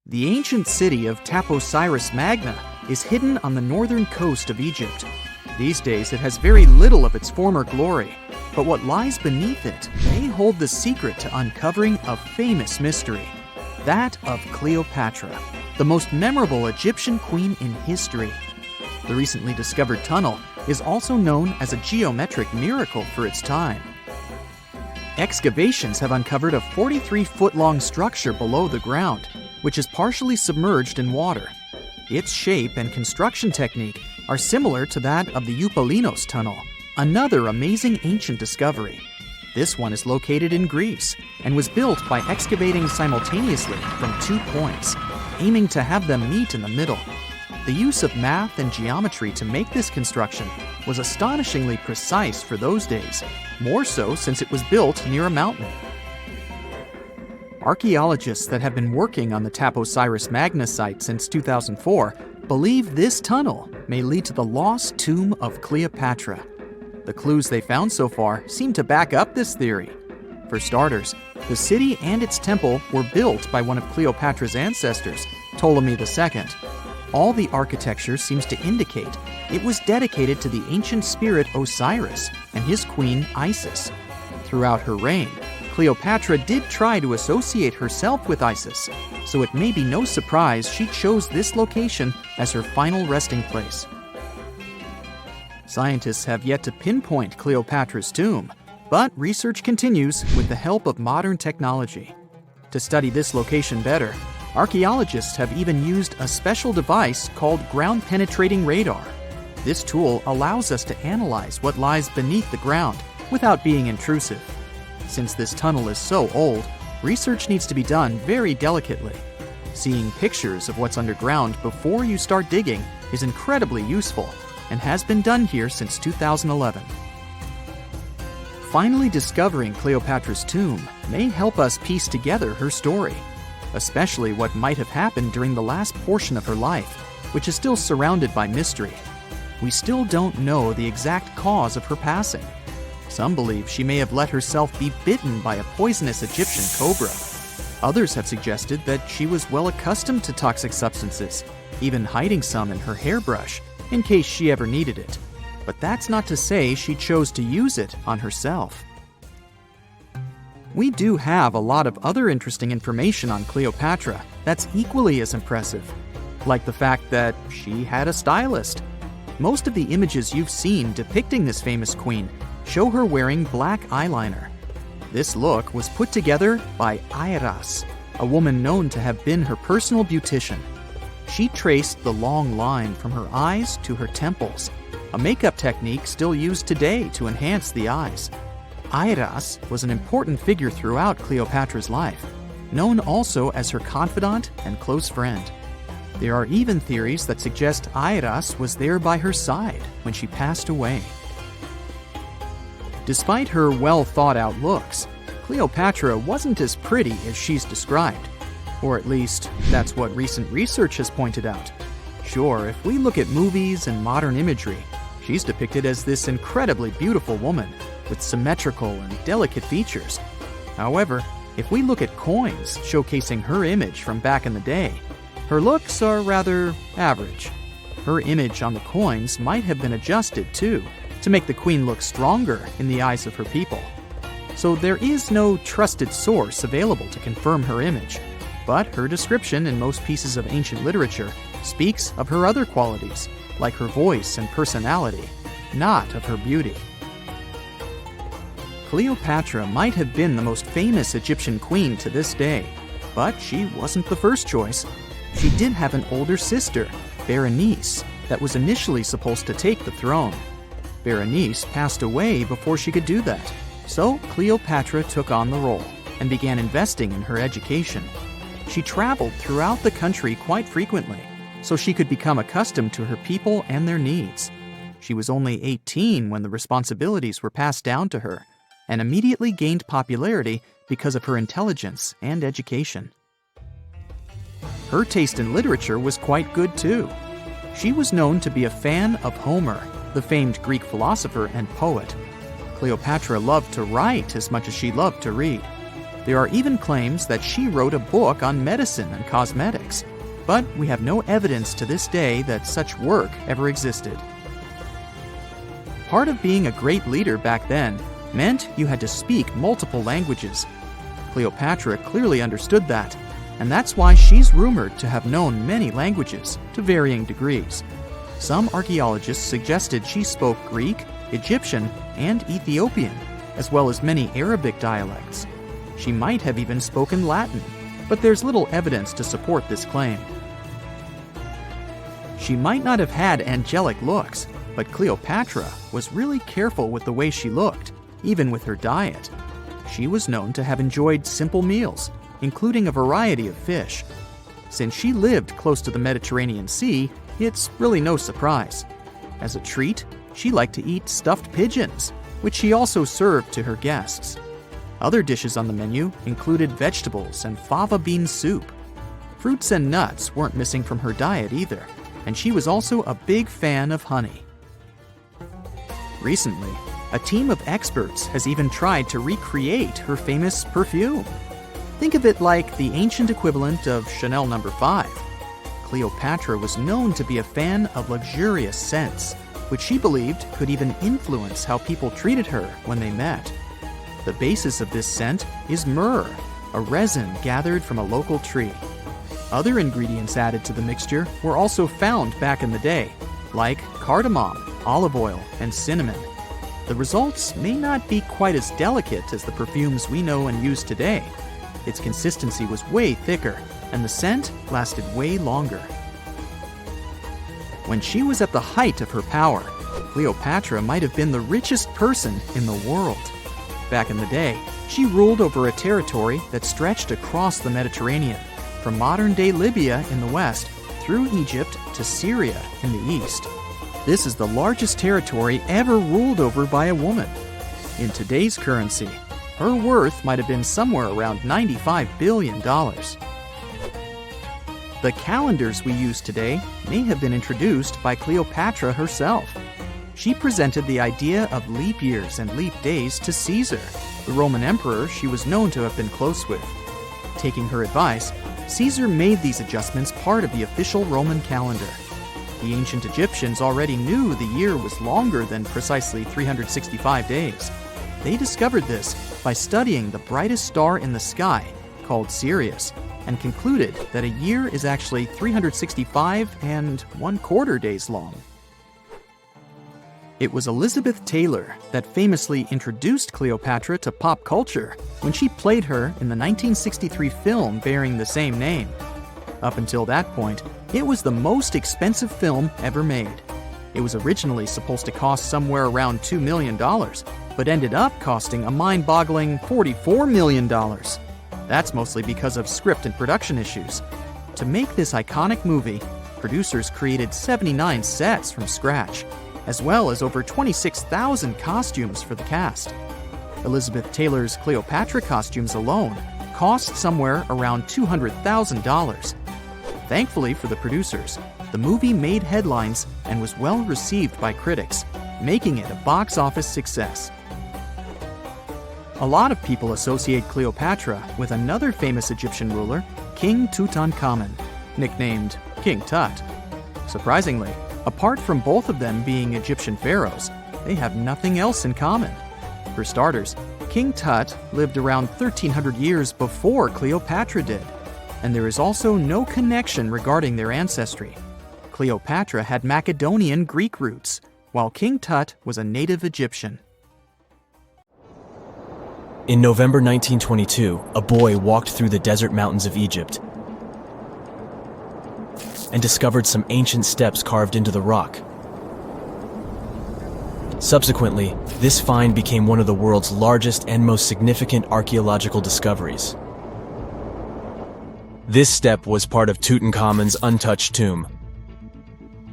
The ancient city of Taposiris Magna is hidden on the northern coast of Egypt. These days it has very little of its former glory, but what lies beneath it may hold the secret to uncovering a famous mystery, that of Cleopatra, the most memorable Egyptian queen in history. The recently discovered tunnel is also known as a geometric miracle for its time. Excavations have uncovered a 43-foot-long structure below the ground, which is partially submerged in water. Its shape and construction technique are similar to that of the Eupalinos tunnel, another amazing ancient discovery. This one is located in Greece and was built by excavating simultaneously from 2 points, aiming to have them meet in the middle. The use of math and geometry to make this construction was astonishingly precise for those days, more so since it was built near a mountain. Archaeologists that have been working on the Taposiris Magna site since 2004 believe this tunnel may lead to the lost tomb of Cleopatra. The clues they found so far seem to back up this theory. For starters, the city and its temple were built by one of Cleopatra's ancestors, Ptolemy II. All the architecture seems to indicate it was dedicated to the ancient spirit Osiris and his queen Isis. Throughout her reign, Cleopatra did try to associate herself with Isis, so it may be no surprise she chose this location as her final resting place. Scientists have yet to pinpoint Cleopatra's tomb, but research continues with the help of modern technology. To study this location better, archaeologists have even used a special device called ground-penetrating radar. This tool allows us to analyze what lies beneath the ground without being intrusive. Since this tunnel is so old, research needs to be done very delicately. Seeing pictures of what's underground before you start digging is incredibly useful and has been done here since 2011. Finally discovering Cleopatra's tomb may help us piece together her story, especially what might have happened during the last portion of her life, which is still surrounded by mystery. We still don't know the exact cause of her passing. Some believe she may have let herself be bitten by a poisonous Egyptian cobra. Others have suggested that she was well accustomed to toxic substances, even hiding some in her hairbrush in case she ever needed it. But that's not to say she chose to use it on herself. We do have a lot of other interesting information on Cleopatra that's equally as impressive, like the fact that she had a stylist. Most of the images you've seen depicting this famous queen show her wearing black eyeliner. This look was put together by Airas, a woman known to have been her personal beautician. She traced the long line from her eyes to her temples, a makeup technique still used today to enhance the eyes. Airas was an important figure throughout Cleopatra's life, known also as her confidant and close friend. There are even theories that suggest Airas was there by her side when she passed away. Despite her well-thought-out looks, Cleopatra wasn't as pretty as she's described. Or at least, that's what recent research has pointed out. Sure, if we look at movies and modern imagery, she's depicted as this incredibly beautiful woman with symmetrical and delicate features. However, if we look at coins showcasing her image from back in the day, her looks are rather average. Her image on the coins might have been adjusted, too, to make the queen look stronger in the eyes of her people. So there is no trusted source available to confirm her image, but her description in most pieces of ancient literature speaks of her other qualities, like her voice and personality, not of her beauty. Cleopatra might have been the most famous Egyptian queen to this day, but she wasn't the first choice. She did have an older sister, Berenice, that was initially supposed to take the throne. Berenice passed away before she could do that, so Cleopatra took on the role and began investing in her education. She traveled throughout the country quite frequently, so she could become accustomed to her people and their needs. She was only 18 when the responsibilities were passed down to her, and immediately gained popularity because of her intelligence and education. Her taste in literature was quite good too. She was known to be a fan of Homer, the famed Greek philosopher and poet. Cleopatra loved to write as much as she loved to read. There are even claims that she wrote a book on medicine and cosmetics, but we have no evidence to this day that such work ever existed. Part of being a great leader back then meant you had to speak multiple languages. Cleopatra clearly understood that, and that's why she's rumored to have known many languages to varying degrees. Some archaeologists suggested she spoke Greek, Egyptian, and Ethiopian, as well as many Arabic dialects. She might have even spoken Latin, but there's little evidence to support this claim. She might not have had angelic looks, but Cleopatra was really careful with the way she looked, even with her diet. She was known to have enjoyed simple meals, including a variety of fish. Since she lived close to the Mediterranean Sea, it's really no surprise. As a treat, she liked to eat stuffed pigeons, which she also served to her guests. Other dishes on the menu included vegetables and fava bean soup. Fruits and nuts weren't missing from her diet either, and she was also a big fan of honey. Recently, a team of experts has even tried to recreate her famous perfume. Think of it like the ancient equivalent of Chanel No. 5. Cleopatra was known to be a fan of luxurious scents, which she believed could even influence how people treated her when they met. The basis of this scent is myrrh, a resin gathered from a local tree. Other ingredients added to the mixture were also found back in the day, like cardamom, olive oil, and cinnamon. The results may not be quite as delicate as the perfumes we know and use today. Its consistency was way thicker, and the scent lasted way longer. When she was at the height of her power, Cleopatra might have been the richest person in the world. Back in the day, she ruled over a territory that stretched across the Mediterranean, from modern-day Libya in the west through Egypt to Syria in the east. This is the largest territory ever ruled over by a woman. In today's currency, her worth might have been somewhere around $95 billion. The calendars we use today may have been introduced by Cleopatra herself. She presented the idea of leap years and leap days to Caesar, the Roman emperor she was known to have been close with. Taking her advice, Caesar made these adjustments part of the official Roman calendar. The ancient Egyptians already knew the year was longer than precisely 365 days. They discovered this by studying the brightest star in the sky, called Sirius, and concluded that a year is actually 365 and 1/4 days long. It was Elizabeth Taylor that famously introduced Cleopatra to pop culture when she played her in the 1963 film bearing the same name. Up until that point, it was the most expensive film ever made. It was originally supposed to cost somewhere around $2 million, but ended up costing a mind-boggling $44 million. That's mostly because of script and production issues. To make this iconic movie, producers created 79 sets from scratch, as well as over 26,000 costumes for the cast. Elizabeth Taylor's Cleopatra costumes alone cost somewhere around $200,000. Thankfully for the producers, the movie made headlines and was well received by critics, making it a box office success. A lot of people associate Cleopatra with another famous Egyptian ruler, King Tutankhamun, nicknamed King Tut. Surprisingly, apart from both of them being Egyptian pharaohs, they have nothing else in common. For starters, King Tut lived around 1,300 years before Cleopatra did, and there is also no connection regarding their ancestry. Cleopatra had Macedonian Greek roots, while King Tut was a native Egyptian. In November 1922, a boy walked through the desert mountains of Egypt and discovered some ancient steps carved into the rock. Subsequently, this find became one of the world's largest and most significant archaeological discoveries. This step was part of Tutankhamun's untouched tomb.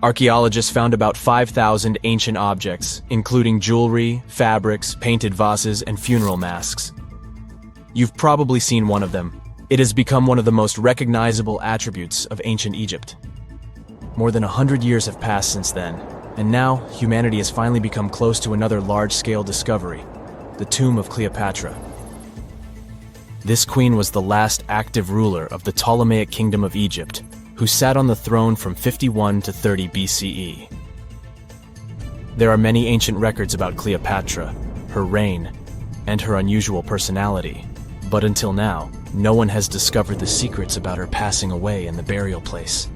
Archaeologists found about 5,000 ancient objects, including jewelry, fabrics, painted vases, and funeral masks. You've probably seen one of them. It has become one of the most recognizable attributes of ancient Egypt. More than 100 years have passed since then, and now humanity has finally become close to another large-scale discovery, the tomb of Cleopatra. This queen was the last active ruler of the Ptolemaic Kingdom of Egypt, who sat on the throne from 51 to 30 BCE. There are many ancient records about Cleopatra, her reign, and her unusual personality, but until now, no one has discovered the secrets about her passing away in the burial place.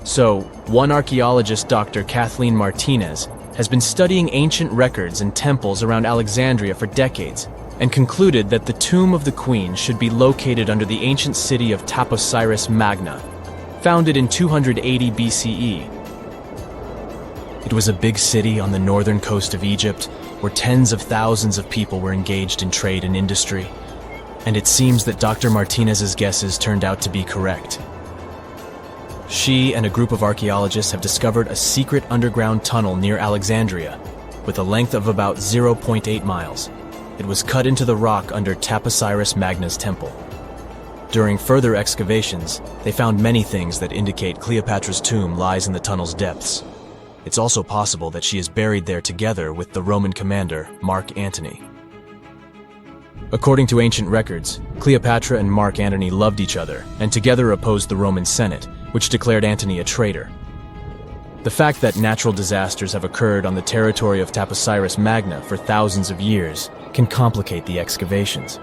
So, one archaeologist, Dr. Kathleen Martinez, has been studying ancient records and temples around Alexandria for decades and concluded that the tomb of the queen should be located under the ancient city of Taposiris Magna, founded in 280 BCE. It was a big city on the northern coast of Egypt where tens of thousands of people were engaged in trade and industry, and it seems that Dr. Martinez's guesses turned out to be correct. She and a group of archaeologists have discovered a secret underground tunnel near Alexandria with a length of about 0.8 miles. It was cut into the rock under Taposiris Magna's temple. During further excavations, they found many things that indicate Cleopatra's tomb lies in the tunnel's depths. It's also possible that she is buried there together with the Roman commander, Mark Antony. According to ancient records, Cleopatra and Mark Antony loved each other and together opposed the Roman Senate, which declared Antony a traitor. The fact that natural disasters have occurred on the territory of Taposiris Magna for thousands of years can complicate the excavations.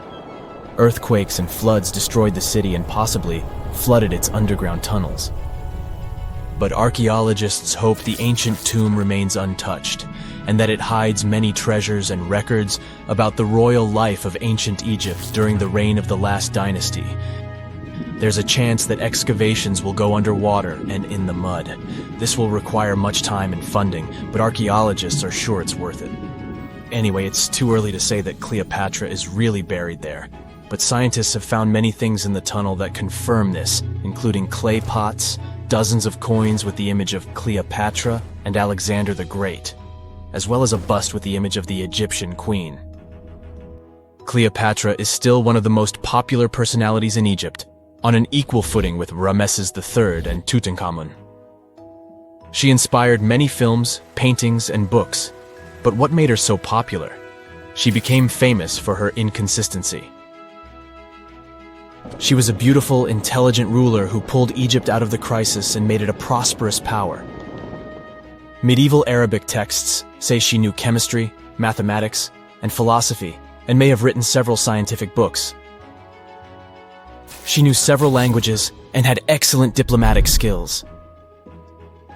Earthquakes and floods destroyed the city and possibly flooded its underground tunnels. But archaeologists hope the ancient tomb remains untouched, and that it hides many treasures and records about the royal life of ancient Egypt during the reign of the last dynasty. There's a chance that excavations will go underwater and in the mud. This will require much time and funding, but archaeologists are sure it's worth it. Anyway, it's too early to say that Cleopatra is really buried there, but scientists have found many things in the tunnel that confirm this, including clay pots, dozens of coins with the image of Cleopatra and Alexander the Great, as well as a bust with the image of the Egyptian queen. Cleopatra is still one of the most popular personalities in Egypt, on an equal footing with Ramesses III and Tutankhamun. She inspired many films, paintings, and books, but what made her so popular? She became famous for her inconsistency. She was a beautiful, intelligent ruler who pulled Egypt out of the crisis and made it a prosperous power. Medieval Arabic texts say she knew chemistry, mathematics, and philosophy, and may have written several scientific books. She knew several languages and had excellent diplomatic skills.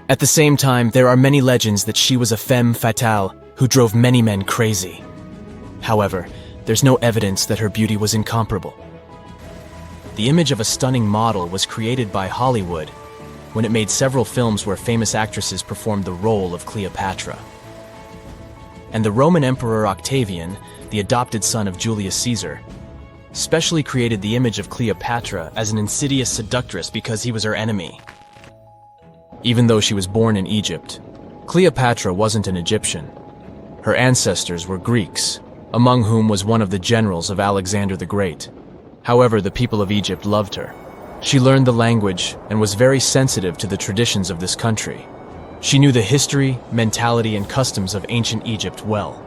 At the same time, there are many legends that she was a femme fatale who drove many men crazy. However, there's no evidence that her beauty was incomparable. The image of a stunning model was created by Hollywood when it made several films where famous actresses performed the role of Cleopatra. And the Roman Emperor Octavian, the adopted son of Julius Caesar, specially created the image of Cleopatra as an insidious seductress because he was her enemy. Even though she was born in Egypt, Cleopatra wasn't an Egyptian. Her ancestors were Greeks, among whom was one of the generals of Alexander the Great. However, the people of Egypt loved her. She learned the language and was very sensitive to the traditions of this country. She knew the history, mentality, and customs of ancient Egypt well.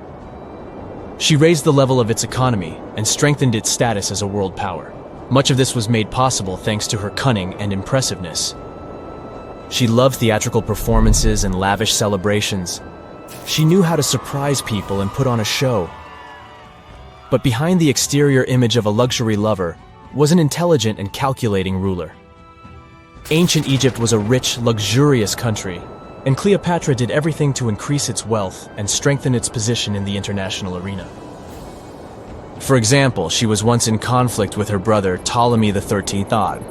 She raised the level of its economy and strengthened its status as a world power. Much of this was made possible thanks to her cunning and impressiveness. She loved theatrical performances and lavish celebrations. She knew how to surprise people and put on a show. But behind the exterior image of a luxury lover was an intelligent and calculating ruler. Ancient Egypt was a rich, luxurious country, and Cleopatra did everything to increase its wealth and strengthen its position in the international arena. For example, she was once in conflict with her brother Ptolemy XIII Odd.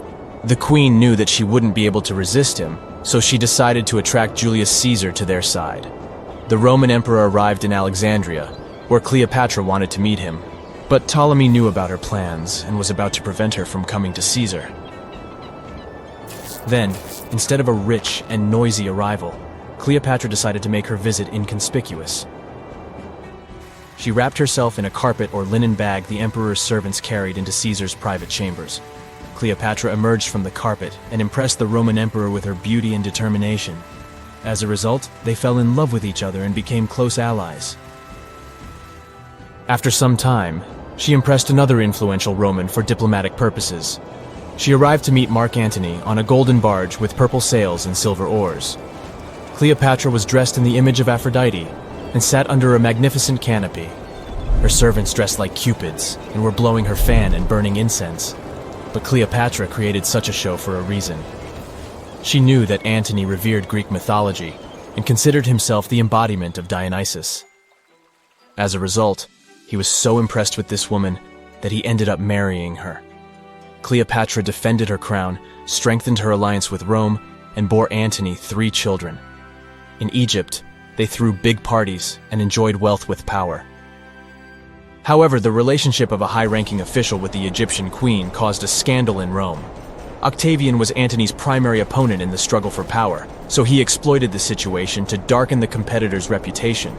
The queen knew that she wouldn't be able to resist him, so she decided to attract Julius Caesar to their side. The Roman emperor arrived in Alexandria, where Cleopatra wanted to meet him, but Ptolemy knew about her plans and was about to prevent her from coming to Caesar. Then, instead of a rich and noisy arrival, Cleopatra decided to make her visit inconspicuous. She wrapped herself in a carpet or linen bag the emperor's servants carried into Caesar's private chambers. Cleopatra emerged from the carpet and impressed the Roman emperor with her beauty and determination. As a result, they fell in love with each other and became close allies. After some time, She impressed another influential Roman for diplomatic purposes. She arrived to meet Mark Antony on a golden barge with purple sails and silver oars. Cleopatra was dressed in the image of Aphrodite and sat under a magnificent canopy. Her servants dressed like cupids and were blowing her fan and burning incense. But Cleopatra created such a show for a reason. She knew that Antony revered Greek mythology and considered himself the embodiment of Dionysus. As a result, he was so impressed with this woman that he ended up marrying her. Cleopatra defended her crown, strengthened her alliance with Rome, and bore Antony 3 children. In Egypt, they threw big parties and enjoyed wealth with power. However, the relationship of a high-ranking official with the Egyptian queen caused a scandal in Rome. Octavian was Antony's primary opponent in the struggle for power, so he exploited the situation to darken the competitor's reputation.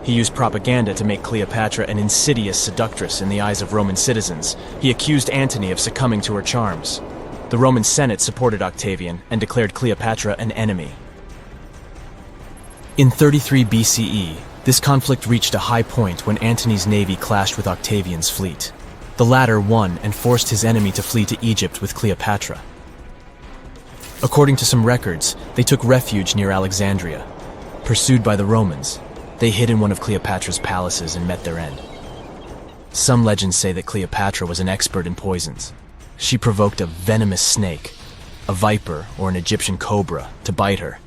He used propaganda to make Cleopatra an insidious seductress in the eyes of Roman citizens. He accused Antony of succumbing to her charms. The Roman Senate supported Octavian and declared Cleopatra an enemy. In 33 BCE, this conflict reached a high point when Antony's navy clashed with Octavian's fleet. The latter won and forced his enemy to flee to Egypt with Cleopatra. According to some records, they took refuge near Alexandria. Pursued by the Romans, they hid in one of Cleopatra's palaces and met their end. Some legends say that Cleopatra was an expert in poisons. She provoked a venomous snake, a viper or an Egyptian cobra, to bite her.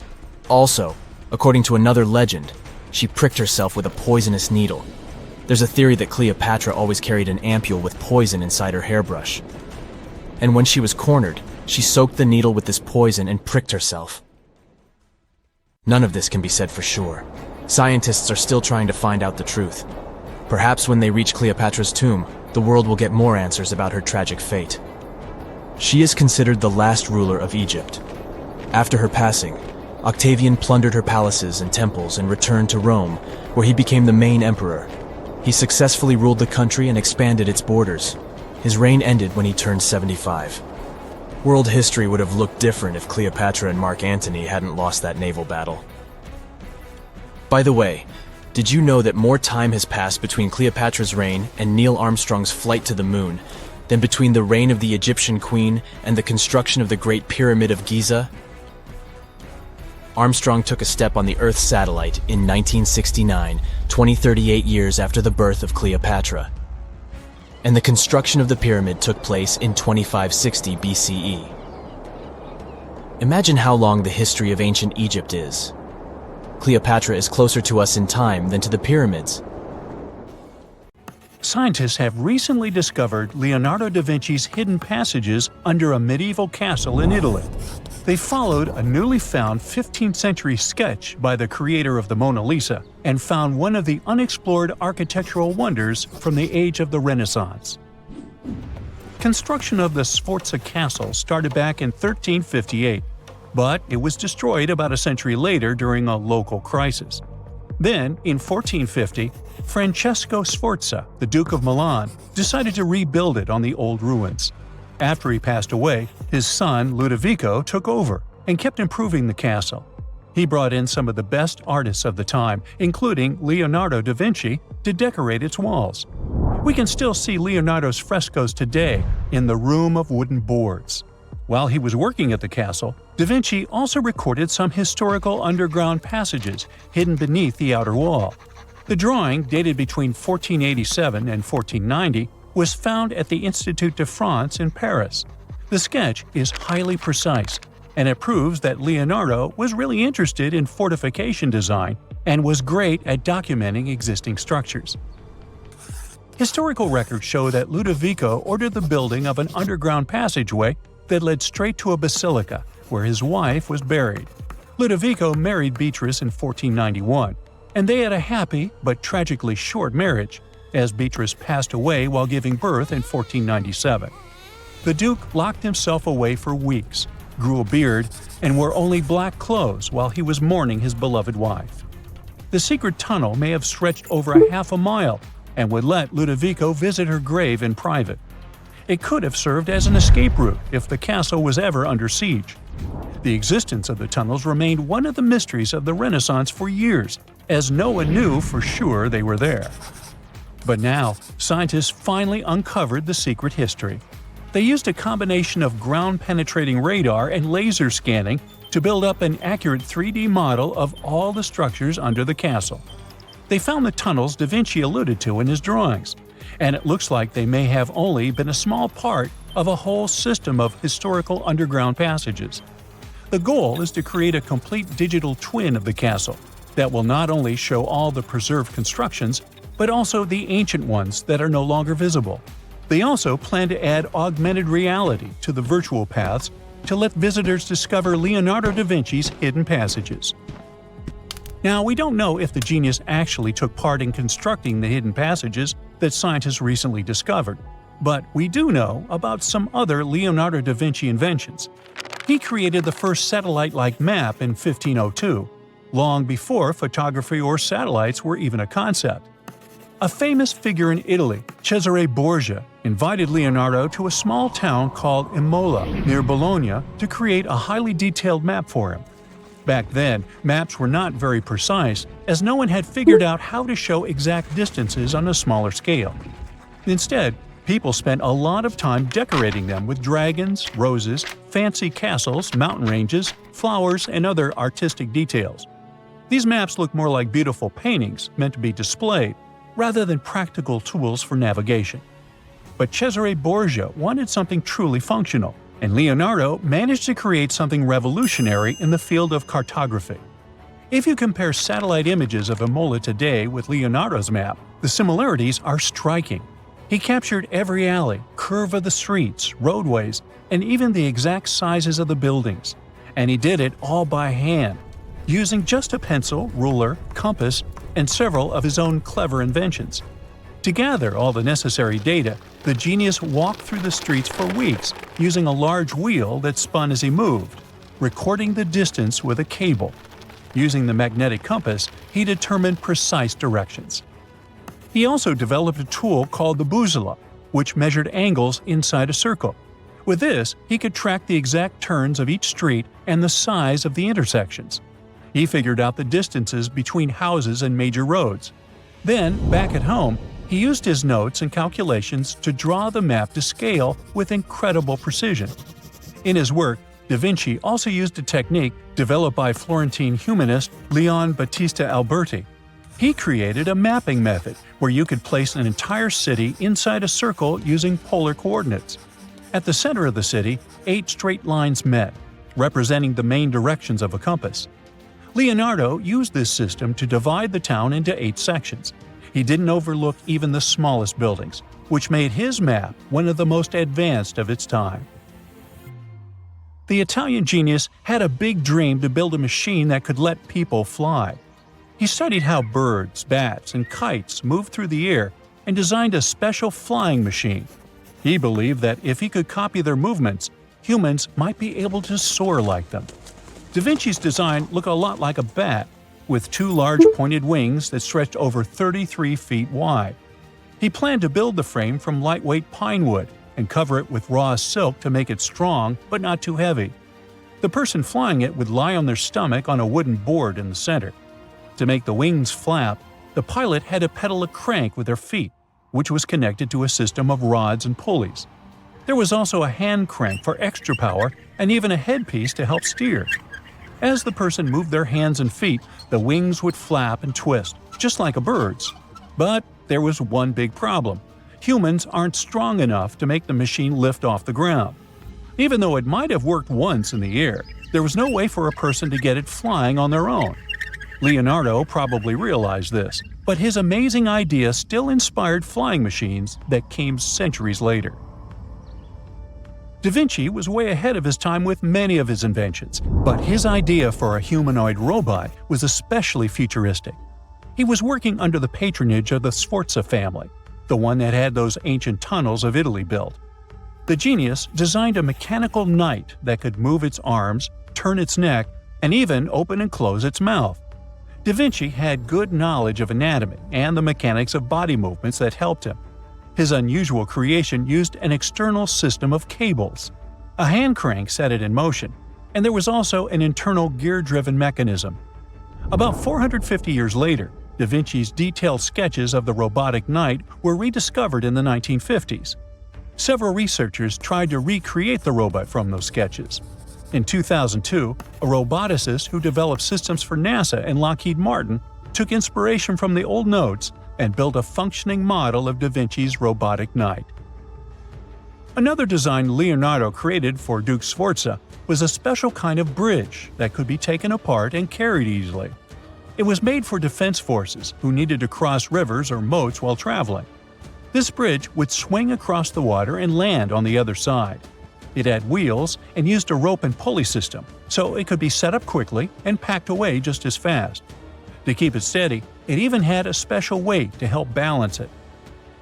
Also, according to another legend, she pricked herself with a poisonous needle. There's a theory that Cleopatra always carried an ampule with poison inside her hairbrush. And when she was cornered, she soaked the needle with this poison and pricked herself. None of this can be said for sure. Scientists are still trying to find out the truth. Perhaps when they reach Cleopatra's tomb, the world will get more answers about her tragic fate. She is considered the last ruler of Egypt. After her passing, Octavian plundered her palaces and temples and returned to Rome, where he became the main emperor. He successfully ruled the country and expanded its borders. His reign ended when he turned 75. World history would have looked different if Cleopatra and Mark Antony hadn't lost that naval battle. By the way, did you know that more time has passed between Cleopatra's reign and Neil Armstrong's flight to the moon than between the reign of the Egyptian queen and the construction of the Great Pyramid of Giza? Armstrong took a step on the Earth's satellite in 1969, 38 years after the birth of Cleopatra. And the construction of the pyramid took place in 2560 BCE. Imagine how long the history of ancient Egypt is. Cleopatra is closer to us in time than to the pyramids. Scientists have recently discovered Leonardo da Vinci's hidden passages under a medieval castle in Italy. They followed a newly found 15th century sketch by the creator of the Mona Lisa and found one of the unexplored architectural wonders from the age of the Renaissance. Construction of the Sforza Castle started back in 1358, but it was destroyed about a century later during a local crisis. Then, in 1450, Francesco Sforza, the Duke of Milan, decided to rebuild it on the old ruins. After he passed away, his son Ludovico took over and kept improving the castle. He brought in some of the best artists of the time, including Leonardo da Vinci, to decorate its walls. We can still see Leonardo's frescoes today in the Room of Wooden Boards. While he was working at the castle, da Vinci also recorded some historical underground passages hidden beneath the outer wall. The drawing, dated between 1487 and 1490, was found at the Institut de France in Paris. The sketch is highly precise, and it proves that Leonardo was really interested in fortification design and was great at documenting existing structures. Historical records show that Ludovico ordered the building of an underground passageway that led straight to a basilica, where his wife was buried. Ludovico married Beatrice in 1491, and they had a happy but tragically short marriage, as Beatrice passed away while giving birth in 1497. The Duke locked himself away for weeks, grew a beard, and wore only black clothes while he was mourning his beloved wife. The secret tunnel may have stretched over half a mile and would let Ludovico visit her grave in private. It could have served as an escape route if the castle was ever under siege. The existence of the tunnels remained one of the mysteries of the Renaissance for years, as no one knew for sure they were there. But now, scientists finally uncovered the secret history. They used a combination of ground-penetrating radar and laser scanning to build up an accurate 3D model of all the structures under the castle. They found the tunnels Da Vinci alluded to in his drawings, and it looks like they may have only been a small part of a whole system of historical underground passages. The goal is to create a complete digital twin of the castle that will not only show all the preserved constructions, but also the ancient ones that are no longer visible. They also plan to add augmented reality to the virtual paths to let visitors discover Leonardo da Vinci's hidden passages. Now, we don't know if the genius actually took part in constructing the hidden passages that scientists recently discovered, but we do know about some other Leonardo da Vinci inventions. He created the first satellite-like map in 1502, long before photography or satellites were even a concept. A famous figure in Italy, Cesare Borgia, invited Leonardo to a small town called Imola, near Bologna, to create a highly detailed map for him. Back then, maps were not very precise, as no one had figured out how to show exact distances on a smaller scale. Instead, people spent a lot of time decorating them with dragons, roses, fancy castles, mountain ranges, flowers, and other artistic details. These maps look more like beautiful paintings meant to be displayed, rather than practical tools for navigation. But Cesare Borgia wanted something truly functional, and Leonardo managed to create something revolutionary in the field of cartography. If you compare satellite images of Imola today with Leonardo's map, the similarities are striking. He captured every alley, curve of the streets, roadways, and even the exact sizes of the buildings. And he did it all by hand, using just a pencil, ruler, compass, and several of his own clever inventions. To gather all the necessary data, the genius walked through the streets for weeks using a large wheel that spun as he moved, recording the distance with a cable. Using the magnetic compass, he determined precise directions. He also developed a tool called the bussola, which measured angles inside a circle. With this, he could track the exact turns of each street and the size of the intersections. He figured out the distances between houses and major roads. Then, back at home, he used his notes and calculations to draw the map to scale with incredible precision. In his work, Da Vinci also used a technique developed by Florentine humanist Leon Battista Alberti. He created a mapping method where you could place an entire city inside a circle using polar coordinates. At the center of the city, 8 straight lines met, representing the main directions of a compass. Leonardo used this system to divide the town into 8 sections. He didn't overlook even the smallest buildings, which made his map one of the most advanced of its time. The Italian genius had a big dream to build a machine that could let people fly. He studied how birds, bats, and kites move through the air and designed a special flying machine. He believed that if he could copy their movements, humans might be able to soar like them. Da Vinci's design looked a lot like a bat, with 2 large pointed wings that stretched over 33 feet wide. He planned to build the frame from lightweight pine wood and cover it with raw silk to make it strong but not too heavy. The person flying it would lie on their stomach on a wooden board in the center. To make the wings flap, the pilot had to pedal a crank with their feet, which was connected to a system of rods and pulleys. There was also a hand crank for extra power and even a headpiece to help steer. As the person moved their hands and feet, the wings would flap and twist, just like a bird's. But there was one big problem. Humans aren't strong enough to make the machine lift off the ground. Even though it might have worked once in the air, there was no way for a person to get it flying on their own. Leonardo probably realized this, but his amazing idea still inspired flying machines that came centuries later. Da Vinci was way ahead of his time with many of his inventions, but his idea for a humanoid robot was especially futuristic. He was working under the patronage of the Sforza family, the one that had those ancient tunnels of Italy built. The genius designed a mechanical knight that could move its arms, turn its neck, and even open and close its mouth. Da Vinci had good knowledge of anatomy and the mechanics of body movements that helped him. His unusual creation used an external system of cables. A hand crank set it in motion, and there was also an internal gear-driven mechanism. About 450 years later, Da Vinci's detailed sketches of the robotic knight were rediscovered in the 1950s. Several researchers tried to recreate the robot from those sketches. In 2002, a roboticist who developed systems for NASA and Lockheed Martin took inspiration from the old notes and built a functioning model of Da Vinci's robotic knight. Another design Leonardo created for Duke Sforza was a special kind of bridge that could be taken apart and carried easily. It was made for defense forces who needed to cross rivers or moats while traveling. This bridge would swing across the water and land on the other side. It had wheels and used a rope and pulley system, so it could be set up quickly and packed away just as fast. To keep it steady, it even had a special weight to help balance it.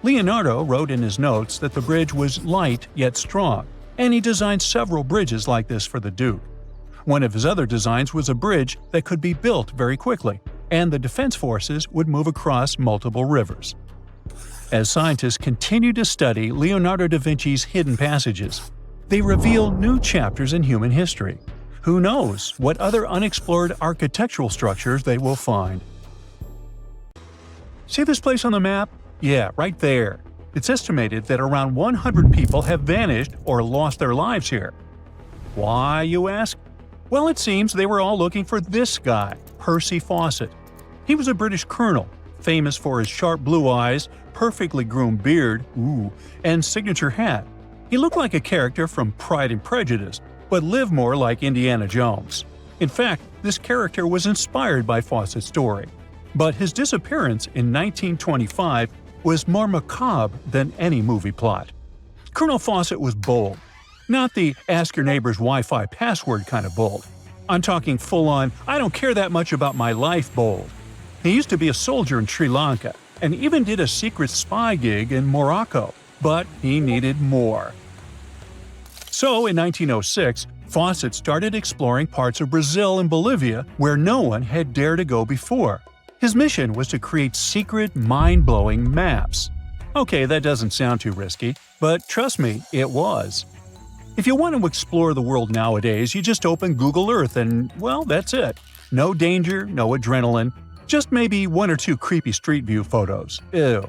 Leonardo wrote in his notes that the bridge was light yet strong, and he designed several bridges like this for the Duke. One of his other designs was a bridge that could be built very quickly, and the defense forces would move across multiple rivers. As scientists continue to study Leonardo da Vinci's hidden passages, they reveal new chapters in human history. Who knows what other unexplored architectural structures they will find? See this place on the map? Yeah, right there. It's estimated that around 100 people have vanished or lost their lives here. Why, you ask? Well, it seems they were all looking for this guy, Percy Fawcett. He was a British colonel, famous for his sharp blue eyes, perfectly groomed beard, and signature hat. He looked like a character from Pride and Prejudice, but lived more like Indiana Jones. In fact, this character was inspired by Fawcett's story. But his disappearance in 1925 was more macabre than any movie plot. Colonel Fawcett was bold. Not the ask your neighbor's Wi-Fi password kind of bold. I'm talking full-on, I don't care that much about my life bold. He used to be a soldier in Sri Lanka and even did a secret spy gig in Morocco, but he needed more. So in 1906, Fawcett started exploring parts of Brazil and Bolivia where no one had dared to go before. His mission was to create secret, mind-blowing maps. Okay, that doesn't sound too risky, but trust me, it was. If you want to explore the world nowadays, you just open Google Earth and, well, that's it. No danger, no adrenaline, just maybe one or two creepy street view photos. Ew.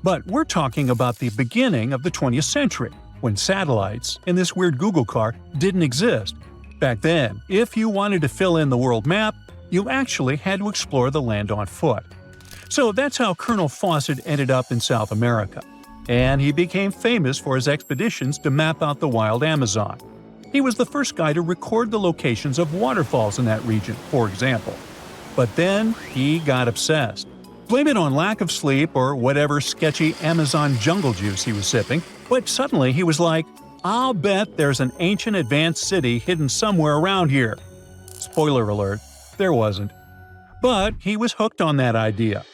But we're talking about the beginning of the 20th century, when satellites and this weird Google car didn't exist. Back then, if you wanted to fill in the world map, you actually had to explore the land on foot. So that's how Colonel Fawcett ended up in South America. And he became famous for his expeditions to map out the wild Amazon. He was the first guy to record the locations of waterfalls in that region, for example. But then he got obsessed. Blame it on lack of sleep or whatever sketchy Amazon jungle juice he was sipping, but suddenly he was like, I'll bet there's an ancient advanced city hidden somewhere around here. Spoiler alert, there wasn't. But he was hooked on that idea.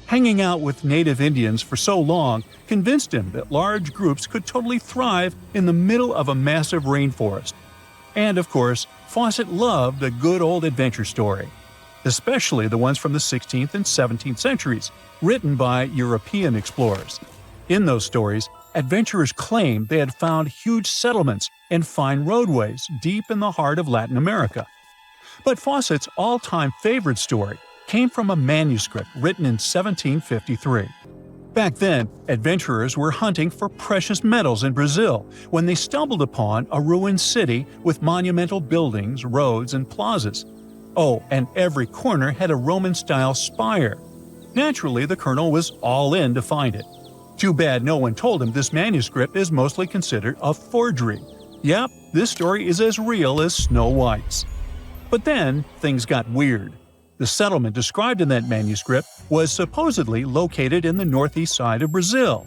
Hanging out with native Indians for so long convinced him that large groups could totally thrive in the middle of a massive rainforest. And of course, Fawcett loved a good old adventure story, especially the ones from the 16th and 17th centuries, written by European explorers. In those stories, adventurers claimed they had found huge settlements and fine roadways deep in the heart of Latin America. But Fawcett's all-time favorite story came from a manuscript written in 1753. Back then, adventurers were hunting for precious metals in Brazil when they stumbled upon a ruined city with monumental buildings, roads, and plazas. Oh, and every corner had a Roman-style spire. Naturally, the colonel was all in to find it. Too bad no one told him this manuscript is mostly considered a forgery. Yep, this story is as real as Snow White's. But then, things got weird. The settlement described in that manuscript was supposedly located in the northeast side of Brazil.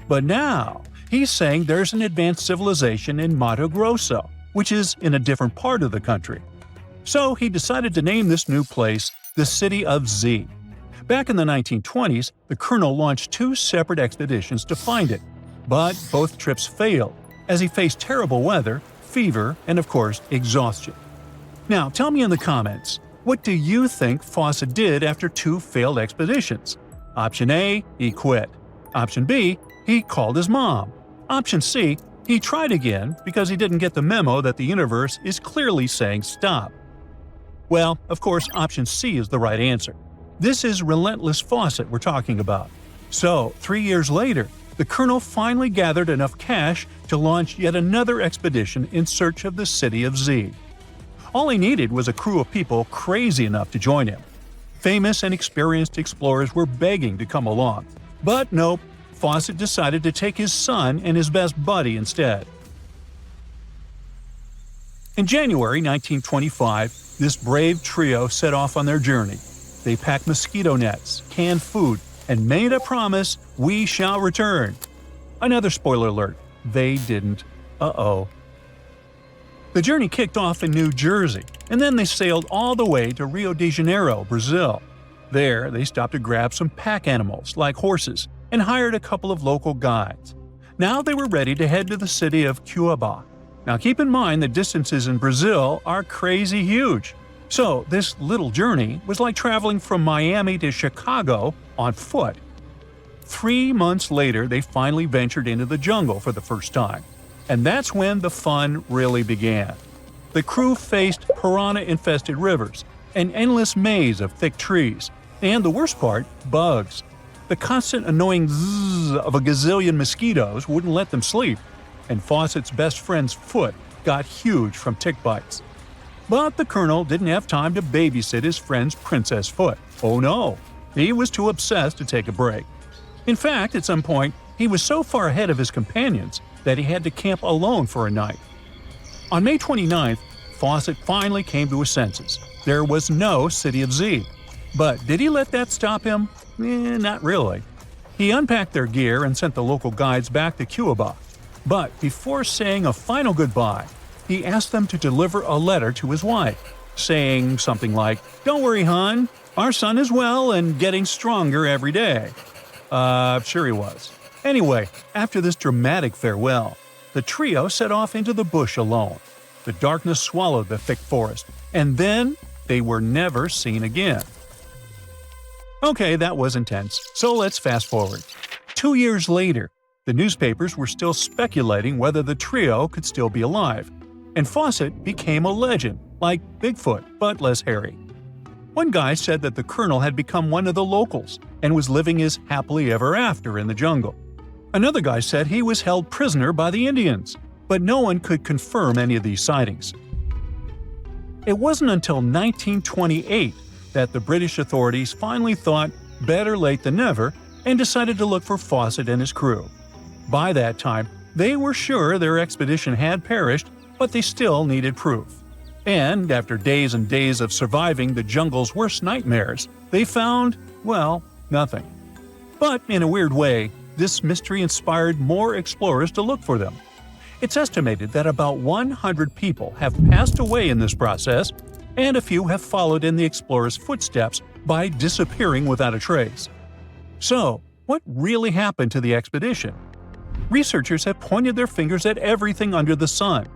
But now, he's saying there's an advanced civilization in Mato Grosso, which is in a different part of the country. So he decided to name this new place the City of Z. Back in the 1920s, the colonel launched 2 separate expeditions to find it. But both trips failed, as he faced terrible weather, fever, and of course, exhaustion. Now, tell me in the comments, what do you think Fawcett did after 2 failed expeditions? Option A, he quit. Option B, he called his mom. Option C, he tried again because he didn't get the memo that the universe is clearly saying stop. Well, of course, option C is the right answer. This is relentless Fawcett we're talking about. So, 3 years later, the colonel finally gathered enough cash to launch yet another expedition in search of the city of Z. All he needed was a crew of people crazy enough to join him. Famous and experienced explorers were begging to come along. But nope, Fawcett decided to take his son and his best buddy instead. In January 1925, this brave trio set off on their journey. They packed mosquito nets, canned food, and made a promise, "We shall return." Another spoiler alert, they didn't. Uh-oh. The journey kicked off in New Jersey, and then they sailed all the way to Rio de Janeiro, Brazil. There, they stopped to grab some pack animals, like horses, and hired a couple of local guides. Now they were ready to head to the city of Cuiabá. Now keep in mind the distances in Brazil are crazy huge. So this little journey was like traveling from Miami to Chicago on foot. 3 months later, they finally ventured into the jungle for the first time. And that's when the fun really began. The crew faced piranha-infested rivers, an endless maze of thick trees, and the worst part, bugs. The constant annoying zzz of a gazillion mosquitoes wouldn't let them sleep, and Fawcett's best friend's foot got huge from tick bites. But the colonel didn't have time to babysit his friend's princess foot. Oh no, he was too obsessed to take a break. In fact, at some point, he was so far ahead of his companions that he had to camp alone for a night. On May 29th, Fawcett finally came to his senses. There was no City of Z. But did he let that stop him? Not really. He unpacked their gear and sent the local guides back to Cuiabá. But before saying a final goodbye, he asked them to deliver a letter to his wife, saying something like, "Don't worry, hon, our son is well and getting stronger every day." Sure he was. Anyway, after this dramatic farewell, the trio set off into the bush alone. The darkness swallowed the thick forest, and then they were never seen again. Okay, that was intense, so let's fast forward. 2 years later, the newspapers were still speculating whether the trio could still be alive, and Fawcett became a legend, like Bigfoot, but less hairy. One guy said that the colonel had become one of the locals and was living his happily ever after in the jungle. Another guy said he was held prisoner by the Indians, but no one could confirm any of these sightings. It wasn't until 1928 that the British authorities finally thought better late than never and decided to look for Fawcett and his crew. By that time, they were sure their expedition had perished, but they still needed proof. And after days and days of surviving the jungle's worst nightmares, they found, well, nothing. But in a weird way, this mystery inspired more explorers to look for them. It's estimated that about 100 people have passed away in this process, and a few have followed in the explorers' footsteps by disappearing without a trace. So, what really happened to the expedition? Researchers have pointed their fingers at everything under the sun.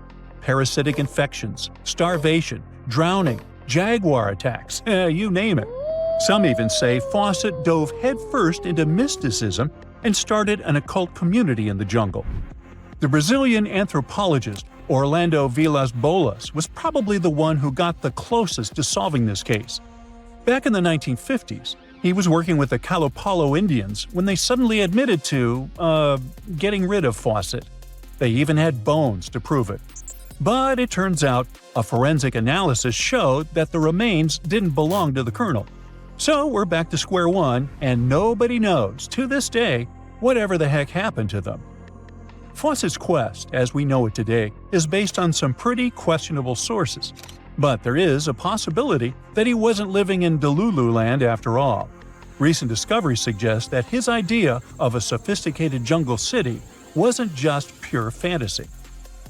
Parasitic infections, starvation, drowning, jaguar attacks, you name it. Some even say Fawcett dove headfirst into mysticism and started an occult community in the jungle. The Brazilian anthropologist Orlando Vilas-Boas was probably the one who got the closest to solving this case. Back in the 1950s, he was working with the Calopalo Indians when they suddenly admitted to, getting rid of Fawcett. They even had bones to prove it. But it turns out a forensic analysis showed that the remains didn't belong to the colonel. So we're back to square one, and nobody knows, to this day, whatever the heck happened to them. Fawcett's quest, as we know it today, is based on some pretty questionable sources. But there is a possibility that he wasn't living in Delulu land after all. Recent discoveries suggest that his idea of a sophisticated jungle city wasn't just pure fantasy.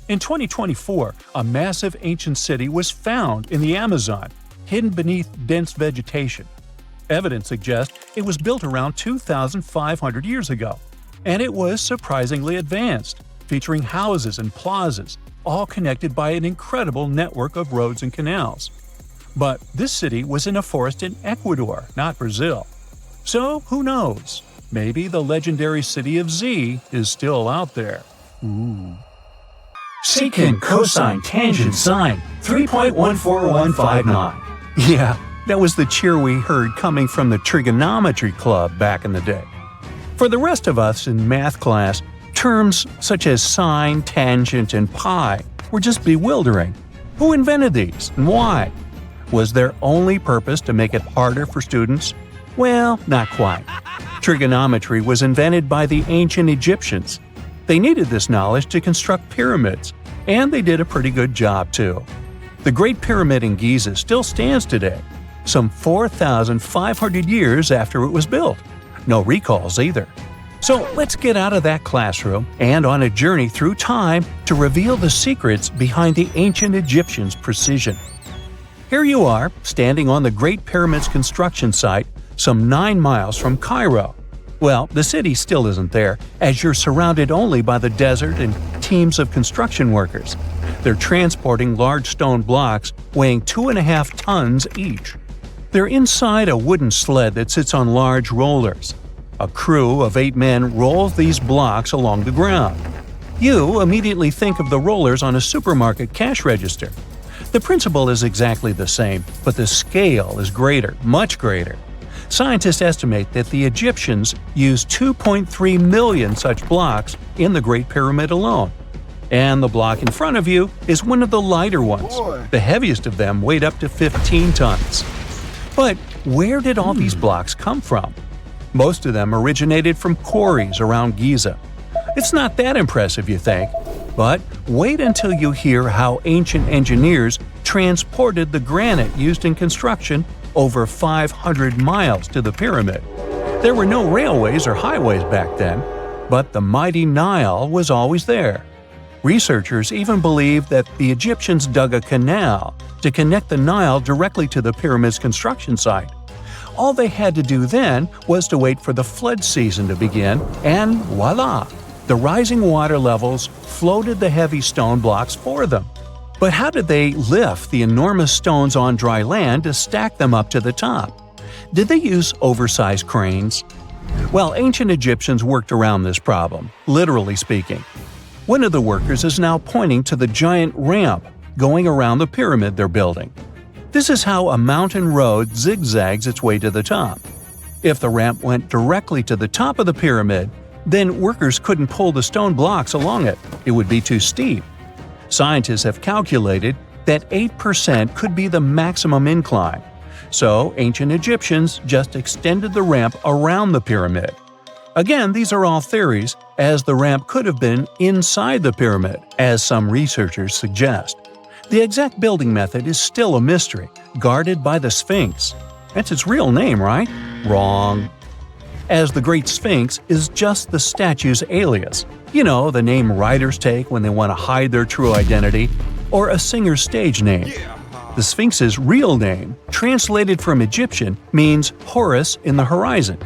In 2024, a massive ancient city was found in the Amazon, hidden beneath dense vegetation. Evidence suggests it was built around 2,500 years ago, and it was surprisingly advanced, featuring houses and plazas, all connected by an incredible network of roads and canals. But this city was in a forest in Ecuador, not Brazil. So who knows? Maybe the legendary city of Z is still out there. Ooh. Secant, cosine, tangent, sine, 3.14159. Yeah, That was the cheer we heard coming from the trigonometry club back in the day. For the rest of us in math class, terms such as sine, tangent, and pi were just bewildering. Who invented these and why? Was their only purpose to make it harder for students? Well, not quite. Trigonometry was invented by the ancient Egyptians. They needed this knowledge to construct pyramids, and they did a pretty good job too. The Great Pyramid in Giza still stands today, some 4,500 years after it was built. No recalls either. So let's get out of that classroom and on a journey through time to reveal the secrets behind the ancient Egyptians' precision. Here you are, standing on the Great Pyramid's construction site, some 9 miles from Cairo. Well, the city still isn't there, as you're surrounded only by the desert and teams of construction workers. They're transporting large stone blocks weighing 2.5 tons each. They're inside a wooden sled that sits on large rollers. A crew of 8 men rolls these blocks along the ground. You immediately think of the rollers on a supermarket cash register. The principle is exactly the same, but the scale is greater, much greater. Scientists estimate that the Egyptians used 2.3 million such blocks in the Great Pyramid alone. And the block in front of you is one of the lighter ones. The heaviest of them weighed up to 15 tons. But where did all these blocks come from? Most of them originated from quarries around Giza. It's not that impressive, you think, but wait until you hear how ancient engineers transported the granite used in construction over 500 miles to the pyramid. There were no railways or highways back then, but the mighty Nile was always there. Researchers even believe that the Egyptians dug a canal to connect the Nile directly to the pyramid's construction site. All they had to do then was to wait for the flood season to begin, and voila! The rising water levels floated the heavy stone blocks for them. But how did they lift the enormous stones on dry land to stack them up to the top? Did they use oversized cranes? Well, ancient Egyptians worked around this problem, literally speaking. One of the workers is now pointing to the giant ramp going around the pyramid they're building. This is how a mountain road zigzags its way to the top. If the ramp went directly to the top of the pyramid, then workers couldn't pull the stone blocks along it. It would be too steep. Scientists have calculated that 8% could be the maximum incline. So ancient Egyptians just extended the ramp around the pyramid. Again, these are all theories, as the ramp could have been inside the pyramid, as some researchers suggest. The exact building method is still a mystery, guarded by the Sphinx. That's its real name, right? Wrong. As the Great Sphinx is just the statue's alias. You know, the name writers take when they want to hide their true identity, or a singer's stage name. The Sphinx's real name, translated from Egyptian, means Horus in the horizon.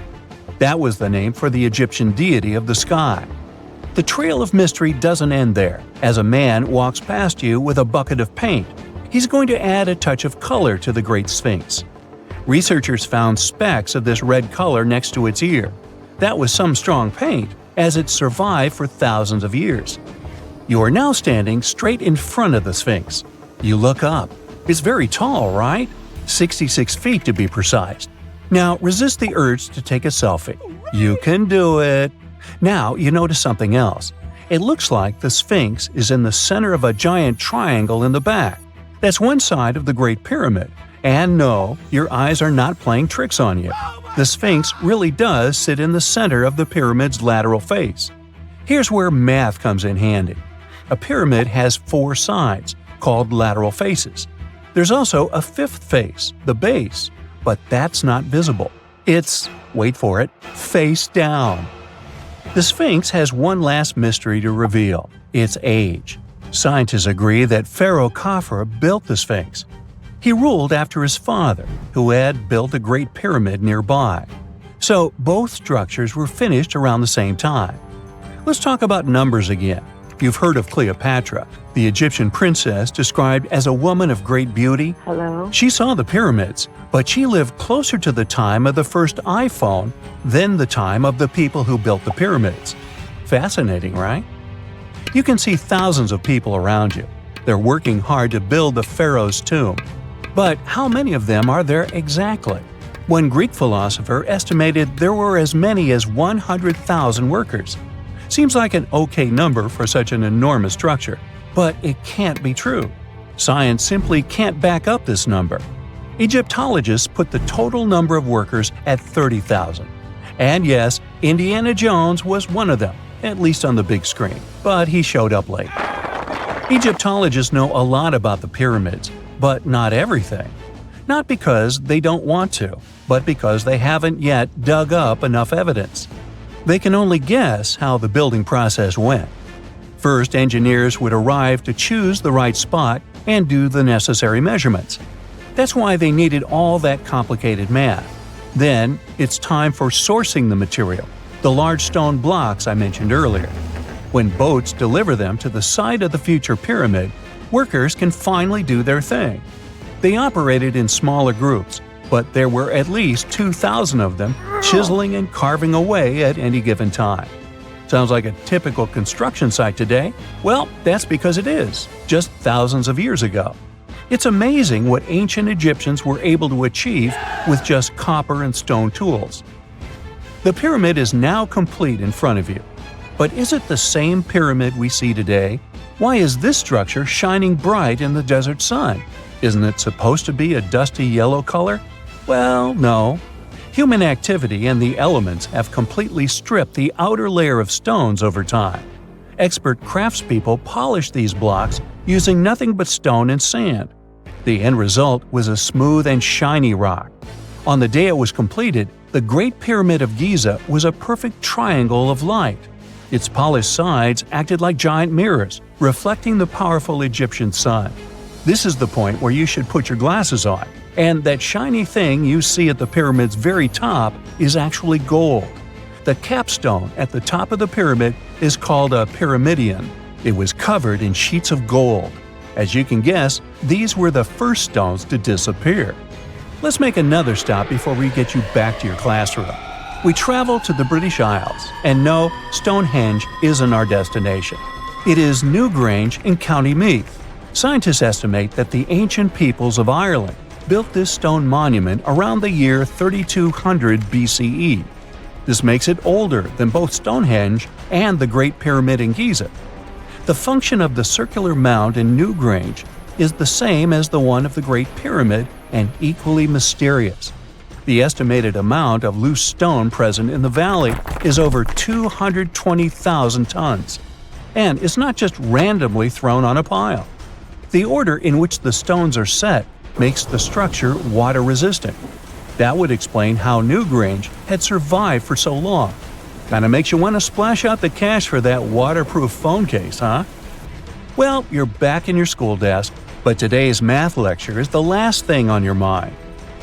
That was the name for the Egyptian deity of the sky. The trail of mystery doesn't end there. As a man walks past you with a bucket of paint, he's going to add a touch of color to the Great Sphinx. Researchers found specks of this red color next to its ear. That was some strong paint, as it survived for thousands of years. You are now standing straight in front of the Sphinx. You look up. It's very tall, right? 66 feet to be precise. Now resist the urge to take a selfie. You can do it. Now you notice something else. It looks like the Sphinx is in the center of a giant triangle in the back. That's one side of the Great Pyramid. And no, your eyes are not playing tricks on you. The Sphinx really does sit in the center of the pyramid's lateral face. Here's where math comes in handy. A pyramid has 4 sides, called lateral faces. There's also a 5th face, the base, but that's not visible. It's, wait for it, face down. The Sphinx has one last mystery to reveal: its age. Scientists agree that Pharaoh Khafre built the Sphinx. He ruled after his father, who had built a great pyramid nearby. So both structures were finished around the same time. Let's talk about numbers again. You've heard of Cleopatra, the Egyptian princess described as a woman of great beauty. Hello? She saw the pyramids, but she lived closer to the time of the first iPhone than the time of the people who built the pyramids. Fascinating, right? You can see thousands of people around you. They're working hard to build the pharaoh's tomb. But how many of them are there exactly? One Greek philosopher estimated there were as many as 100,000 workers. Seems like an okay number for such an enormous structure, but it can't be true. Science simply can't back up this number. Egyptologists put the total number of workers at 30,000. And yes, Indiana Jones was one of them, at least on the big screen, but he showed up late. Egyptologists know a lot about the pyramids, but not everything. Not because they don't want to, but because they haven't yet dug up enough evidence. They can only guess how the building process went. First, engineers would arrive to choose the right spot and do the necessary measurements. That's why they needed all that complicated math. Then, it's time for sourcing the material, the large stone blocks I mentioned earlier. When boats deliver them to the site of the future pyramid, workers can finally do their thing. They operated in smaller groups, but there were at least 2,000 of them chiseling and carving away at any given time. Sounds like a typical construction site today? Well, that's because it is, just thousands of years ago. It's amazing what ancient Egyptians were able to achieve with just copper and stone tools. The pyramid is now complete in front of you. But is it the same pyramid we see today? Why is this structure shining bright in the desert sun? Isn't it supposed to be a dusty yellow color? Well, no. Human activity and the elements have completely stripped the outer layer of stones over time. Expert craftspeople polished these blocks using nothing but stone and sand. The end result was a smooth and shiny rock. On the day it was completed, the Great Pyramid of Giza was a perfect triangle of light. Its polished sides acted like giant mirrors, reflecting the powerful Egyptian sun. This is the point where you should put your glasses on, and that shiny thing you see at the pyramid's very top is actually gold. The capstone at the top of the pyramid is called a pyramidion. It was covered in sheets of gold. As you can guess, these were the first stones to disappear. Let's make another stop before we get you back to your classroom. We travel to the British Isles, and no, Stonehenge isn't our destination. It is Newgrange in County Meath. Scientists estimate that the ancient peoples of Ireland built this stone monument around the year 3200 BCE. This makes it older than both Stonehenge and the Great Pyramid in Giza. The function of the circular mound in Newgrange is the same as the one of the Great Pyramid and equally mysterious. The estimated amount of loose stone present in the valley is over 220,000 tons. And it's not just randomly thrown on a pile. The order in which the stones are set makes the structure water-resistant. That would explain how Newgrange had survived for so long. Kinda makes you want to splash out the cash for that waterproof phone case, huh? Well, you're back in your school desk, but today's math lecture is the last thing on your mind.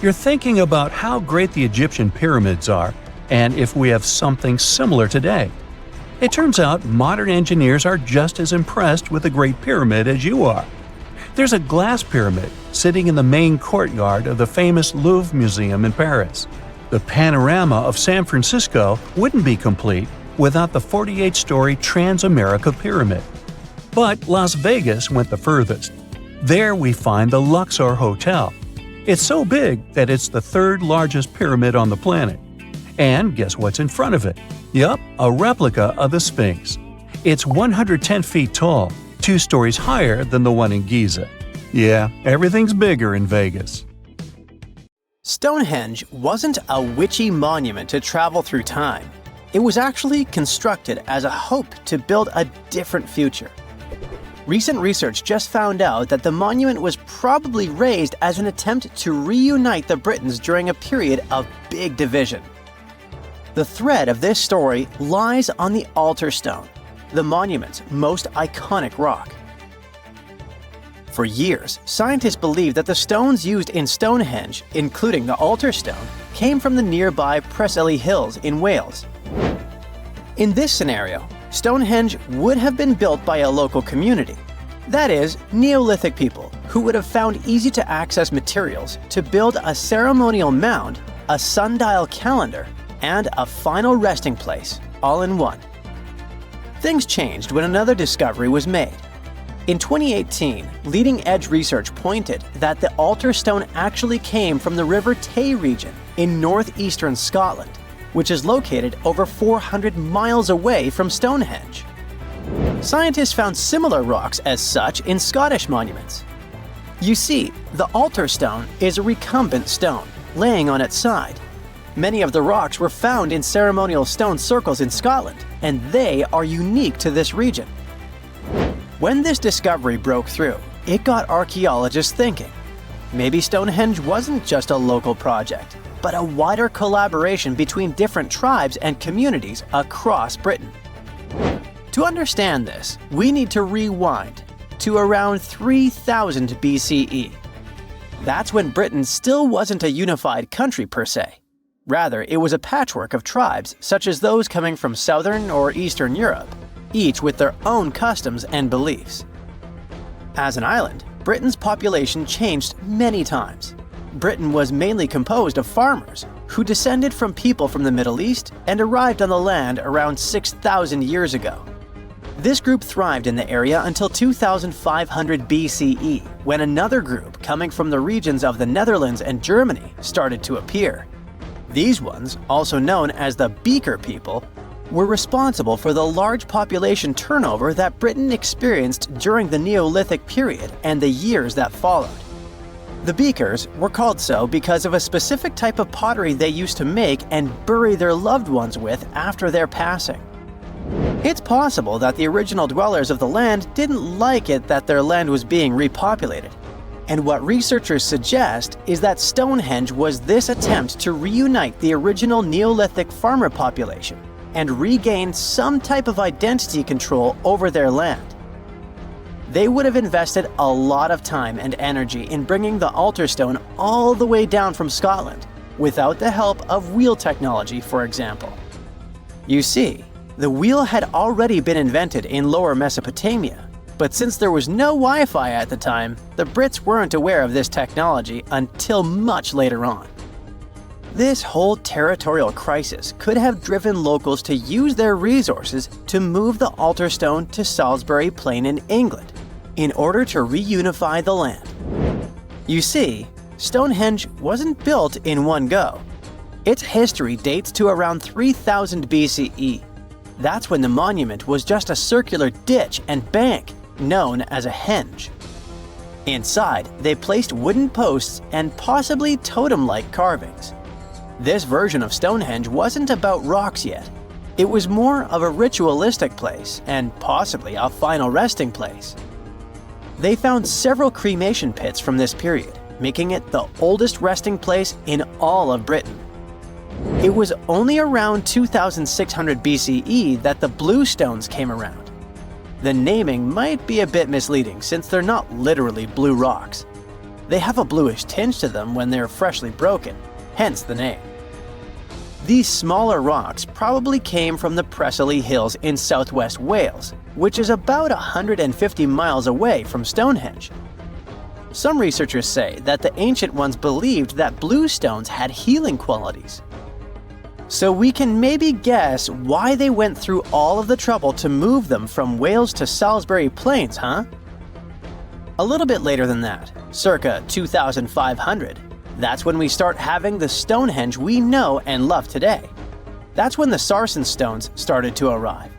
You're thinking about how great the Egyptian pyramids are, and if we have something similar today. It turns out modern engineers are just as impressed with the Great Pyramid as you are. There's a glass pyramid sitting in the main courtyard of the famous Louvre Museum in Paris. The panorama of San Francisco wouldn't be complete without the 48-story Transamerica Pyramid. But Las Vegas went the furthest. There we find the Luxor Hotel. It's so big that it's the third largest pyramid on the planet. And guess what's in front of it? Yup, a replica of the Sphinx. It's 110 feet tall, 2 stories higher than the one in Giza. Yeah, everything's bigger in Vegas. Stonehenge wasn't a witchy monument to travel through time. It was actually constructed as a hope to build a different future. Recent research just found out that the monument was probably raised as an attempt to reunite the Britons during a period of big division. The thread of this story lies on the altar stone, the monument's most iconic rock. For years, scientists believed that the stones used in Stonehenge, including the altar stone, came from the nearby Preseli Hills in Wales. In this scenario, Stonehenge would have been built by a local community. That is, Neolithic people who would have found easy-to-access materials to build a ceremonial mound, a sundial calendar, and a final resting place, all in one. Things changed when another discovery was made. In 2018, leading-edge research pointed that the altar stone actually came from the River Tay region in northeastern Scotland, which is located over 400 miles away from Stonehenge. Scientists found similar rocks as such in Scottish monuments. You see, the altar stone is a recumbent stone, laying on its side. Many of the rocks were found in ceremonial stone circles in Scotland, and they are unique to this region. When this discovery broke through, it got archaeologists thinking. Maybe Stonehenge wasn't just a local project, but a wider collaboration between different tribes and communities across Britain. To understand this, we need to rewind to around 3000 BCE. That's when Britain still wasn't a unified country per se. Rather, it was a patchwork of tribes such as those coming from southern or eastern Europe, each with their own customs and beliefs. As an island, Britain's population changed many times. Britain was mainly composed of farmers who descended from people from the Middle East and arrived on the land around 6,000 years ago. This group thrived in the area until 2500 BCE, when another group coming from the regions of the Netherlands and Germany started to appear. These ones, also known as the Beaker people, were responsible for the large population turnover that Britain experienced during the Neolithic period and the years that followed. The Beakers were called so because of a specific type of pottery they used to make and bury their loved ones with after their passing. It's possible that the original dwellers of the land didn't like it that their land was being repopulated. And what researchers suggest is that Stonehenge was this attempt to reunite the original Neolithic farmer population and regain some type of identity control over their land. They would have invested a lot of time and energy in bringing the altar stone all the way down from Scotland, without the help of wheel technology, for example. You see, the wheel had already been invented in Lower Mesopotamia, but since there was no Wi-Fi at the time, the Brits weren't aware of this technology until much later on. This whole territorial crisis could have driven locals to use their resources to move the altar stone to Salisbury Plain in England, in order to reunify the land. You see, Stonehenge wasn't built in one go. Its history dates to around 3000 BCE. That's when the monument was just a circular ditch and bank, known as a henge. Inside, they placed wooden posts and possibly totem-like carvings. This version of Stonehenge wasn't about rocks yet. It was more of a ritualistic place and possibly a final resting place. They found several cremation pits from this period, making it the oldest resting place in all of Britain. It was only around 2600 BCE that the blue stones came around. The naming might be a bit misleading since they're not literally blue rocks. They have a bluish tinge to them when they're freshly broken, hence the name. These smaller rocks probably came from the Preseli Hills in southwest Wales, which is about 150 miles away from Stonehenge. Some researchers say that the ancient ones believed that blue stones had healing qualities. So we can maybe guess why they went through all of the trouble to move them from Wales to Salisbury Plains, huh? A little bit later than that, circa 2500, that's when we start having the Stonehenge we know and love today. That's when the Sarsen stones started to arrive.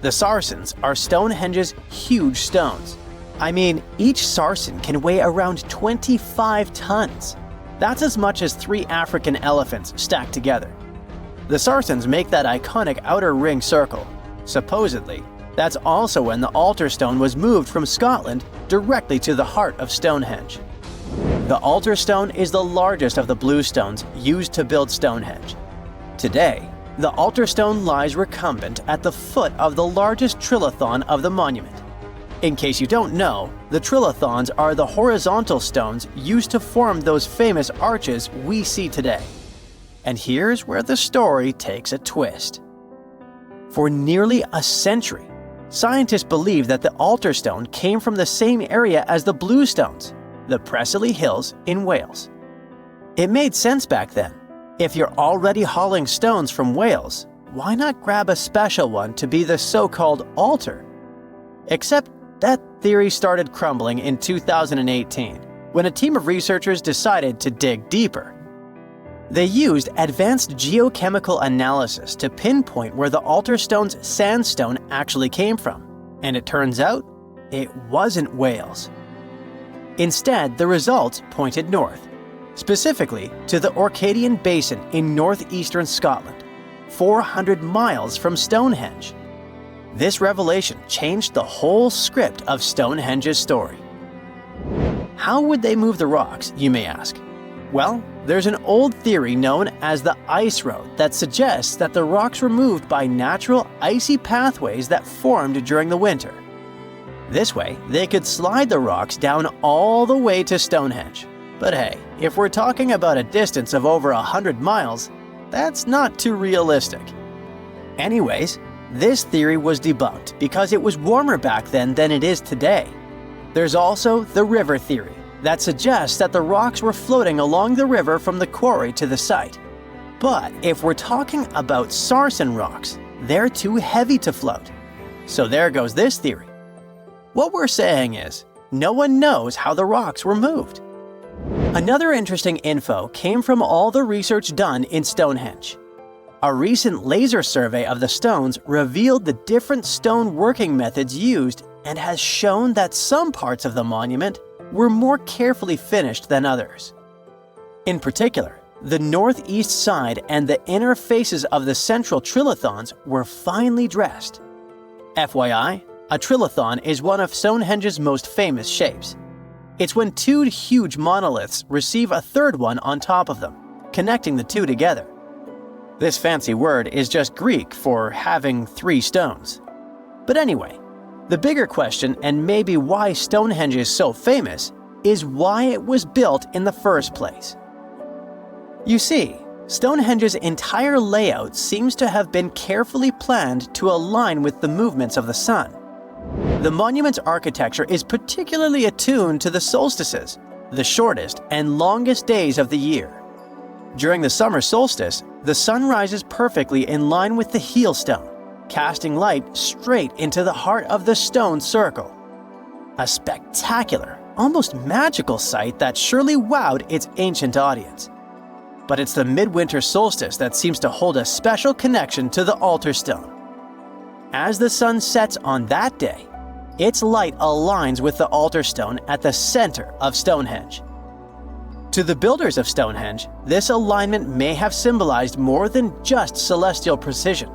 The Sarsens are Stonehenge's huge stones. I mean, each Sarsen can weigh around 25 tons. That's as much as 3 African elephants stacked together. The Sarsens make that iconic outer ring circle. Supposedly, that's also when the altar stone was moved from Scotland directly to the heart of Stonehenge. The altar stone is the largest of the blue stones used to build Stonehenge. Today, the altar stone lies recumbent at the foot of the largest trilithon of the monument. In case you don't know, the trilithons are the horizontal stones used to form those famous arches we see today. And here's where the story takes a twist. For nearly a century, scientists believe that the altar stone came from the same area as the blue stones, the Preseli Hills in Wales. It made sense back then. If you're already hauling stones from Wales, why not grab a special one to be the so-called altar? Except That theory started crumbling in 2018, when a team of researchers decided to dig deeper. They used advanced geochemical analysis to pinpoint where the altar stone's sandstone actually came from, and it turns out it wasn't Wales. Instead, the results pointed north, specifically to the Orcadian Basin in northeastern Scotland, 400 miles from Stonehenge. This revelation changed the whole script of Stonehenge's story. How would they move the rocks, you may ask? Well, there's an old theory known as the ice road that suggests that the rocks were moved by natural icy pathways that formed during the winter. This way, they could slide the rocks down all the way to Stonehenge. But hey, if we're talking about a distance of over 100 miles, that's not too realistic. Anyways, this theory was debunked because it was warmer back then than it is today. There's also the river theory that suggests that the rocks were floating along the river from the quarry to the site. But if we're talking about sarsen rocks, they're too heavy to float. So there goes this theory. What we're saying is, no one knows how the rocks were moved. Another interesting info came from all the research done in Stonehenge. A recent laser survey of the stones revealed the different stone working methods used and has shown that some parts of the monument were more carefully finished than others. In particular, the northeast side and the inner faces of the central trilithons were finely dressed. FYI, a trilithon is one of Stonehenge's most famous shapes. It's when two huge monoliths receive a third one on top of them, connecting the two together. This fancy word is just Greek for having three stones. But anyway, the bigger question, and maybe why Stonehenge is so famous, is why it was built in the first place. You see, Stonehenge's entire layout seems to have been carefully planned to align with the movements of the sun. The monument's architecture is particularly attuned to the solstices, the shortest and longest days of the year. During the summer solstice, the sun rises perfectly in line with the heel stone, casting light straight into the heart of the stone circle. A spectacular, almost magical sight that surely wowed its ancient audience. But it's the midwinter solstice that seems to hold a special connection to the altar stone. As the sun sets on that day, its light aligns with the altar stone at the center of Stonehenge. To the builders of Stonehenge, this alignment may have symbolized more than just celestial precision.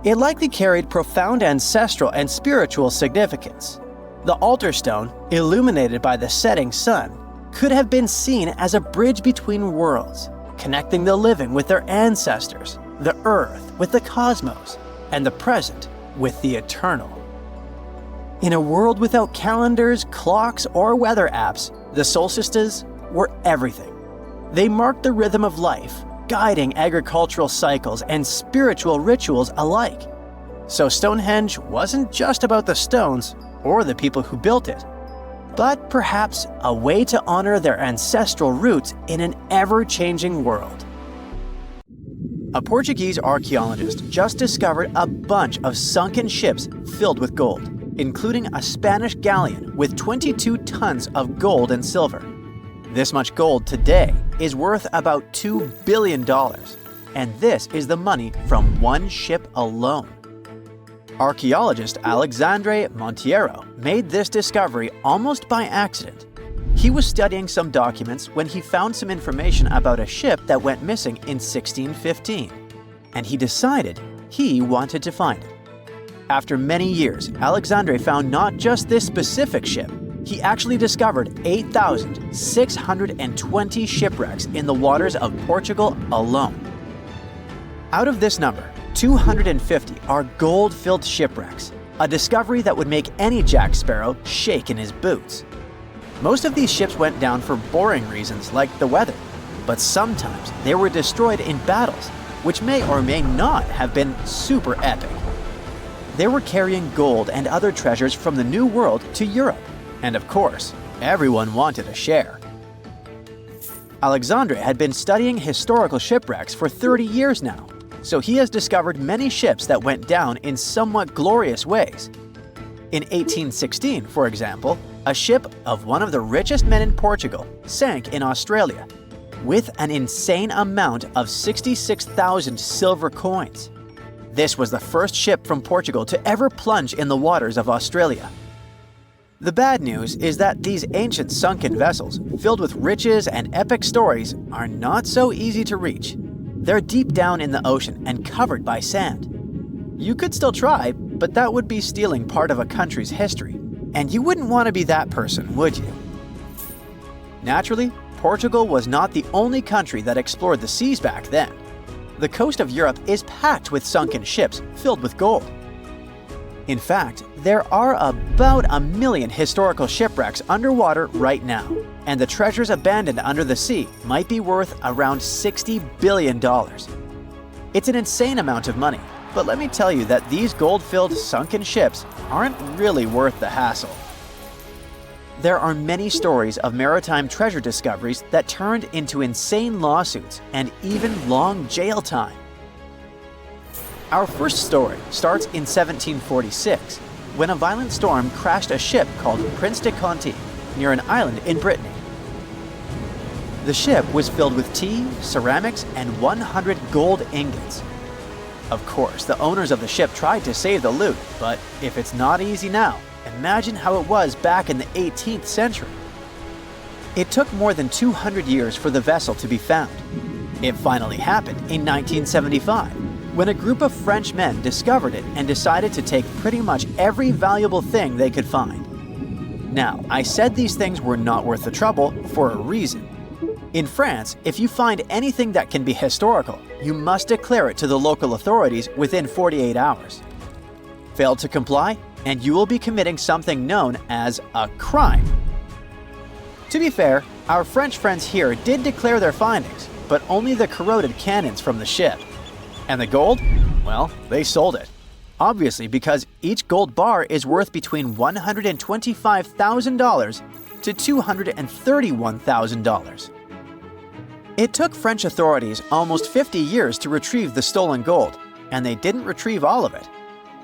It likely carried profound ancestral and spiritual significance. The altar stone, illuminated by the setting sun, could have been seen as a bridge between worlds, connecting the living with their ancestors, the earth with the cosmos, and the present with the eternal. In a world without calendars, clocks, or weather apps, the solstices were everything. They marked the rhythm of life, guiding agricultural cycles and spiritual rituals alike. So Stonehenge wasn't just about the stones or the people who built it, but perhaps a way to honor their ancestral roots in an ever-changing world. A Portuguese archaeologist just discovered a bunch of sunken ships filled with gold, including a Spanish galleon with 22 tons of gold and silver. This much gold today is worth about $2 billion, and this is the money from one ship alone. Archaeologist Alexandre Monteiro made this discovery almost by accident. He was studying some documents when he found some information about a ship that went missing in 1615, and he decided he wanted to find it. After many years, Alexandre found not just this specific ship, he actually discovered 8,620 shipwrecks in the waters of Portugal alone. Out of this number, 250 are gold-filled shipwrecks, a discovery that would make any Jack Sparrow shake in his boots. Most of these ships went down for boring reasons like the weather, but sometimes they were destroyed in battles, which may or may not have been super epic. They were carrying gold and other treasures from the New World to Europe, and of course, everyone wanted a share. Alexandre had been studying historical shipwrecks for 30 years now, so he has discovered many ships that went down in somewhat glorious ways. In 1816, for example, a ship of one of the richest men in Portugal sank in Australia with an insane amount of 66,000 silver coins. This was the first ship from Portugal to ever plunge in the waters of Australia. The bad news is that these ancient sunken vessels, filled with riches and epic stories, are not so easy to reach. They're deep down in the ocean and covered by sand. You could still try, but that would be stealing part of a country's history. And you wouldn't want to be that person, would you? Naturally, Portugal was not the only country that explored the seas back then. The coast of Europe is packed with sunken ships filled with gold. In fact, there are about 1 million historical shipwrecks underwater right now, and the treasures abandoned under the sea might be worth around $60 billion. It's an insane amount of money, but let me tell you that these gold-filled sunken ships aren't really worth the hassle. There are many stories of maritime treasure discoveries that turned into insane lawsuits and even long jail time. Our first story starts in 1746, when a violent storm crashed a ship called Prince de Conti near an island in Brittany. The ship was filled with tea, ceramics, and 100 gold ingots. Of course, the owners of the ship tried to save the loot, but if it's not easy now, imagine how it was back in the 18th century. It took more than 200 years for the vessel to be found. It finally happened in 1975, when a group of French men discovered it and decided to take pretty much every valuable thing they could find. Now, I said these things were not worth the trouble for a reason. In France, if you find anything that can be historical, you must declare it to the local authorities within 48 hours. Fail to comply, and you will be committing something known as a crime. To be fair, our French friends here did declare their findings, but only the corroded cannons from the ship. And the gold? Well, they sold it. Obviously, because each gold bar is worth between $125,000 to $231,000. It took French authorities almost 50 years to retrieve the stolen gold, and they didn't retrieve all of it.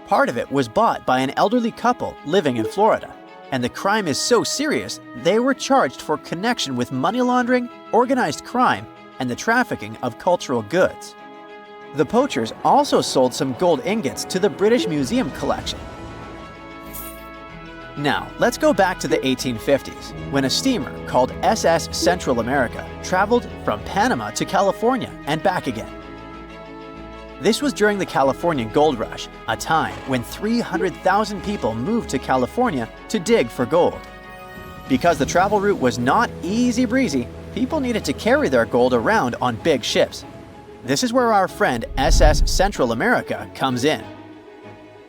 Part of it was bought by an elderly couple living in Florida, and the crime is so serious they were charged for connection with money laundering, organized crime, and the trafficking of cultural goods. The poachers also sold some gold ingots to the British Museum collection. Now, let's go back to the 1850s, when a steamer called SS Central America traveled from Panama to California and back again. This was during the Californian Gold Rush, a time when 300,000 people moved to California to dig for gold. Because the travel route was not easy breezy, people needed to carry their gold around on big ships. This is where our friend SS Central America comes in.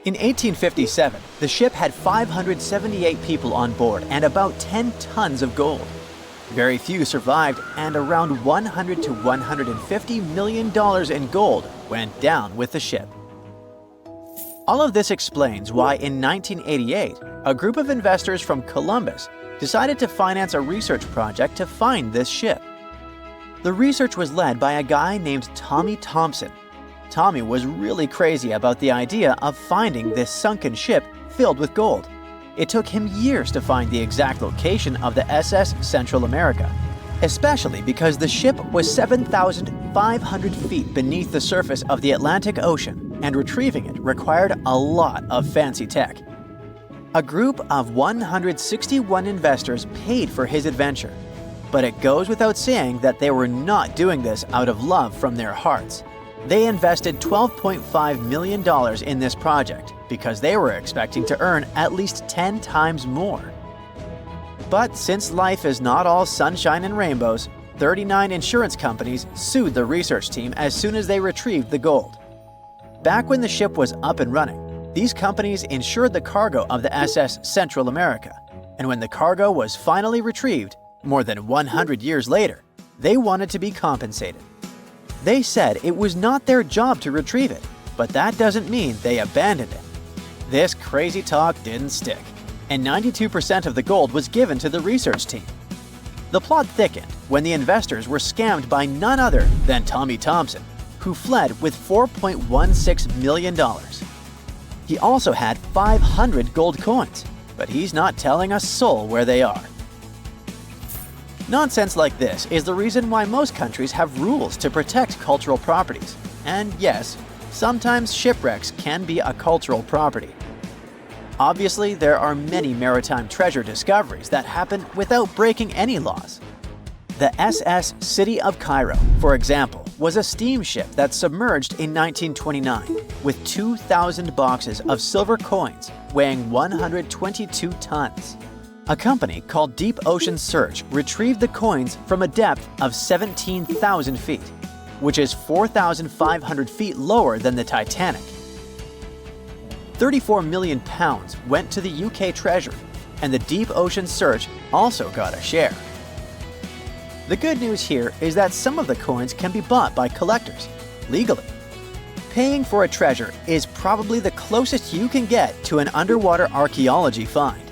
In 1857, the ship had 578 people on board and about 10 tons of gold. Very few survived, and around $100 to $150 million in gold went down with the ship. All of this explains why in 1988, a group of investors from Columbus decided to finance a research project to find this ship. The research was led by a guy named Tommy Thompson. Tommy was really crazy about the idea of finding this sunken ship filled with gold. It took him years to find the exact location of the SS Central America, especially because the ship was 7,500 feet beneath the surface of the Atlantic Ocean, and retrieving it required a lot of fancy tech. A group of 161 investors paid for his adventure, but it goes without saying that they were not doing this out of love from their hearts. They invested $12.5 million in this project because they were expecting to earn at least 10 times more. But since life is not all sunshine and rainbows, 39 insurance companies sued the research team as soon as they retrieved the gold. Back when the ship was up and running, these companies insured the cargo of the SS Central America, and when the cargo was finally retrieved, more than 100 years later, they wanted to be compensated. They said it was not their job to retrieve it, but that doesn't mean they abandoned it. This crazy talk didn't stick, and 92% of the gold was given to the research team. The plot thickened when the investors were scammed by none other than Tommy Thompson, who fled with $4.16 million. He also had 500 gold coins, but he's not telling a soul where they are. Nonsense like this is the reason why most countries have rules to protect cultural properties. And yes, sometimes shipwrecks can be a cultural property. Obviously, there are many maritime treasure discoveries that happen without breaking any laws. The SS City of Cairo, for example, was a steamship that submerged in 1929 with 2,000 boxes of silver coins weighing 122 tons. A company called Deep Ocean Search retrieved the coins from a depth of 17,000 feet, which is 4,500 feet lower than the Titanic. 34 million pounds went to the UK Treasury, and the Deep Ocean Search also got a share. The good news here is that some of the coins can be bought by collectors, legally. Paying for a treasure is probably the closest you can get to an underwater archaeology find.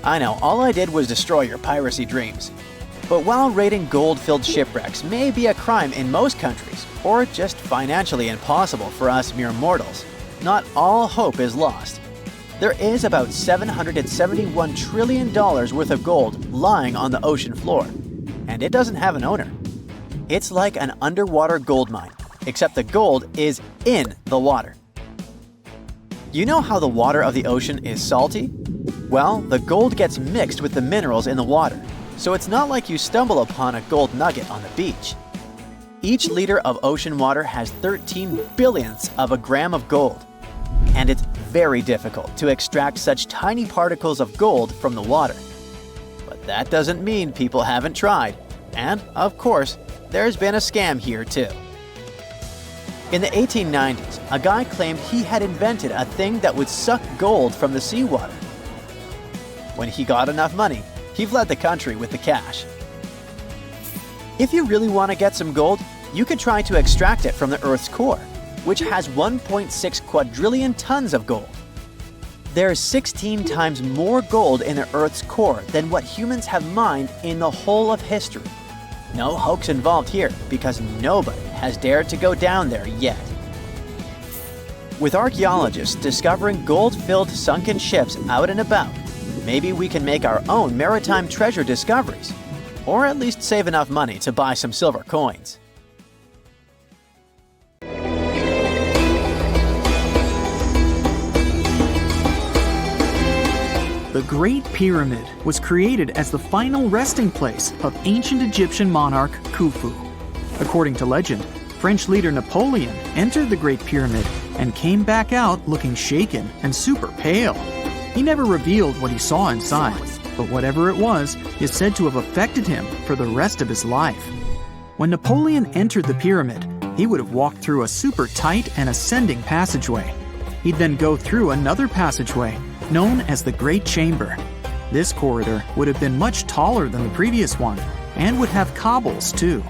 I know, all I did was destroy your piracy dreams. But while raiding gold-filled shipwrecks may be a crime in most countries, or just financially impossible for us mere mortals, not all hope is lost. There is about $771 trillion worth of gold lying on the ocean floor, and it doesn't have an owner. It's like an underwater gold mine, except the gold is in the water. You know how the water of the ocean is salty? Well, the gold gets mixed with the minerals in the water, so it's not like you stumble upon a gold nugget on the beach. Each liter of ocean water has 13 billionths of a gram of gold, and it's very difficult to extract such tiny particles of gold from the water. But that doesn't mean people haven't tried, and of course, there's been a scam here too. In the 1890s, a guy claimed he had invented a thing that would suck gold from the seawater. When he got enough money, he fled the country with the cash. If you really want to get some gold, you could try to extract it from the Earth's core, which has 1.6 quadrillion tons of gold. There's 16 times more gold in the Earth's core than what humans have mined in the whole of history. No hoax involved here, because nobody has dared to go down there yet. With archaeologists discovering gold-filled sunken ships out and about, maybe we can make our own maritime treasure discoveries, or at least save enough money to buy some silver coins. The Great Pyramid was created as the final resting place of ancient Egyptian monarch Khufu. According to legend, French leader Napoleon entered the Great Pyramid and came back out looking shaken and super pale. He never revealed what he saw inside, but whatever it was is said to have affected him for the rest of his life. When Napoleon entered the pyramid, he would have walked through a super tight and ascending passageway. He'd then go through another passageway, known as the Great Chamber. This corridor would have been much taller than the previous one, and would have cobbles too.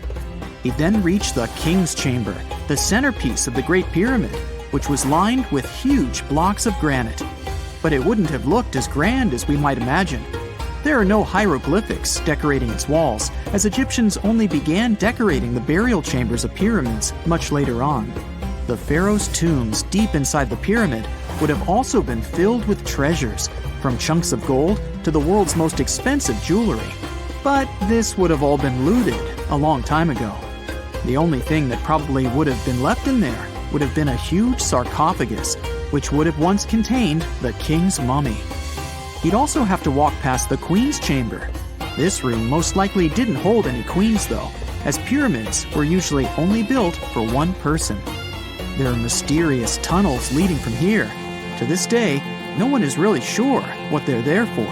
He'd then reach the King's Chamber, the centerpiece of the Great Pyramid, which was lined with huge blocks of granite. But it wouldn't have looked as grand as we might imagine. There are no hieroglyphics decorating its walls, as Egyptians only began decorating the burial chambers of pyramids much later on. The pharaoh's tombs deep inside the pyramid would have also been filled with treasures, from chunks of gold to the world's most expensive jewelry. But this would have all been looted a long time ago. The only thing that probably would have been left in there would have been a huge sarcophagus, which would have once contained the king's mummy. He'd also have to walk past the queen's chamber. This room most likely didn't hold any queens though, as pyramids were usually only built for one person. There are mysterious tunnels leading from here. To this day, no one is really sure what they're there for.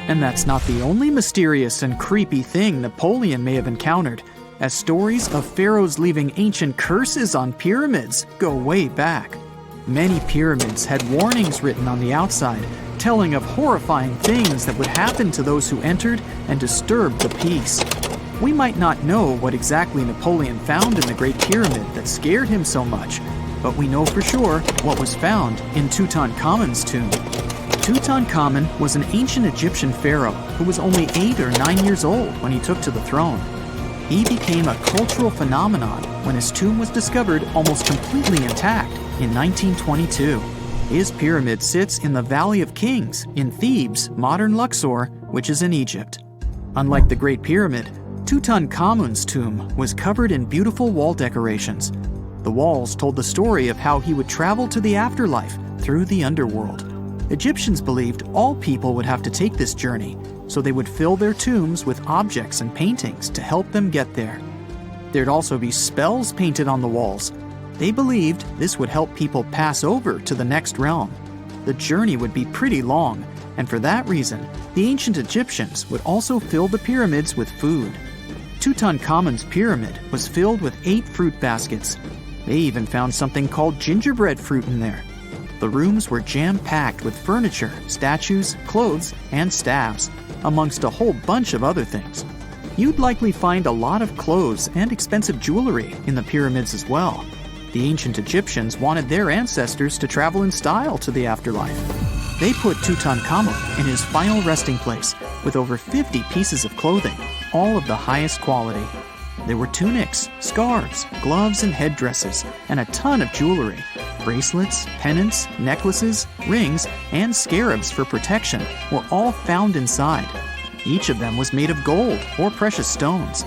And that's not the only mysterious and creepy thing Napoleon may have encountered, as stories of pharaohs leaving ancient curses on pyramids go way back. Many pyramids had warnings written on the outside, telling of horrifying things that would happen to those who entered and disturbed the peace. We might not know what exactly Napoleon found in the Great Pyramid that scared him so much, but we know for sure what was found in Tutankhamun's tomb. Tutankhamun was an ancient Egyptian pharaoh who was only 8 or 9 years old when he took to the throne. He became a cultural phenomenon when his tomb was discovered almost completely intact in 1922. His pyramid sits in the Valley of Kings in Thebes, modern Luxor, which is in Egypt. Unlike the Great Pyramid, Tutankhamun's tomb was covered in beautiful wall decorations. The walls told the story of how he would travel to the afterlife through the underworld. Egyptians believed all people would have to take this journey, so they would fill their tombs with objects and paintings to help them get there. There'd also be spells painted on the walls. They believed this would help people pass over to the next realm. The journey would be pretty long, and for that reason, the ancient Egyptians would also fill the pyramids with food. Tutankhamun's pyramid was filled with 8 fruit baskets. They even found something called gingerbread fruit in there. The rooms were jam-packed with furniture, statues, clothes, and staves, amongst a whole bunch of other things. You'd likely find a lot of clothes and expensive jewelry in the pyramids as well. The ancient Egyptians wanted their ancestors to travel in style to the afterlife. They put Tutankhamun in his final resting place with over 50 pieces of clothing, all of the highest quality. There were tunics, scarves, gloves, and headdresses, and a ton of jewelry. Bracelets, pendants, necklaces, rings, and scarabs for protection were all found inside. Each of them was made of gold or precious stones.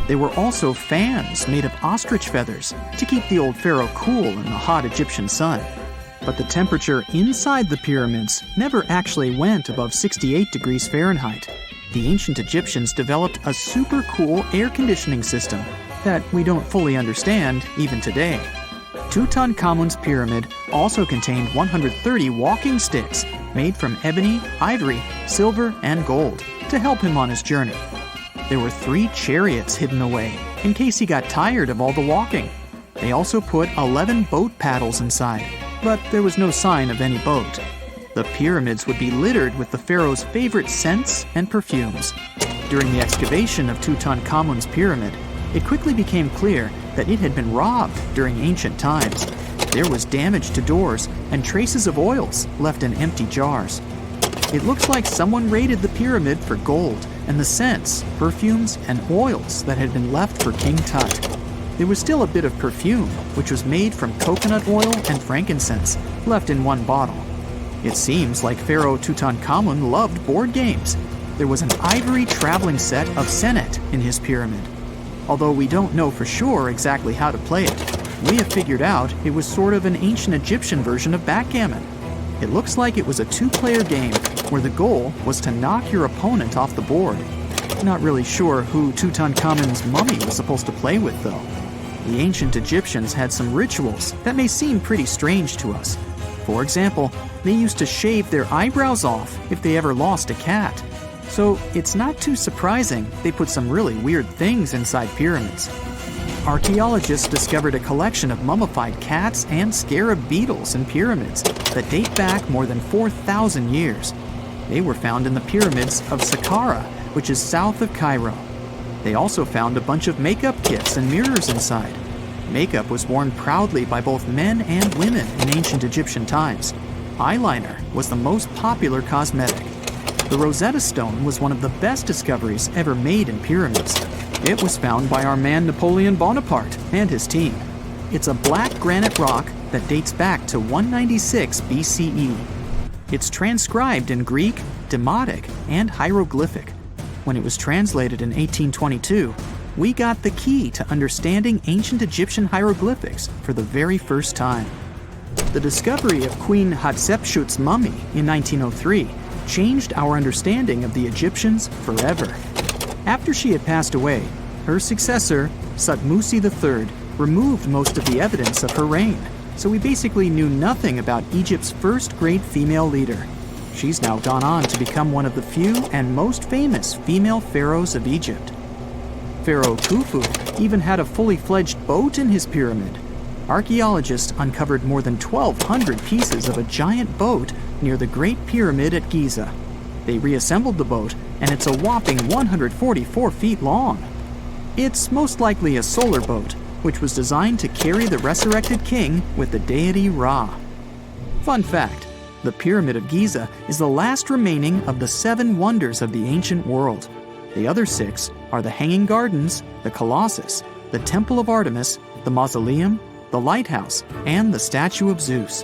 There were also fans made of ostrich feathers to keep the old pharaoh cool in the hot Egyptian sun. But the temperature inside the pyramids never actually went above 68 degrees Fahrenheit. The ancient Egyptians developed a super cool air conditioning system that we don't fully understand even today. Tutankhamun's pyramid also contained 130 walking sticks made from ebony, ivory, silver, and gold to help him on his journey. There were 3 chariots hidden away in case he got tired of all the walking. They also put 11 boat paddles inside, but there was no sign of any boat. The pyramids would be littered with the pharaoh's favorite scents and perfumes. During the excavation of Tutankhamun's pyramid, it quickly became clear that it had been robbed during ancient times. There was damage to doors and traces of oils left in empty jars. It looks like someone raided the pyramid for gold and the scents, perfumes, and oils that had been left for King Tut. There was still a bit of perfume, which was made from coconut oil and frankincense, left in one bottle. It seems like Pharaoh Tutankhamun loved board games. There was an ivory traveling set of senet in his pyramid. Although we don't know for sure exactly how to play it, we have figured out it was sort of an ancient Egyptian version of backgammon. It looks like it was a 2-player game where the goal was to knock your opponent off the board. Not really sure who Tutankhamun's mummy was supposed to play with, though. The ancient Egyptians had some rituals that may seem pretty strange to us. For example, they used to shave their eyebrows off if they ever lost a cat. So it's not too surprising they put some really weird things inside pyramids. Archaeologists discovered a collection of mummified cats and scarab beetles in pyramids that date back more than 4,000 years. They were found in the pyramids of Saqqara, which is south of Cairo. They also found a bunch of makeup kits and mirrors inside. Makeup was worn proudly by both men and women in ancient Egyptian times. Eyeliner was the most popular cosmetic. The Rosetta Stone was one of the best discoveries ever made in pyramids. It was found by our man Napoleon Bonaparte and his team. It's a black granite rock that dates back to 196 BCE. It's transcribed in Greek, Demotic, and hieroglyphic. When it was translated in 1822, we got the key to understanding ancient Egyptian hieroglyphics for the very first time. The discovery of Queen Hatshepsut's mummy in 1903 changed our understanding of the Egyptians forever. After she had passed away, her successor, Thutmose III, removed most of the evidence of her reign, so we basically knew nothing about Egypt's first great female leader. She's now gone on to become one of the few and most famous female pharaohs of Egypt. Pharaoh Khufu even had a fully fledged boat in his pyramid. Archaeologists uncovered more than 1,200 pieces of a giant boat near the Great Pyramid at Giza. They reassembled the boat, and it's a whopping 144 feet long. It's most likely a solar boat, which was designed to carry the resurrected king with the deity Ra. Fun fact, the Pyramid of Giza is the last remaining of the 7 wonders of the ancient world. The other 6 are the Hanging Gardens, the Colossus, the Temple of Artemis, the Mausoleum, the Lighthouse, and the Statue of Zeus.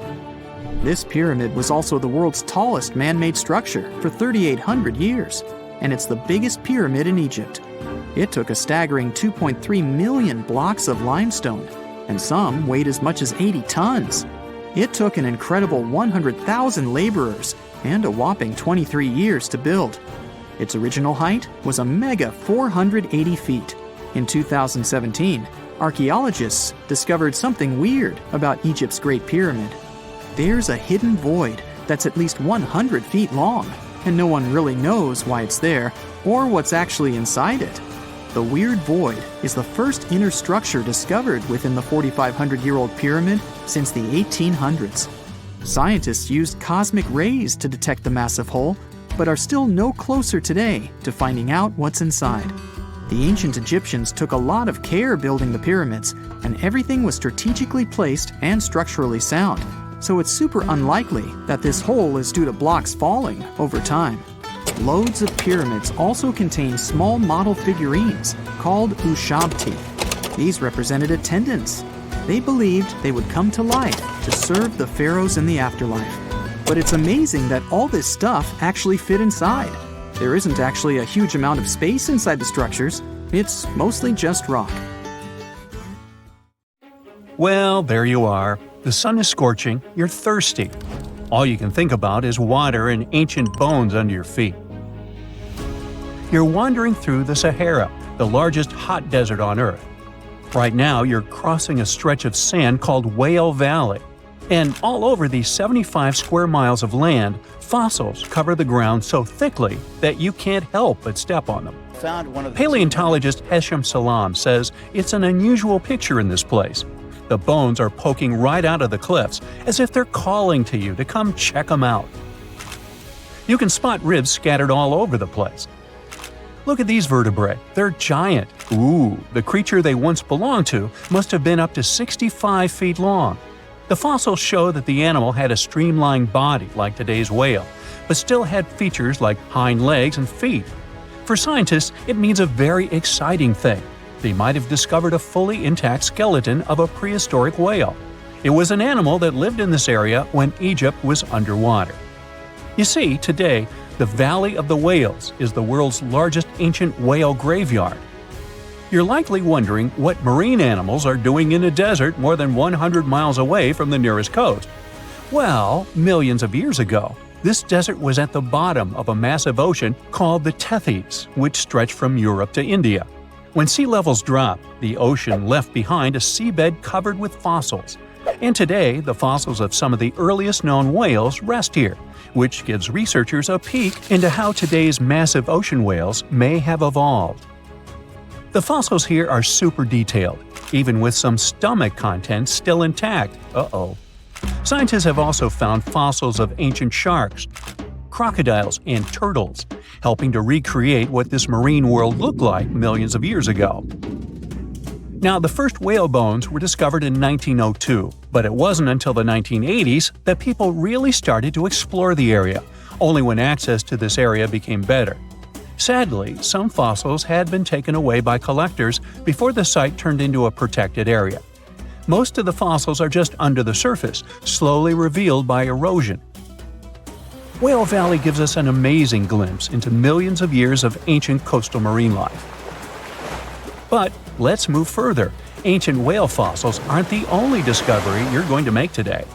This pyramid was also the world's tallest man-made structure for 3,800 years, and it's the biggest pyramid in Egypt. It took a staggering 2.3 million blocks of limestone, and some weighed as much as 80 tons. It took an incredible 100,000 laborers and a whopping 23 years to build. Its original height was a mega 480 feet. In 2017, archaeologists discovered something weird about Egypt's Great Pyramid. There's a hidden void that's at least 100 feet long, and no one really knows why it's there or what's actually inside it. The weird void is the first inner structure discovered within the 4,500-year-old pyramid since the 1800s. Scientists used cosmic rays to detect the massive hole, but are still no closer today to finding out what's inside. The ancient Egyptians took a lot of care building the pyramids, and everything was strategically placed and structurally sound, so it's super unlikely that this hole is due to blocks falling over time. Loads of pyramids also contain small model figurines called ushabti. These represented attendants. They believed they would come to life to serve the pharaohs in the afterlife. But it's amazing that all this stuff actually fit inside. There isn't actually a huge amount of space inside the structures. It's mostly just rock. Well, there you are. The sun is scorching, you're thirsty. All you can think about is water and ancient bones under your feet. You're wandering through the Sahara, the largest hot desert on Earth. Right now, you're crossing a stretch of sand called Whale Valley. And all over these 75 square miles of land, fossils cover the ground so thickly that you can't help but step on them. Paleontologist Hesham Salam says it's an unusual picture in this place. The bones are poking right out of the cliffs, as if they're calling to you to come check them out. You can spot ribs scattered all over the place. Look at these vertebrae. They're giant. Ooh, the creature they once belonged to must have been up to 65 feet long. The fossils show that the animal had a streamlined body like today's whale, but still had features like hind legs and feet. For scientists, it means a very exciting thing. They might have discovered a fully intact skeleton of a prehistoric whale. It was an animal that lived in this area when Egypt was underwater. You see, today, the Valley of the Whales is the world's largest ancient whale graveyard. You're likely wondering what marine animals are doing in a desert more than 100 miles away from the nearest coast. Well, millions of years ago, this desert was at the bottom of a massive ocean called the Tethys, which stretched from Europe to India. When sea levels dropped, the ocean left behind a seabed covered with fossils. And today, the fossils of some of the earliest known whales rest here, which gives researchers a peek into how today's massive ocean whales may have evolved. The fossils here are super detailed, even with some stomach contents still intact. Uh-oh. Scientists have also found fossils of ancient sharks, crocodiles, and turtles, helping to recreate what this marine world looked like millions of years ago. Now, the first whale bones were discovered in 1902, but it wasn't until the 1980s that people really started to explore the area, only when access to this area became better. Sadly, some fossils had been taken away by collectors before the site turned into a protected area. Most of the fossils are just under the surface, slowly revealed by erosion. Whale Valley gives us an amazing glimpse into millions of years of ancient coastal marine life. But let's move further. Ancient whale fossils aren't the only discovery you're going to make today.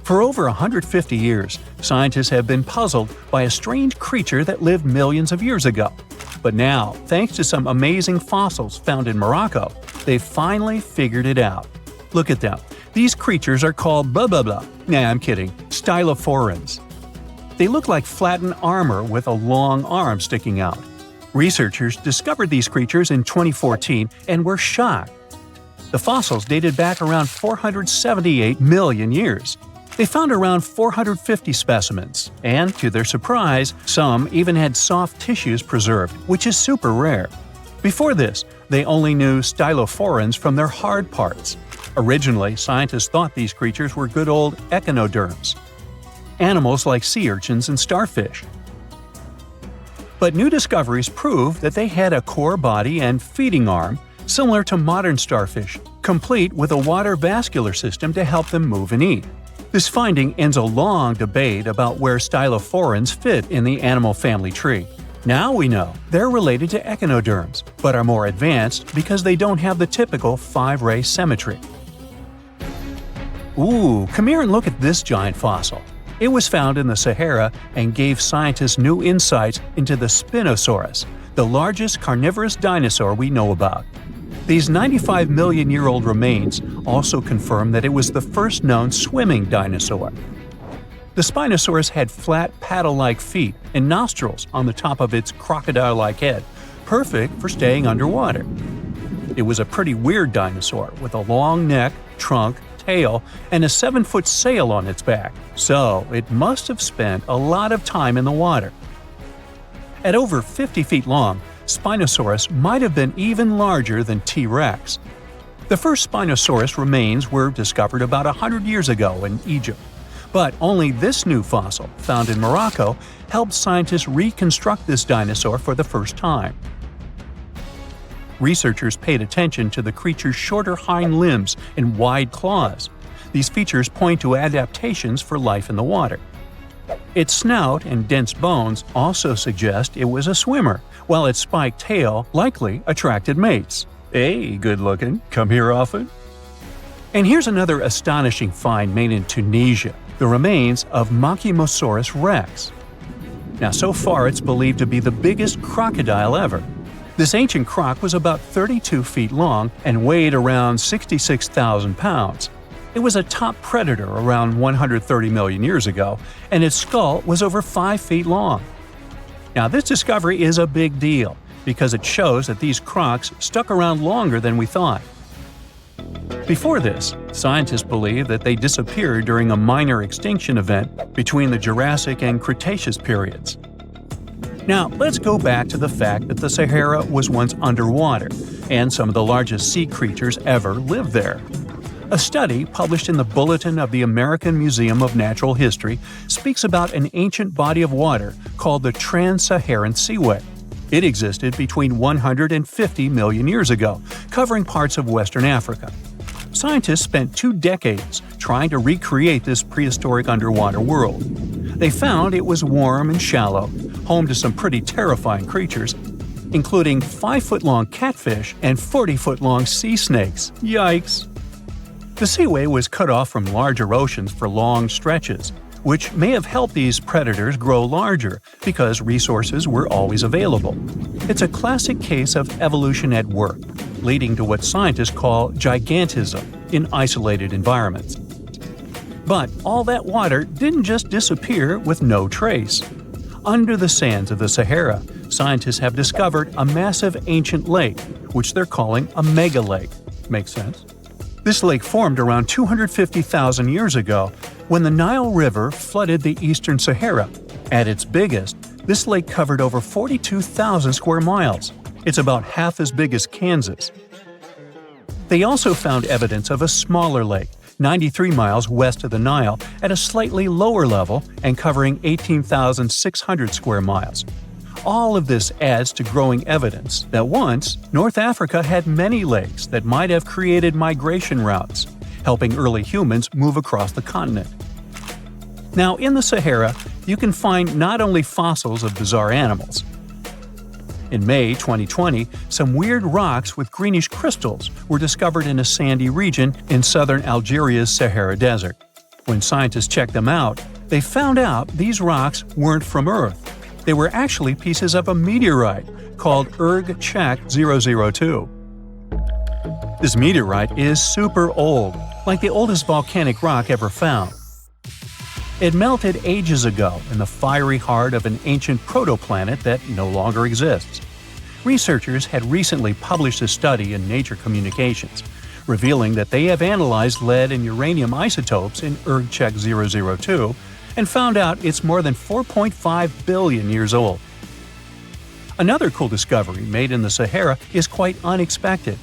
For over 150 years, scientists have been puzzled by a strange creature that lived millions of years ago. But now, thanks to some amazing fossils found in Morocco, they've finally figured it out. Look at them. These creatures are called blah blah blah. Nah, I'm kidding. Stylophorans. They look like flattened armor with a long arm sticking out. Researchers discovered these creatures in 2014 and were shocked. The fossils dated back around 478 million years. They found around 450 specimens, and to their surprise, some even had soft tissues preserved, which is super rare. Before this, they only knew stylophorans from their hard parts. Originally, scientists thought these creatures were good old echinoderms, animals like sea urchins and starfish. But new discoveries prove that they had a core body and feeding arm similar to modern starfish, complete with a water vascular system to help them move and eat. This finding ends a long debate about where stylophorans fit in the animal family tree. Now we know they're related to echinoderms, but are more advanced because they don't have the typical 5-ray symmetry. Ooh, come here and look at this giant fossil. It was found in the Sahara and gave scientists new insights into the Spinosaurus, the largest carnivorous dinosaur we know about. These 95 million-year-old remains also confirm that it was the first known swimming dinosaur. The Spinosaurus had flat, paddle-like feet and nostrils on the top of its crocodile-like head, perfect for staying underwater. It was a pretty weird dinosaur with a long neck, trunk, tail, and a 7-foot sail on its back, so it must have spent a lot of time in the water. At over 50 feet long, Spinosaurus might have been even larger than T-Rex. The first Spinosaurus remains were discovered about 100 years ago in Egypt, but only this new fossil, found in Morocco, helped scientists reconstruct this dinosaur for the first time. Researchers paid attention to the creature's shorter hind limbs and wide claws. These features point to adaptations for life in the water. Its snout and dense bones also suggest it was a swimmer, while its spiked tail likely attracted mates. Hey, good looking, come here often? And here's another astonishing find made in Tunisia, the remains of Machimosaurus rex. Now, so far it's believed to be the biggest crocodile ever. This ancient croc was about 32 feet long and weighed around 66,000 pounds. It was a top predator around 130 million years ago, and its skull was over 5 feet long. Now, this discovery is a big deal because it shows that these crocs stuck around longer than we thought. Before this, scientists believed that they disappeared during a minor extinction event between the Jurassic and Cretaceous periods. Now, let's go back to the fact that the Sahara was once underwater, and some of the largest sea creatures ever lived there. A study published in the Bulletin of the American Museum of Natural History speaks about an ancient body of water called the Trans-Saharan Seaway. It existed between 150 million years ago, covering parts of Western Africa. Scientists spent 2 decades trying to recreate this prehistoric underwater world. They found it was warm and shallow, home to some pretty terrifying creatures, including 5-foot-long catfish and 40-foot-long sea snakes. Yikes! The seaway was cut off from larger oceans for long stretches, which may have helped these predators grow larger because resources were always available. It's a classic case of evolution at work, leading to what scientists call gigantism in isolated environments. But all that water didn't just disappear with no trace. Under the sands of the Sahara, scientists have discovered a massive ancient lake, which they're calling a megalake. Makes sense? This lake formed around 250,000 years ago when the Nile River flooded the eastern Sahara. At its biggest, this lake covered over 42,000 square miles. It's about half as big as Kansas. They also found evidence of a smaller lake, 93 miles west of the Nile, at a slightly lower level and covering 18,600 square miles. All of this adds to growing evidence that once, North Africa had many lakes that might have created migration routes, helping early humans move across the continent. Now, in the Sahara, you can find not only fossils of bizarre animals. In May 2020, some weird rocks with greenish crystals were discovered in a sandy region in southern Algeria's Sahara Desert. When scientists checked them out, they found out these rocks weren't from Earth. They were actually pieces of a meteorite called Erg-Chek 002. This meteorite is super old, like the oldest volcanic rock ever found. It melted ages ago in the fiery heart of an ancient protoplanet that no longer exists. Researchers had recently published a study in Nature Communications, revealing that they have analyzed lead and uranium isotopes in Erg-Chek 002 and found out it's more than 4.5 billion years old. Another cool discovery made in the Sahara is quite unexpected.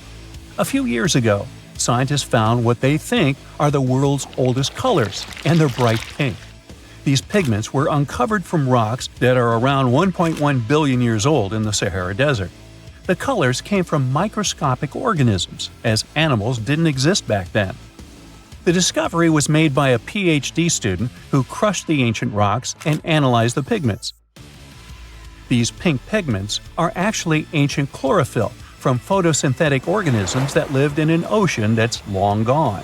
A few years ago, scientists found what they think are the world's oldest colors, and they're bright pink. These pigments were uncovered from rocks that are around 1.1 billion years old in the Sahara Desert. The colors came from microscopic organisms, as animals didn't exist back then. The discovery was made by a PhD student who crushed the ancient rocks and analyzed the pigments. These pink pigments are actually ancient chlorophyll from photosynthetic organisms that lived in an ocean that's long gone.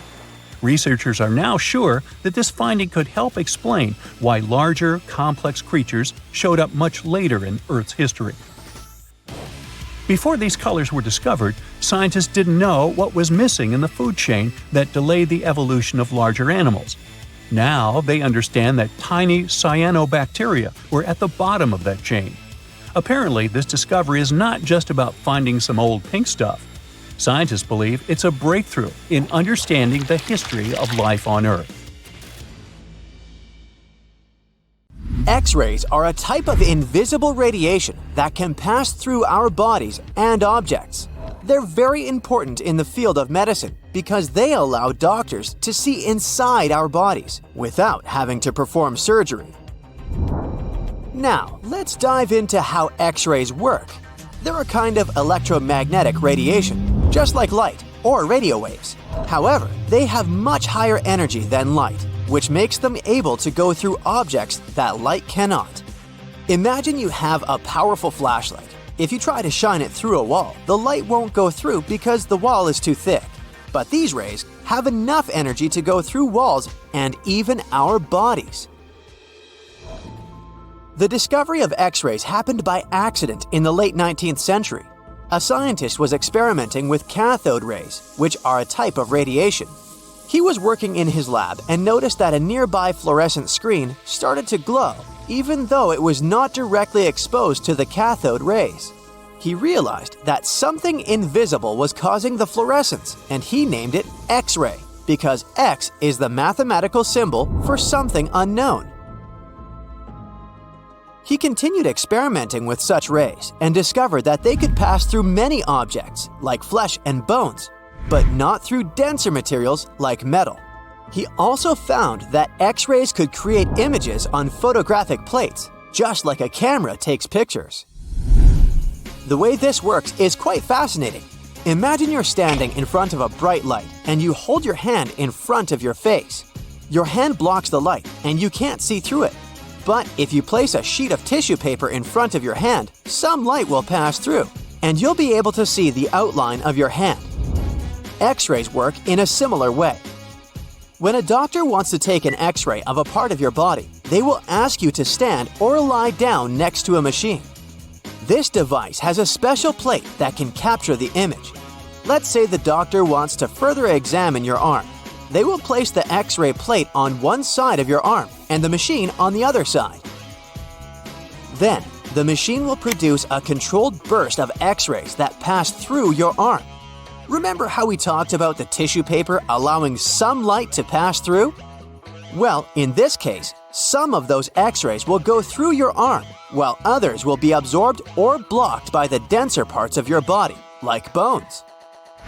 Researchers are now sure that this finding could help explain why larger, complex creatures showed up much later in Earth's history. Before these colors were discovered, scientists didn't know what was missing in the food chain that delayed the evolution of larger animals. Now they understand that tiny cyanobacteria were at the bottom of that chain. Apparently, this discovery is not just about finding some old pink stuff. Scientists believe it's a breakthrough in understanding the history of life on Earth. X-rays are a type of invisible radiation that can pass through our bodies and objects. They're very important in the field of medicine because they allow doctors to see inside our bodies without having to perform surgery. Now, let's dive into how X-rays work. They're a kind of electromagnetic radiation, just like light or radio waves. However, they have much higher energy than light, which makes them able to go through objects that light cannot. Imagine you have a powerful flashlight. If you try to shine it through a wall, the light won't go through because the wall is too thick. But these rays have enough energy to go through walls and even our bodies. The discovery of X-rays happened by accident in the late 19th century. A scientist was experimenting with cathode rays, which are a type of radiation. He was working in his lab and noticed that a nearby fluorescent screen started to glow, even though it was not directly exposed to the cathode rays. He realized that something invisible was causing the fluorescence, and he named it X-ray, because X is the mathematical symbol for something unknown. He continued experimenting with such rays and discovered that they could pass through many objects, like flesh and bones, but not through denser materials like metal. He also found that X-rays could create images on photographic plates, just like a camera takes pictures. The way this works is quite fascinating. Imagine you're standing in front of a bright light and you hold your hand in front of your face. Your hand blocks the light and you can't see through it. But if you place a sheet of tissue paper in front of your hand, some light will pass through, and you'll be able to see the outline of your hand. X-rays work in a similar way. When a doctor wants to take an X-ray of a part of your body, they will ask you to stand or lie down next to a machine. This device has a special plate that can capture the image. Let's say the doctor wants to further examine your arm. They will place the X-ray plate on one side of your arm and the machine on the other side. Then, the machine will produce a controlled burst of X-rays that pass through your arm. Remember how we talked about the tissue paper allowing some light to pass through? Well, in this case, some of those X-rays will go through your arm, while others will be absorbed or blocked by the denser parts of your body, like bones.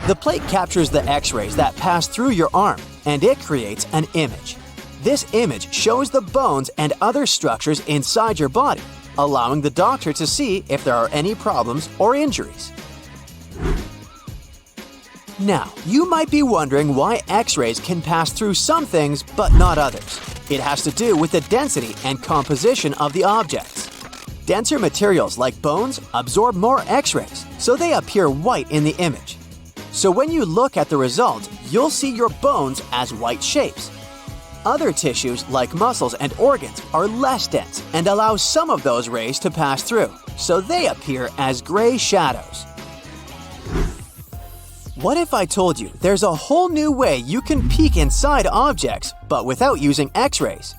The plate captures the X-rays that pass through your arm, and it creates an image. This image shows the bones and other structures inside your body, allowing the doctor to see if there are any problems or injuries. Now, you might be wondering why X-rays can pass through some things but not others. It has to do with the density and composition of the objects. Denser materials like bones absorb more X-rays, so they appear white in the image. So when you look at the result, you'll see your bones as white shapes. Other tissues like muscles and organs are less dense and allow some of those rays to pass through, so they appear as gray shadows. What if I told you there's a whole new way you can peek inside objects, but without using X-rays?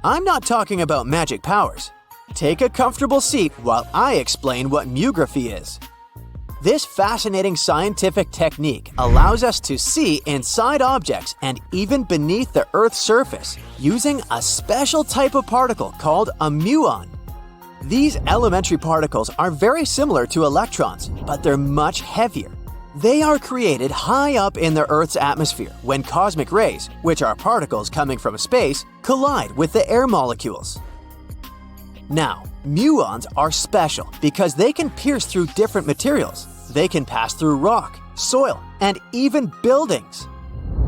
I'm not talking about magic powers. Take a comfortable seat while I explain what mugography is. This fascinating scientific technique allows us to see inside objects and even beneath the Earth's surface using a special type of particle called a muon. These elementary particles are very similar to electrons, but they're much heavier. They are created high up in the Earth's atmosphere when cosmic rays, which are particles coming from space, collide with the air molecules. Now, muons are special because they can pierce through different materials. They can pass through rock, soil, and even buildings.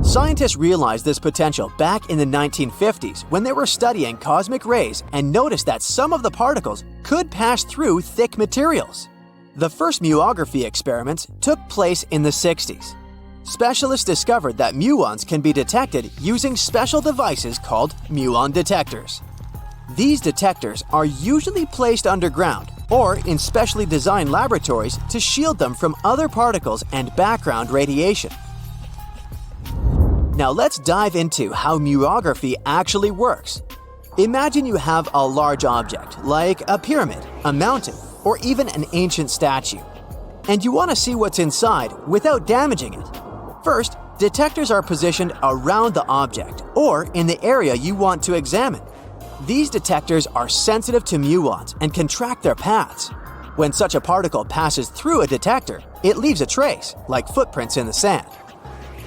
Scientists realized this potential back in the 1950s when they were studying cosmic rays and noticed that some of the particles could pass through thick materials. The first muography experiments took place in the 60s. Specialists discovered that muons can be detected using special devices called muon detectors. These detectors are usually placed underground or in specially designed laboratories to shield them from other particles and background radiation. Now let's dive into how muography actually works. Imagine you have a large object, like a pyramid, a mountain, or even an ancient statue, and you want to see what's inside without damaging it. First, detectors are positioned around the object or in the area you want to examine. These detectors are sensitive to muons and can track their paths. When such a particle passes through a detector, it leaves a trace, like footprints in the sand.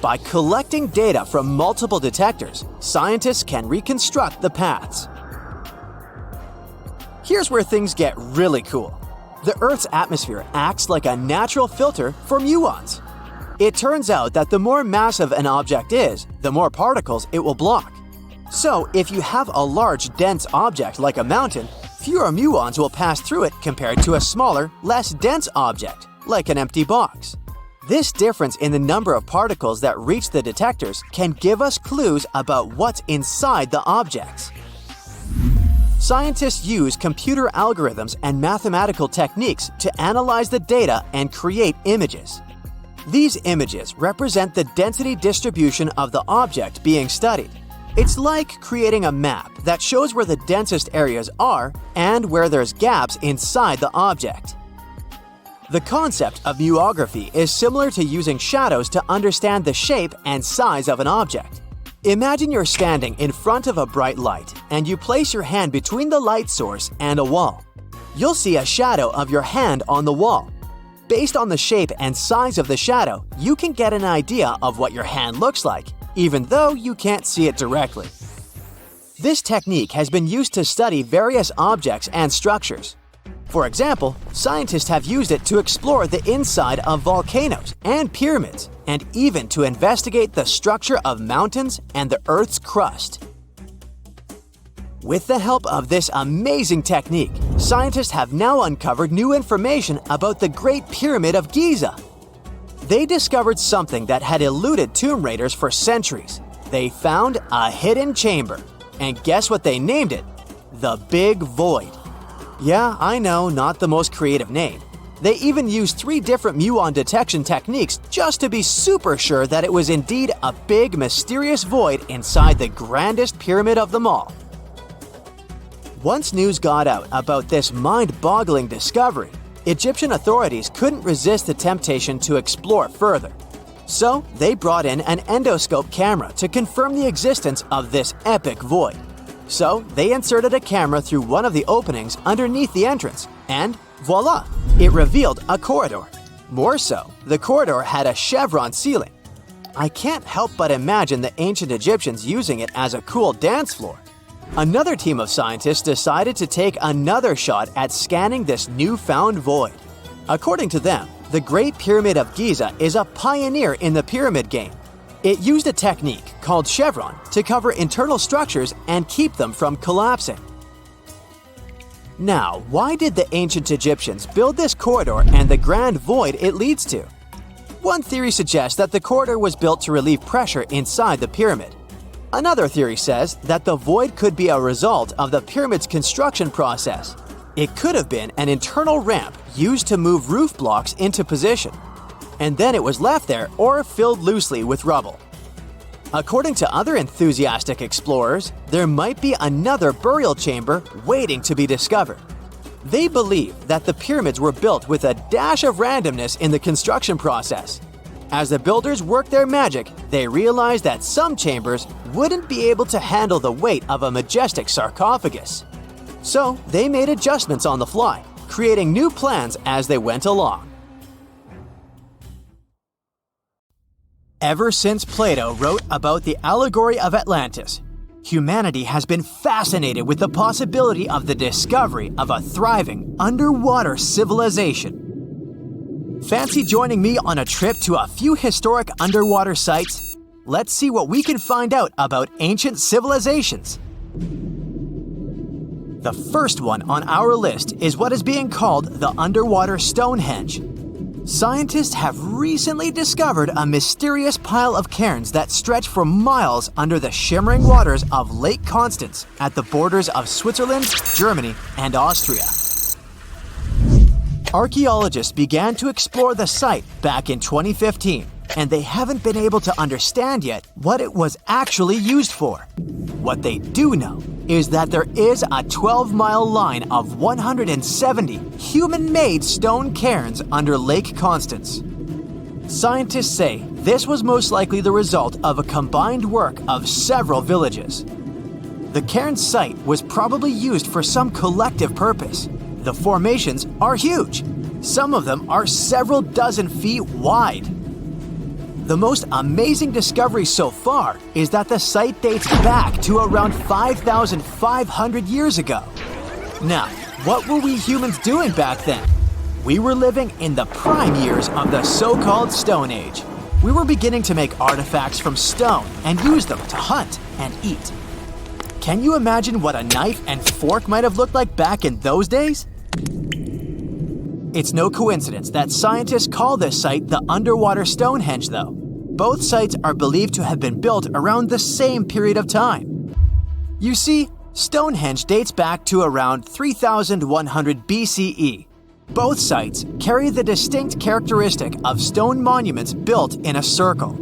By collecting data from multiple detectors, scientists can reconstruct the paths. Here's where things get really cool. The Earth's atmosphere acts like a natural filter for muons. It turns out that the more massive an object is, the more particles it will block. So, if you have a large, dense object like a mountain, fewer muons will pass through it compared to a smaller, less dense object, like an empty box. This difference in the number of particles that reach the detectors can give us clues about what's inside the objects. Scientists use computer algorithms and mathematical techniques to analyze the data and create images. These images represent the density distribution of the object being studied. It's like creating a map that shows where the densest areas are and where there's gaps inside the object. The concept of muography is similar to using shadows to understand the shape and size of an object. Imagine you're standing in front of a bright light and you place your hand between the light source and a wall. You'll see a shadow of your hand on the wall. Based on the shape and size of the shadow, you can get an idea of what your hand looks like, even though you can't see it directly. This technique has been used to study various objects and structures. For example, scientists have used it to explore the inside of volcanoes and pyramids, and even to investigate the structure of mountains and the Earth's crust. With the help of this amazing technique, scientists have now uncovered new information about the Great Pyramid of Giza. They discovered something that had eluded tomb raiders for centuries. They found a hidden chamber. And guess what they named it? The Big Void. Yeah, I know, not the most creative name. They even used 3 different muon detection techniques just to be super sure that it was indeed a big, mysterious void inside the grandest pyramid of them all. Once news got out about this mind-boggling discovery, Egyptian authorities couldn't resist the temptation to explore further. So, they brought in an endoscope camera to confirm the existence of this epic void. So, they inserted a camera through one of the openings underneath the entrance, and voila! It revealed a corridor. More so, the corridor had a chevron ceiling. I can't help but imagine the ancient Egyptians using it as a cool dance floor. Another team of scientists decided to take another shot at scanning this newfound void. According to them, the Great Pyramid of Giza is a pioneer in the pyramid game. It used a technique called chevron to cover internal structures and keep them from collapsing. Now, why did the ancient Egyptians build this corridor and the grand void it leads to? One theory suggests that the corridor was built to relieve pressure inside the pyramid. Another theory says that the void could be a result of the pyramid's construction process. It could have been an internal ramp used to move roof blocks into position, and then it was left there or filled loosely with rubble. According to other enthusiastic explorers, there might be another burial chamber waiting to be discovered. They believe that the pyramids were built with a dash of randomness in the construction process. As the builders worked their magic, they realized that some chambers wouldn't be able to handle the weight of a majestic sarcophagus. So they made adjustments on the fly, creating new plans as they went along. Ever since Plato wrote about the allegory of Atlantis, humanity has been fascinated with the possibility of the discovery of a thriving underwater civilization. Fancy joining me on a trip to a few historic underwater sites? let's see what we can find out about ancient civilizations. The first one on our list is what is being called the underwater Stonehenge. Scientists have recently discovered a mysterious pile of cairns that stretch for miles under the shimmering waters of Lake Constance at the borders of Switzerland, Germany, and Austria. Archaeologists began to explore the site back in 2015, and they haven't been able to understand yet what it was actually used for. What they do know is that there is a 12-mile line of 170 human-made stone cairns under Lake Constance. Scientists say this was most likely the result of a combined work of several villages. The cairn site was probably used for some collective purpose. The formations are huge. Some of them are several dozen feet wide. The most amazing discovery so far is that the site dates back to around 5,500 years ago. Now, what were we humans doing back then? We were living in the prime years of the so-called Stone Age. We were beginning to make artifacts from stone and use them to hunt and eat. Can you imagine what a knife and fork might have looked like back in those days? It's no coincidence that scientists call this site the underwater Stonehenge, though. Both sites are believed to have been built around the same period of time. You see, Stonehenge dates back to around 3100 BCE. Both sites carry the distinct characteristic of stone monuments built in a circle.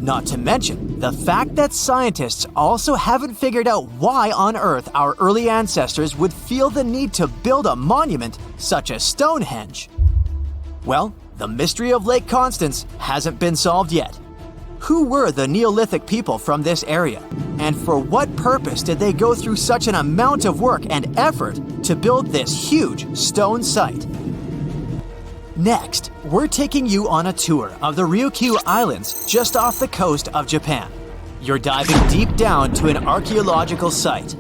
Not to mention the fact that scientists also haven't figured out why on earth our early ancestors would feel the need to build a monument such as Stonehenge. Well, the mystery of Lake Constance hasn't been solved yet. Who were the Neolithic people from this area? And for what purpose did they go through such an amount of work and effort to build this huge stone site? Next, we're taking you on a tour of the Ryukyu Islands just off the coast of Japan. You're diving deep down to an archaeological site.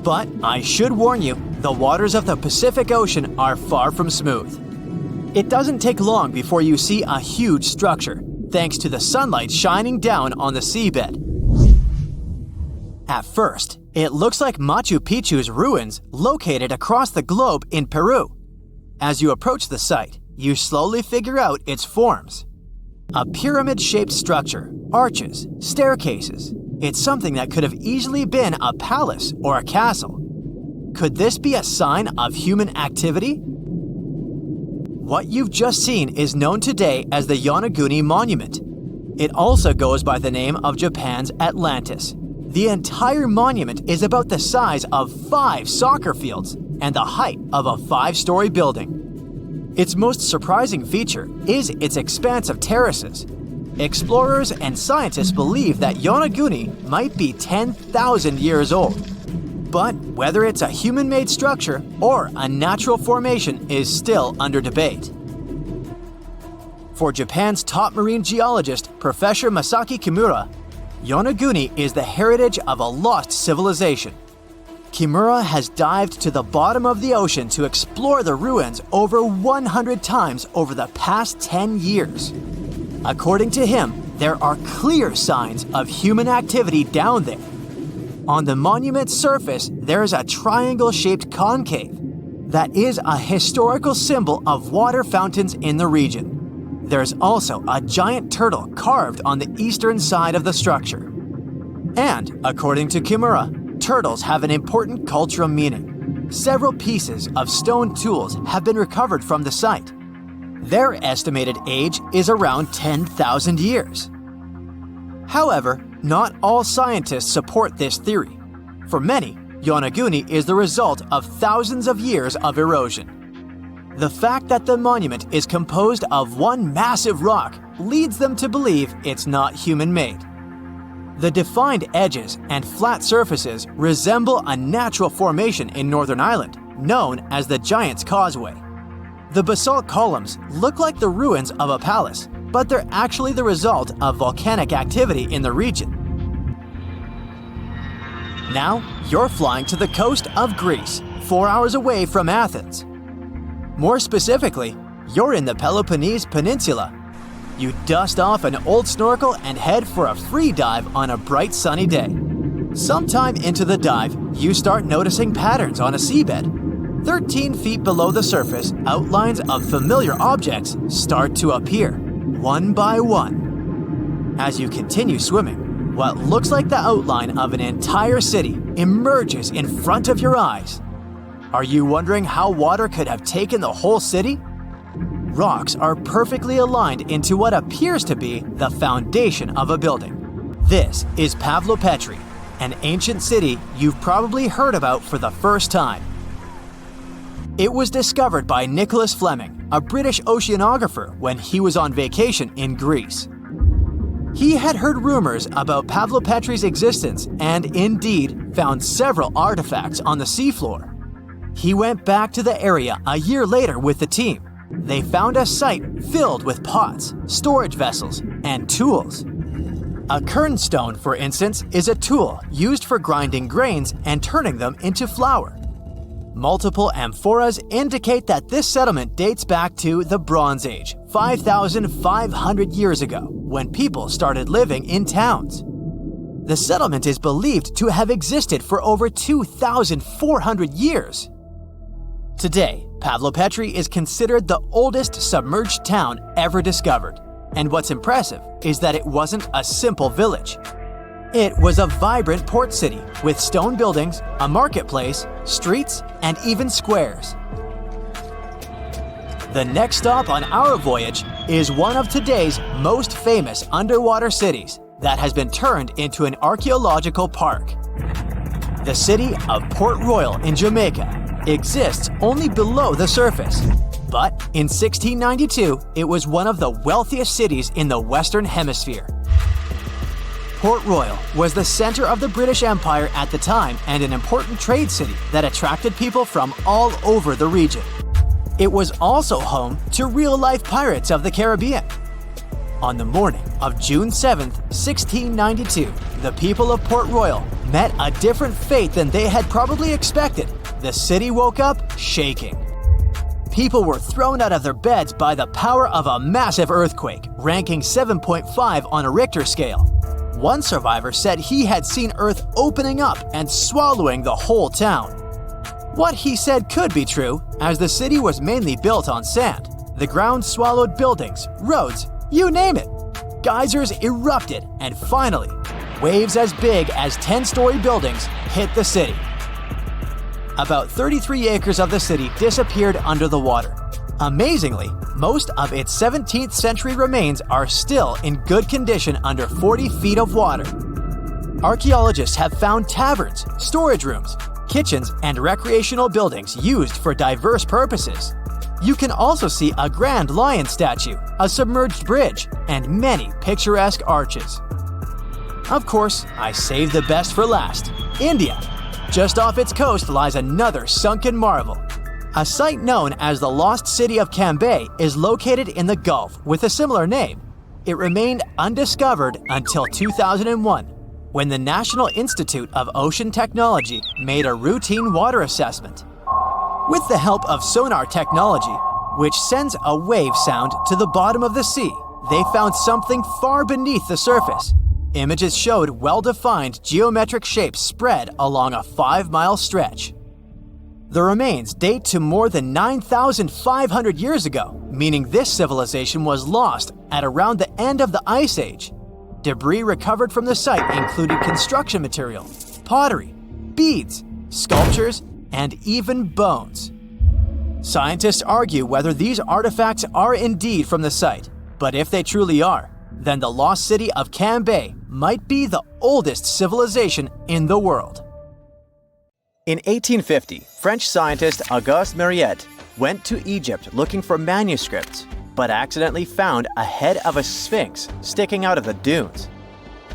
But I should warn you, the waters of the Pacific Ocean are far from smooth. It doesn't take long before you see a huge structure, thanks to the sunlight shining down on the seabed. At first, it looks like Machu Picchu's ruins located across the globe in Peru. As you approach the site, you slowly figure out its forms. A pyramid-shaped structure, arches, staircases. It's something that could have easily been a palace or a castle. Could this be a sign of human activity? What you've just seen is known today as the Yonaguni Monument. It also goes by the name of Japan's Atlantis. The entire monument is about the size of 5 soccer fields and the height of a 5-story building. Its most surprising feature is its expanse of terraces. Explorers and scientists believe that Yonaguni might be 10,000 years old. But whether it's a human-made structure or a natural formation is still under debate. For Japan's top marine geologist, Professor Masaki Kimura, Yonaguni is the heritage of a lost civilization. Kimura has dived to the bottom of the ocean to explore the ruins over 100 times over the past 10 years. According to him, there are clear signs of human activity down there. On the monument's surface, there is a triangle-shaped concave that is a historical symbol of water fountains in the region. There's also a giant turtle carved on the eastern side of the structure. And, according to Kimura, turtles have an important cultural meaning. Several pieces of stone tools have been recovered from the site. Their estimated age is around 10,000 years. However, not all scientists support this theory. For many, Yonaguni is the result of thousands of years of erosion. The fact that the monument is composed of one massive rock leads them to believe it's not human-made. The defined edges and flat surfaces resemble a natural formation in Northern Ireland, known as the Giant's Causeway. The basalt columns look like the ruins of a palace, but they're actually the result of volcanic activity in the region. Now, you're flying to the coast of Greece, 4 hours away from Athens. More specifically, you're in the Peloponnese Peninsula. You dust off an old snorkel and head for a free dive on a bright sunny day. Sometime into the dive, you start noticing patterns on a seabed. 13 feet below the surface, outlines of familiar objects start to appear, one by one. As you continue swimming, what looks like the outline of an entire city emerges in front of your eyes. Are you wondering how water could have taken the whole city? Rocks are perfectly aligned into what appears to be the foundation of a building. This is Pavlopetri, an ancient city you've probably heard about for the first time. It was discovered by Nicholas Fleming, a British oceanographer, when he was on vacation in Greece. He had heard rumors about Pavlopetri's existence and indeed found several artifacts on the seafloor. He went back to the area a year later with the team. They found a site filled with pots, storage vessels, and tools. A kernstone, for instance, is a tool used for grinding grains and turning them into flour. Multiple amphoras indicate that this settlement dates back to the Bronze Age, 5,500 years ago, when people started living in towns. The settlement is believed to have existed for over 2,400 years. Today, Pavlopetri is considered the oldest submerged town ever discovered. And what's impressive is that it wasn't a simple village. It was a vibrant port city with stone buildings, a marketplace, streets, and even squares. The next stop on our voyage is one of today's most famous underwater cities that has been turned into an archaeological park. The city of Port Royal in Jamaica exists only below the surface. But in 1692, it was one of the wealthiest cities in the Western Hemisphere. Port Royal was the center of the British Empire at the time and an important trade city that attracted people from all over the region. It was also home to real-life pirates of the Caribbean. On the morning of June 7, 1692, the people of Port Royal met a different fate than they had probably expected. The city woke up shaking. People were thrown out of their beds by the power of a massive earthquake, ranking 7.5 on a Richter scale. One survivor said he had seen Earth opening up and swallowing the whole town. What he said could be true, as the city was mainly built on sand. The ground swallowed buildings, roads, you name it. Geysers erupted, and finally, waves as big as 10-story buildings hit the city. About 33 acres of the city disappeared under the water. Amazingly, most of its 17th century remains are still in good condition under 40 feet of water. Archaeologists have found taverns, storage rooms, kitchens, and recreational buildings used for diverse purposes. You can also see a grand lion statue, a submerged bridge, and many picturesque arches. Of course, I saved the best for last: India. Just off its coast lies another sunken marvel. A site known as the Lost City of Cambay is located in the Gulf with a similar name. It remained undiscovered until 2001, when the National Institute of Ocean Technology made a routine water assessment. With the help of sonar technology, which sends a wave sound to the bottom of the sea, they found something far beneath the surface. Images showed well-defined geometric shapes spread along a 5-mile stretch. The remains date to more than 9,500 years ago, meaning this civilization was lost at around the end of the Ice Age. Debris recovered from the site included construction material, pottery, beads, sculptures, and even bones. Scientists argue whether these artifacts are indeed from the site, but if they truly are, then the lost city of Cambay might be the oldest civilization in the world. In 1850, French scientist Auguste Mariette went to Egypt looking for manuscripts, but accidentally found a head of a sphinx sticking out of the dunes.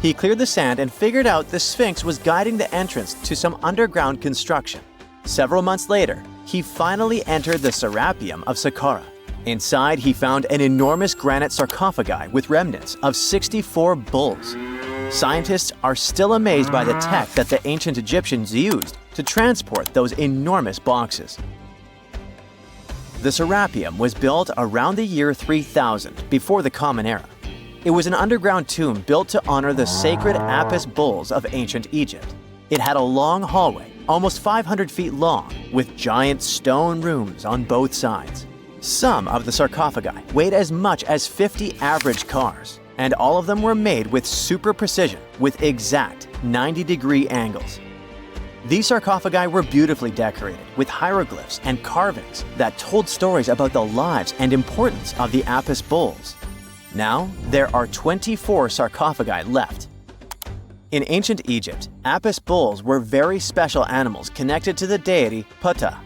He cleared the sand and figured out the sphinx was guiding the entrance to some underground construction. Several months later, he finally entered the serapium of Saqqara. Inside, he found an enormous granite sarcophagi with remnants of 64 bulls. Scientists are still amazed by the tech that the ancient Egyptians used to transport those enormous boxes. The serapium was built around the year 3000 before the Common Era. It was an underground tomb built to honor the sacred Apis bulls of ancient Egypt. It had a long hallway, almost 500 feet long, with giant stone rooms on both sides. Some of the sarcophagi weighed as much as 50 average cars, and all of them were made with super precision, with exact 90-degree angles. These sarcophagi were beautifully decorated with hieroglyphs and carvings that told stories about the lives and importance of the Apis bulls. Now, there are 24 sarcophagi left. In ancient Egypt, Apis bulls were very special animals connected to the deity Ptah.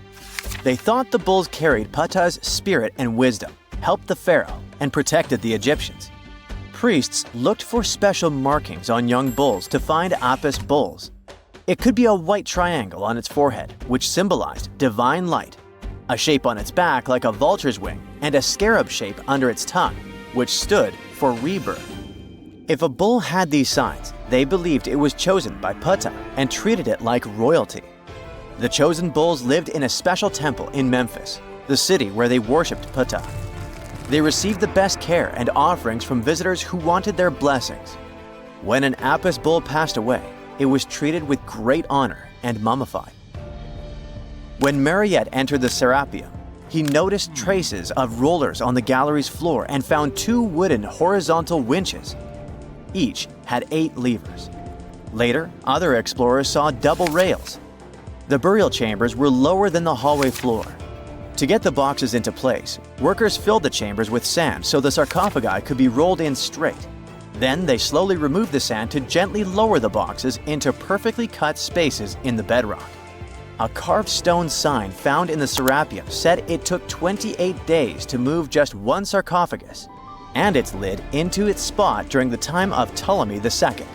They thought the bulls carried Ptah's spirit and wisdom, helped the pharaoh, and protected the Egyptians. Priests looked for special markings on young bulls to find Apis bulls. It could be a white triangle on its forehead, which symbolized divine light, a shape on its back like a vulture's wing, and a scarab shape under its tongue, which stood for rebirth. If a bull had these signs, they believed it was chosen by Ptah and treated it like royalty. The chosen bulls lived in a special temple in Memphis, the city where they worshipped Ptah. They received the best care and offerings from visitors who wanted their blessings. When an Apis bull passed away, it was treated with great honor and mummified. When Mariette entered the serapium, he noticed traces of rollers on the gallery's floor and found 2 wooden horizontal winches. Each had 8 levers. Later, other explorers saw double rails. The burial chambers were lower than the hallway floor. To get the boxes into place, workers filled the chambers with sand so the sarcophagi could be rolled in straight. Then they slowly removed the sand to gently lower the boxes into perfectly cut spaces in the bedrock. A carved stone sign found in the serapium said it took 28 days to move just one sarcophagus and its lid into its spot during the time of Ptolemy II.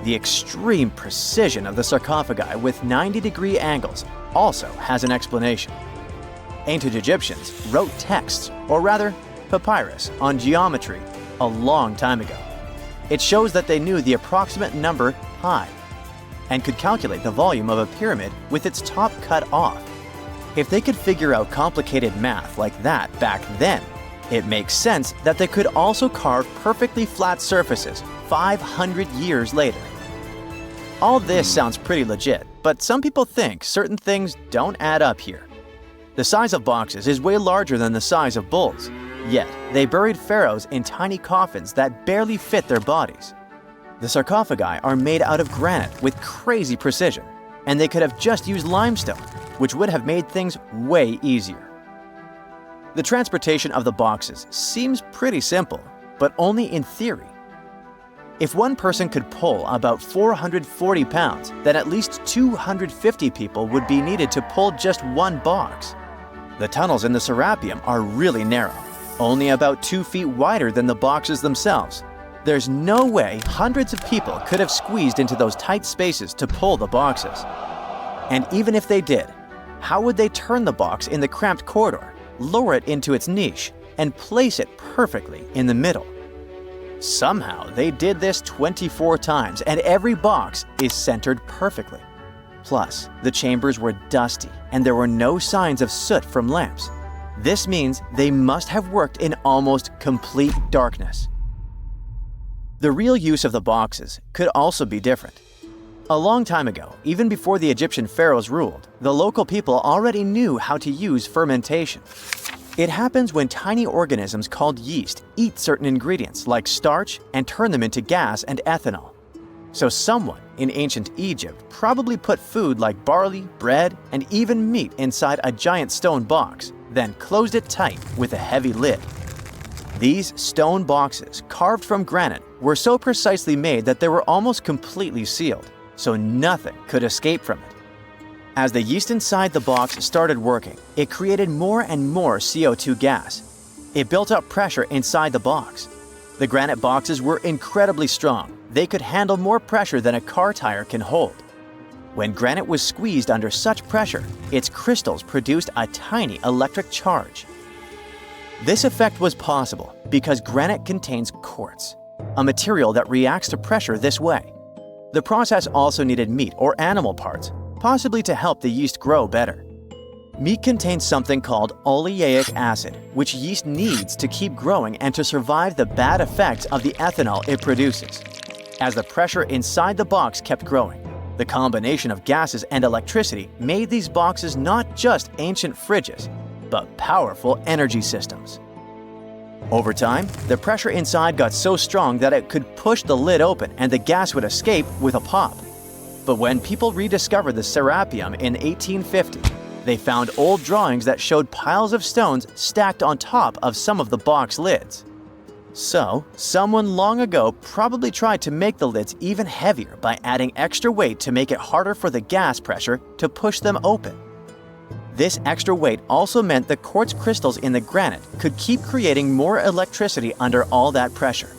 The extreme precision of the sarcophagi with 90-degree angles also has an explanation. Ancient Egyptians wrote texts, or rather, papyrus, on geometry a long time ago. It shows that they knew the approximate number pi and could calculate the volume of a pyramid with its top cut off. If they could figure out complicated math like that back then, it makes sense that they could also carve perfectly flat surfaces 500 years later. All this sounds pretty legit, but some people think certain things don't add up here. The size of boxes is way larger than the size of bulls, yet they buried pharaohs in tiny coffins that barely fit their bodies. The sarcophagi are made out of granite with crazy precision, and they could have just used limestone, which would have made things way easier. The transportation of the boxes seems pretty simple, but only in theory. If one person could pull about 440 pounds, then at least 250 people would be needed to pull just one box. The tunnels in the serapium are really narrow, only about 2 feet wider than the boxes themselves. There's no way hundreds of people could have squeezed into those tight spaces to pull the boxes. And even if they did, how would they turn the box in the cramped corridor, lower it into its niche, and place it perfectly in the middle? Somehow, they did this 24 times, and every box is centered perfectly. Plus, the chambers were dusty, and there were no signs of soot from lamps. This means they must have worked in almost complete darkness. The real use of the boxes could also be different. A long time ago, even before the Egyptian pharaohs ruled, the local people already knew how to use fermentation. It happens when tiny organisms called yeast eat certain ingredients like starch and turn them into gas and ethanol. So someone in ancient Egypt probably put food like barley, bread, and even meat inside a giant stone box, then closed it tight with a heavy lid. These stone boxes, carved from granite, were so precisely made that they were almost completely sealed, so nothing could escape from it. As the yeast inside the box started working, it created more and more CO2 gas. It built up pressure inside the box. The granite boxes were incredibly strong. They could handle more pressure than a car tire can hold. When granite was squeezed under such pressure, its crystals produced a tiny electric charge. This effect was possible because granite contains quartz, a material that reacts to pressure this way. The process also needed meat or animal parts, possibly to help the yeast grow better. Meat contains something called oleic acid, which yeast needs to keep growing and to survive the bad effects of the ethanol it produces. As the pressure inside the box kept growing, the combination of gases and electricity made these boxes not just ancient fridges, but powerful energy systems. Over time, the pressure inside got so strong that it could push the lid open and the gas would escape with a pop. But when people rediscovered the serapium in 1850, they found old drawings that showed piles of stones stacked on top of some of the box lids. So, someone long ago probably tried to make the lids even heavier by adding extra weight to make it harder for the gas pressure to push them open. This extra weight also meant the quartz crystals in the granite could keep creating more electricity under all that pressure.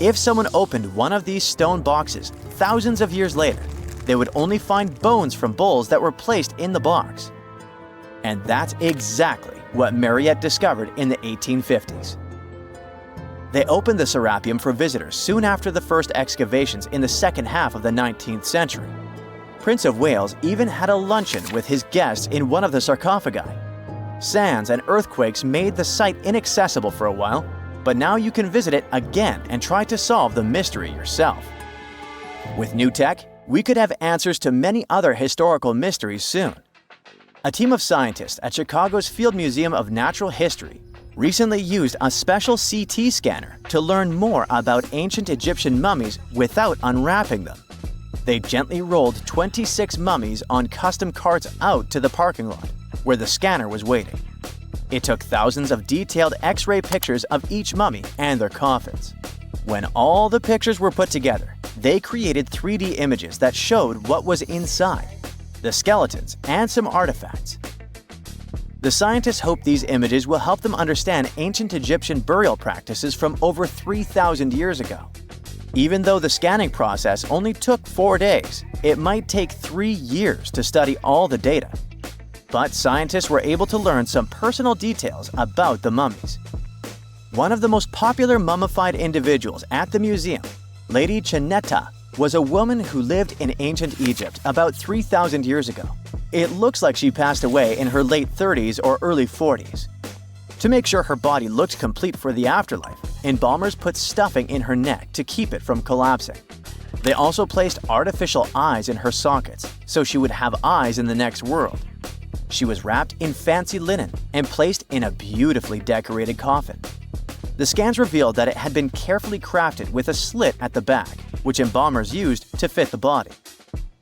If someone opened one of these stone boxes thousands of years later, they would only find bones from bowls that were placed in the box. And that's exactly what Mariette discovered in the 1850s. They opened the serapium for visitors soon after the first excavations in the second half of the 19th century. Prince of Wales even had a luncheon with his guests in one of the sarcophagi. Sands and earthquakes made the site inaccessible for a while, but now you can visit it again and try to solve the mystery yourself. With new tech, we could have answers to many other historical mysteries soon. A team of scientists at Chicago's Field Museum of Natural History recently used a special CT scanner to learn more about ancient Egyptian mummies without unwrapping them. They gently rolled 26 mummies on custom carts out to the parking lot, where the scanner was waiting. It took thousands of detailed X-ray pictures of each mummy and their coffins. When all the pictures were put together, they created 3D images that showed what was inside, the skeletons, and some artifacts. The scientists hope these images will help them understand ancient Egyptian burial practices from over 3,000 years ago. Even though the scanning process only took 4 days, it might take 3 years to study all the data. But scientists were able to learn some personal details about the mummies. One of the most popular mummified individuals at the museum, Lady Chineta, was a woman who lived in ancient Egypt about 3,000 years ago. It looks like she passed away in her late 30s or early 40s. To make sure her body looked complete for the afterlife, embalmers put stuffing in her neck to keep it from collapsing. They also placed artificial eyes in her sockets, so she would have eyes in the next world. She was wrapped in fancy linen and placed in a beautifully decorated coffin. The scans revealed that it had been carefully crafted with a slit at the back, which embalmers used to fit the body.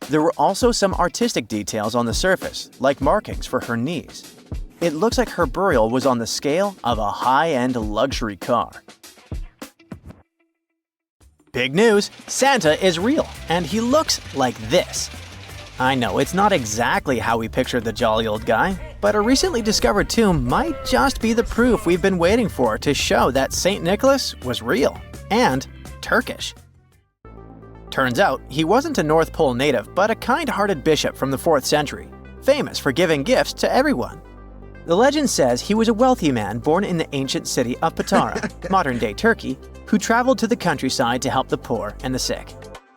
There were also some artistic details on the surface, like markings for her knees. It looks like her burial was on the scale of a high-end luxury car. Big news! Santa is real, and he looks like this. I know it's not exactly how we pictured the jolly old guy, but a recently discovered tomb might just be the proof we've been waiting for to show that St. Nicholas was real and Turkish. Turns out, he wasn't a North Pole native, but a kind-hearted bishop from the 4th century, famous for giving gifts to everyone. The legend says he was a wealthy man born in the ancient city of Patara, modern-day Turkey, who traveled to the countryside to help the poor and the sick.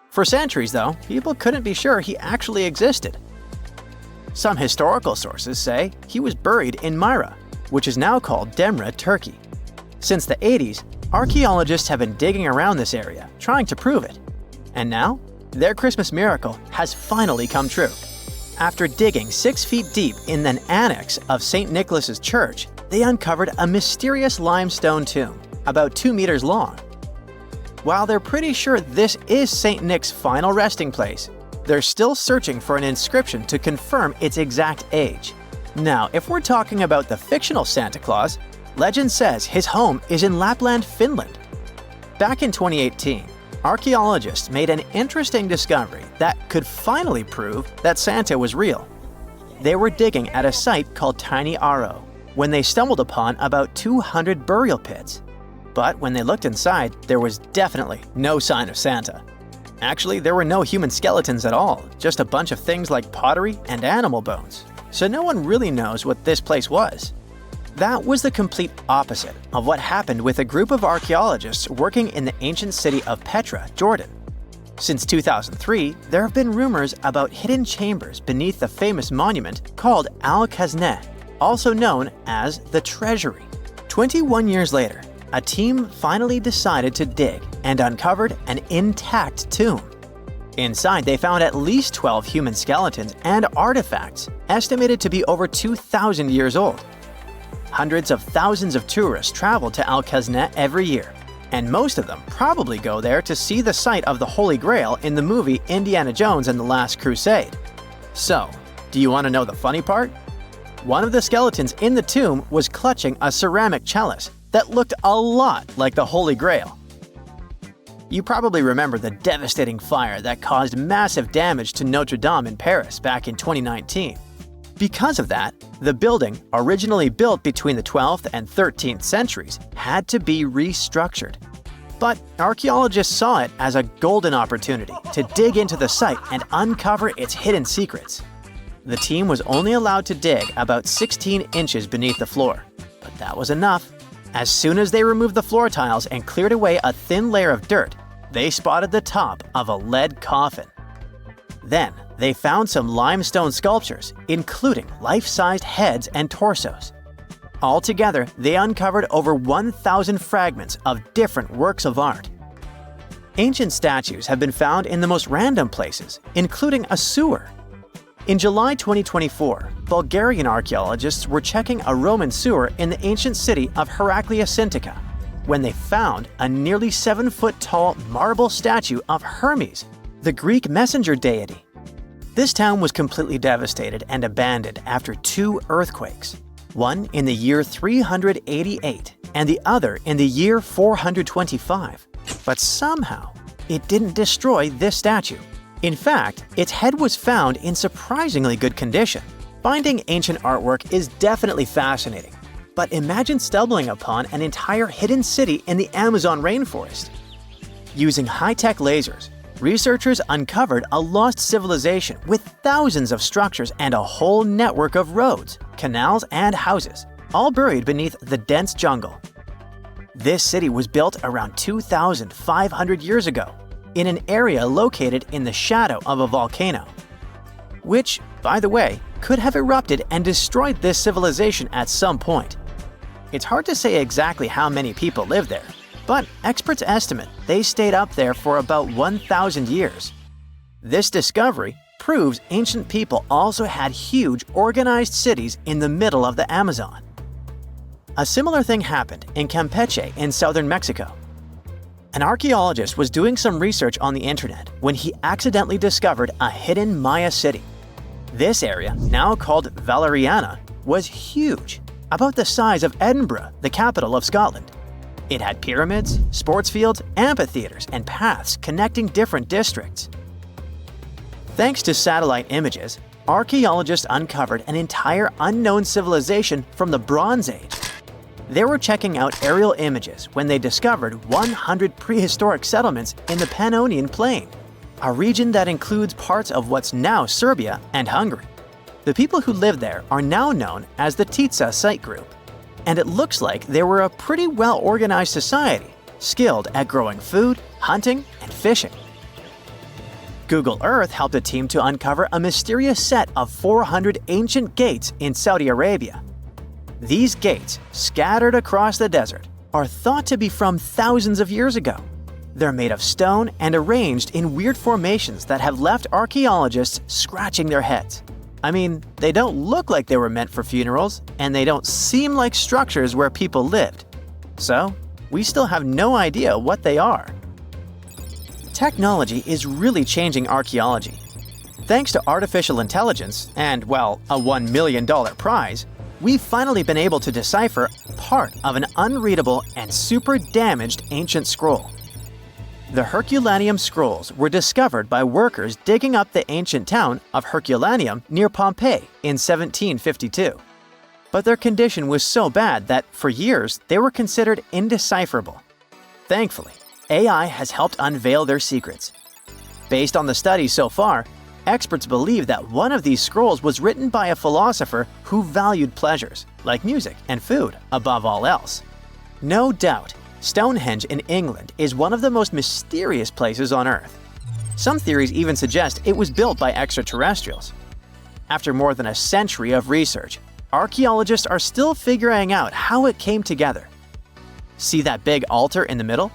For centuries, though, people couldn't be sure he actually existed. Some historical sources say he was buried in Myra, which is now called Demre, Turkey. Since the 80s, archaeologists have been digging around this area, trying to prove it. And now, their Christmas miracle has finally come true. After digging 6 feet deep in an annex of St. Nicholas's church, they uncovered a mysterious limestone tomb, about 2 meters long. While they're pretty sure this is St. Nick's final resting place, they're still searching for an inscription to confirm its exact age. Now, if we're talking about the fictional Santa Claus, legend says his home is in Lapland, Finland. Back in 2018, archaeologists made an interesting discovery that could finally prove that Santa was real. They were digging at a site called Tiny Aro when they stumbled upon about 200 burial pits. But when they looked inside, there was definitely no sign of Santa. Actually, there were no human skeletons at all, just a bunch of things like pottery and animal bones. So no one really knows what this place was. That was the complete opposite of what happened with a group of archaeologists working in the ancient city of Petra, Jordan. Since 2003, there have been rumors about hidden chambers beneath the famous monument called Al-Khazneh, also known as the Treasury. 21 years later, a team finally decided to dig and uncovered an intact tomb. Inside, they found at least 12 human skeletons and artifacts estimated to be over 2,000 years old. Hundreds of thousands of tourists travel to Al-Khazneh every year, and most of them probably go there to see the site of the Holy Grail in the movie Indiana Jones and the Last Crusade. So, do you want to know the funny part? One of the skeletons in the tomb was clutching a ceramic chalice that looked a lot like the Holy Grail. You probably remember the devastating fire that caused massive damage to Notre Dame in Paris back in 2019. Because of that, the building, originally built between the 12th and 13th centuries, had to be restructured. But archaeologists saw it as a golden opportunity to dig into the site and uncover its hidden secrets. The team was only allowed to dig about 16 inches beneath the floor, but that was enough. As soon as they removed the floor tiles and cleared away a thin layer of dirt, they spotted the top of a lead coffin. Then, they found some limestone sculptures, including life-sized heads and torsos. Altogether, they uncovered over 1,000 fragments of different works of art. Ancient statues have been found in the most random places, including a sewer. In July 2024, Bulgarian archaeologists were checking a Roman sewer in the ancient city of Heraclea Sintica when they found a nearly 7-foot-tall marble statue of Hermes, the Greek messenger deity. This town was completely devastated and abandoned after 2 earthquakes, one in the year 388 and the other in the year 425. But somehow, it didn't destroy this statue. In fact, its head was found in surprisingly good condition. Finding ancient artwork is definitely fascinating, but imagine stumbling upon an entire hidden city in the Amazon rainforest. Using high-tech lasers, researchers uncovered a lost civilization with thousands of structures and a whole network of roads, canals, and houses, all buried beneath the dense jungle. This city was built around 2,500 years ago, in an area located in the shadow of a volcano, which, by the way, could have erupted and destroyed this civilization at some point. It's hard to say exactly how many people lived there, but experts estimate they stayed up there for about 1,000 years. This discovery proves ancient people also had huge, organized cities in the middle of the Amazon. A similar thing happened in Campeche in southern Mexico. An archaeologist was doing some research on the internet when he accidentally discovered a hidden Maya city. This area, now called Valeriana, was huge, about the size of Edinburgh, the capital of Scotland. It had pyramids, sports fields, amphitheaters, and paths connecting different districts. Thanks to satellite images, archaeologists uncovered an entire unknown civilization from the Bronze Age. They were checking out aerial images when they discovered 100 prehistoric settlements in the Pannonian Plain, a region that includes parts of what's now Serbia and Hungary. The people who lived there are now known as the Titsa Site Group, and it looks like they were a pretty well-organized society, skilled at growing food, hunting, and fishing. Google Earth helped a team to uncover a mysterious set of 400 ancient gates in Saudi Arabia. These gates, scattered across the desert, are thought to be from thousands of years ago. They're made of stone and arranged in weird formations that have left archaeologists scratching their heads. I mean, they don't look like they were meant for funerals, and they don't seem like structures where people lived. So, we still have no idea what they are. Technology is really changing archaeology. Thanks to artificial intelligence and, well, a $1 million prize, we've finally been able to decipher part of an unreadable and super damaged ancient scroll. The Herculaneum scrolls were discovered by workers digging up the ancient town of Herculaneum near Pompeii in 1752. But their condition was so bad that, for years, they were considered indecipherable. Thankfully, AI has helped unveil their secrets. Based on the studies so far, experts believe that one of these scrolls was written by a philosopher who valued pleasures, like music and food, above all else. No doubt, Stonehenge in England is one of the most mysterious places on Earth. Some theories even suggest it was built by extraterrestrials. After more than a century of research, archaeologists are still figuring out how it came together. See that big altar in the middle?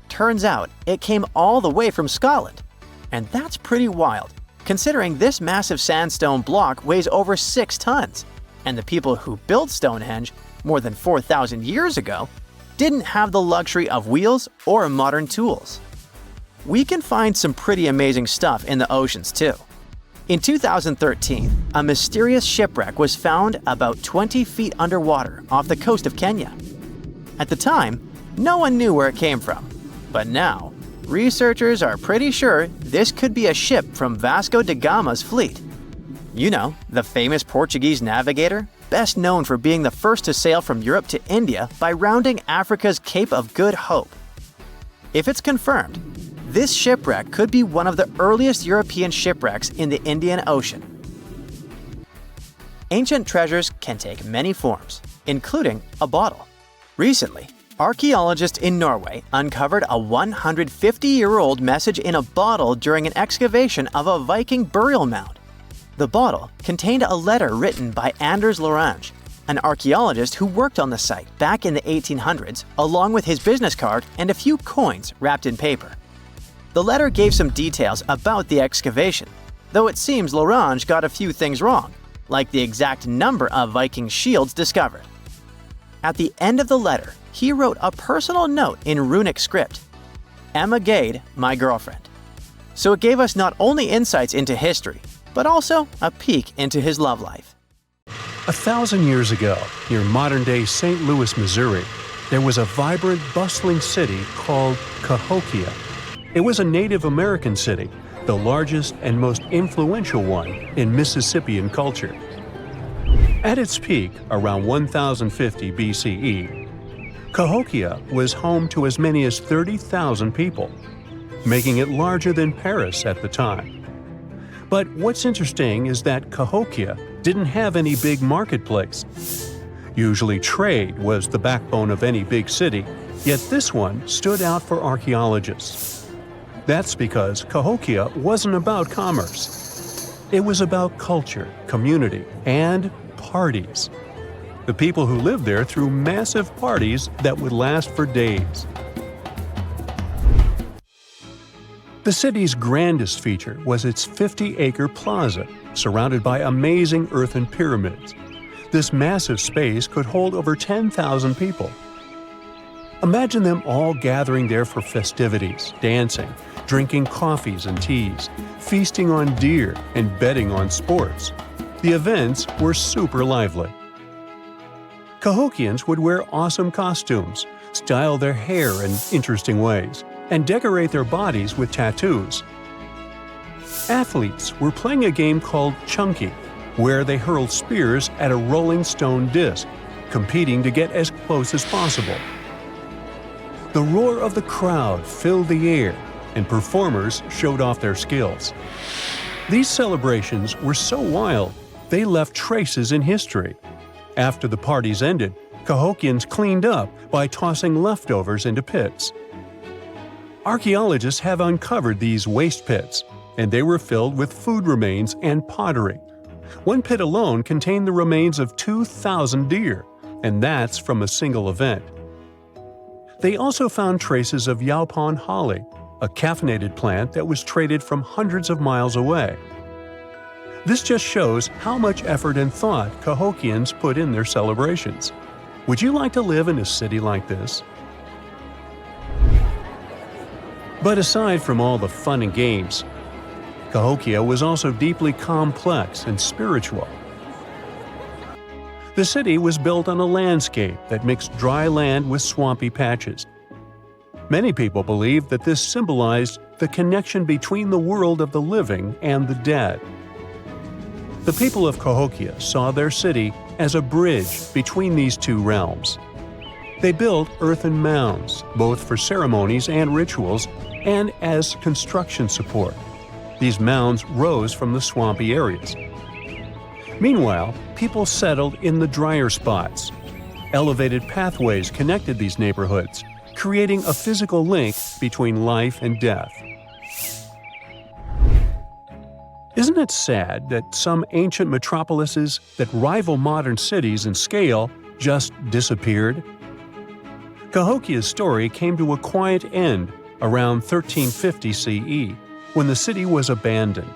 Turns out it came all the way from Scotland. And that's pretty wild, considering this massive sandstone block weighs over 6 tons, and the people who built Stonehenge more than 4,000 years ago didn't have the luxury of wheels or modern tools. We can find some pretty amazing stuff in the oceans too. In 2013, a mysterious shipwreck was found about 20 feet underwater off the coast of Kenya. At the time, no one knew where it came from, but now, researchers are pretty sure this could be a ship from Vasco da Gama's fleet. You know, the famous Portuguese navigator, best known for being the first to sail from Europe to India by rounding Africa's Cape of Good Hope. If it's confirmed, this shipwreck could be one of the earliest European shipwrecks in the Indian Ocean. Ancient treasures can take many forms, including a bottle. Recently, archaeologists in Norway uncovered a 150-year-old message in a bottle during an excavation of a Viking burial mound. The bottle contained a letter written by Anders Lorange, an archaeologist who worked on the site back in the 1800s, along with his business card and a few coins wrapped in paper. The letter gave some details about the excavation, though it seems Lorange got a few things wrong, like the exact number of Viking shields discovered. At the end of the letter, he wrote a personal note in runic script, "Emma Gade, my girlfriend." So it gave us not only insights into history, but also a peek into his love life. 1,000 years ago, near modern-day St. Louis, Missouri, there was a vibrant, bustling city called Cahokia. It was a Native American city, the largest and most influential one in Mississippian culture. At its peak, around 1050 BCE, Cahokia was home to as many as 30,000 people, making it larger than Paris at the time. But what's interesting is that Cahokia didn't have any big marketplace. Usually trade was the backbone of any big city, yet this one stood out for archaeologists. That's because Cahokia wasn't about commerce. It was about culture, community, and parties. The people who lived there threw massive parties that would last for days. The city's grandest feature was its 50-acre plaza, surrounded by amazing earthen pyramids. This massive space could hold over 10,000 people. Imagine them all gathering there for festivities, dancing, drinking coffees and teas, feasting on deer, and betting on sports. The events were super lively. Cahokians would wear awesome costumes, style their hair in interesting ways, and decorate their bodies with tattoos. Athletes were playing a game called Chunky, where they hurled spears at a rolling stone disc, competing to get as close as possible. The roar of the crowd filled the air, and performers showed off their skills. These celebrations were so wild, they left traces in history. After the parties ended, Cahokians cleaned up by tossing leftovers into pits. Archaeologists have uncovered these waste pits, and they were filled with food remains and pottery. One pit alone contained the remains of 2,000 deer, and that's from a single event. They also found traces of yaupon holly, a caffeinated plant that was traded from hundreds of miles away. This just shows how much effort and thought Cahokians put in their celebrations. Would you like to live in a city like this? But aside from all the fun and games, Cahokia was also deeply complex and spiritual. The city was built on a landscape that mixed dry land with swampy patches. Many people believe that this symbolized the connection between the world of the living and the dead. The people of Cahokia saw their city as a bridge between these two realms. They built earthen mounds, both for ceremonies and rituals, and as construction support. These mounds rose from the swampy areas. Meanwhile, people settled in the drier spots. Elevated pathways connected these neighborhoods, creating a physical link between life and death. Isn't it sad that some ancient metropolises that rival modern cities in scale just disappeared? Cahokia's story came to a quiet end around 1350 CE, when the city was abandoned,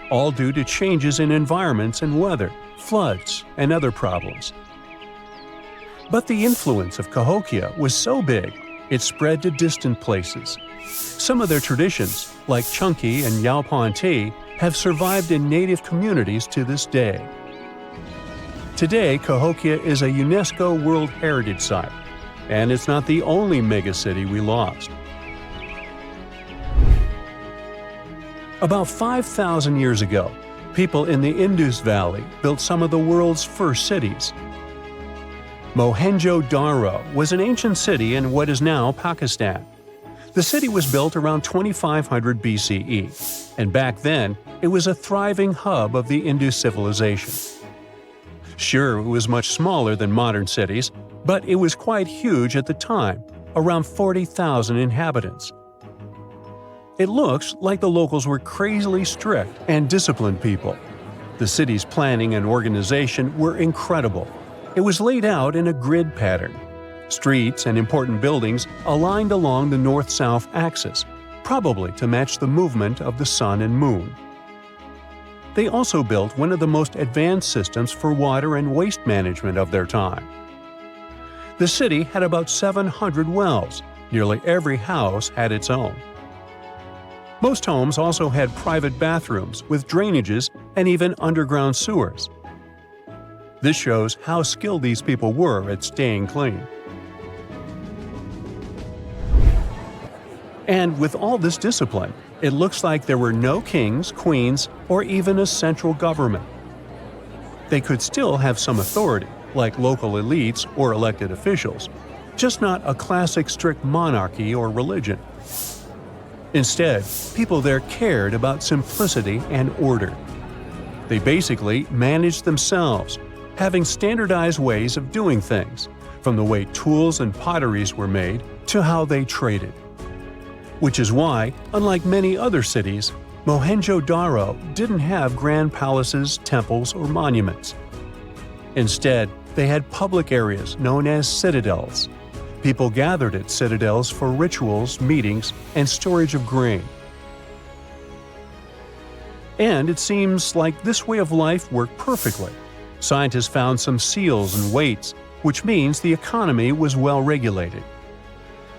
all due to changes in environments and weather, floods, and other problems. But the influence of Cahokia was so big, it spread to distant places. Some of their traditions, like Chunky and Yaupon tea, have survived in native communities to this day. Today, Cahokia is a UNESCO World Heritage Site, and it's not the only megacity we lost. About 5,000 years ago, people in the Indus Valley built some of the world's first cities. Mohenjo-Daro was an ancient city in what is now Pakistan. The city was built around 2500 BCE, and back then, it was a thriving hub of the Indus civilization. Sure, it was much smaller than modern cities, but it was quite huge at the time, around 40,000 inhabitants. It looks like the locals were crazily strict and disciplined people. The city's planning and organization were incredible. It was laid out in a grid pattern. Streets and important buildings aligned along the north-south axis, probably to match the movement of the sun and moon. They also built one of the most advanced systems for water and waste management of their time. The city had about 700 wells. Nearly every house had its own. Most homes also had private bathrooms with drainages and even underground sewers. This shows how skilled these people were at staying clean. And with all this discipline, it looks like there were no kings, queens, or even a central government. They could still have some authority, like local elites or elected officials, just not a classic strict monarchy or religion. Instead, people there cared about simplicity and order. They basically managed themselves, having standardized ways of doing things, from the way tools and potteries were made to how they traded. Which is why, unlike many other cities, Mohenjo-Daro didn't have grand palaces, temples, or monuments. Instead, they had public areas known as citadels. People gathered at citadels for rituals, meetings, and storage of grain. And it seems like this way of life worked perfectly. Scientists found some seals and weights, which means the economy was well regulated.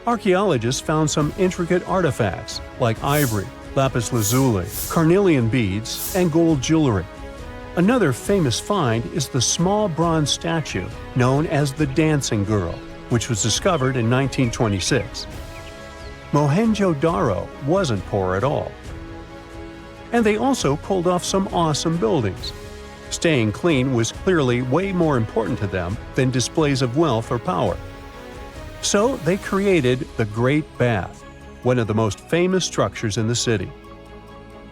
Archaeologists found some intricate artifacts like ivory, lapis lazuli, carnelian beads, and gold jewelry. Another famous find is the small bronze statue known as the Dancing Girl, which was discovered in 1926. Mohenjo-Daro wasn't poor at all. And they also pulled off some awesome buildings. Staying clean was clearly way more important to them than displays of wealth or power. So they created the Great Bath, one of the most famous structures in the city.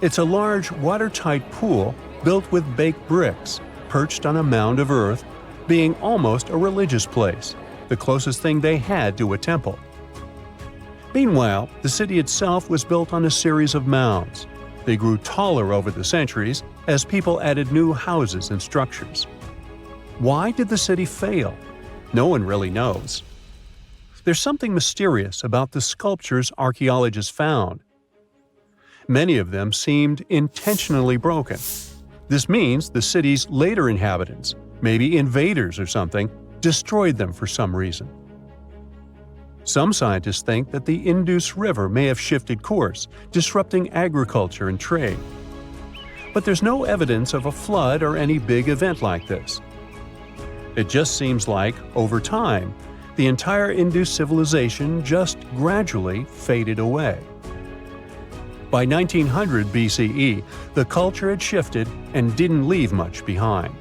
It's a large, watertight pool built with baked bricks, perched on a mound of earth, being almost a religious place, the closest thing they had to a temple. Meanwhile, the city itself was built on a series of mounds. They grew taller over the centuries as people added new houses and structures. Why did the city fail? No one really knows. There's something mysterious about the sculptures archaeologists found. Many of them seemed intentionally broken. This means the city's later inhabitants, maybe invaders or something, destroyed them for some reason. Some scientists think that the Indus River may have shifted course, disrupting agriculture and trade. But there's no evidence of a flood or any big event like this. It just seems like, over time, the entire Indus civilization just gradually faded away. By 1900 BCE, the culture had shifted and didn't leave much behind.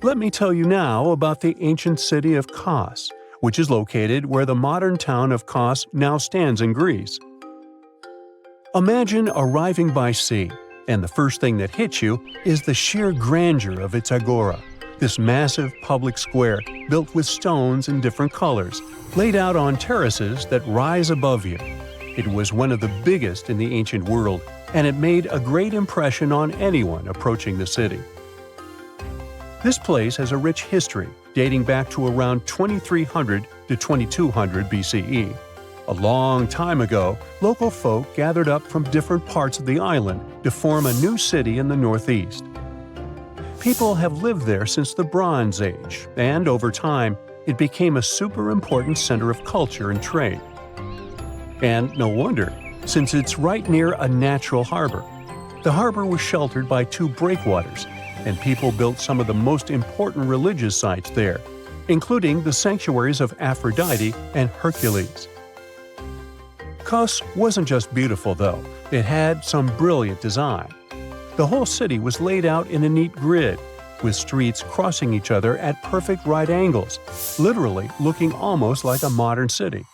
Let me tell you now about the ancient city of Kos, which is located where the modern town of Kos now stands in Greece. Imagine arriving by sea, and the first thing that hits you is the sheer grandeur of its agora, this massive public square built with stones in different colors, laid out on terraces that rise above you. It was one of the biggest in the ancient world, and it made a great impression on anyone approaching the city. This place has a rich history dating back to around 2300 to 2200 BCE. A long time ago, local folk gathered up from different parts of the island to form a new city in the northeast. People have lived there since the Bronze Age, and over time, it became a super important center of culture and trade. And no wonder, since it's right near a natural harbor. The harbor was sheltered by two breakwaters, and people built some of the most important religious sites there, including the sanctuaries of Aphrodite and Hercules. Kos wasn't just beautiful, though. It had some brilliant design. The whole city was laid out in a neat grid, with streets crossing each other at perfect right angles, literally looking almost like a modern city.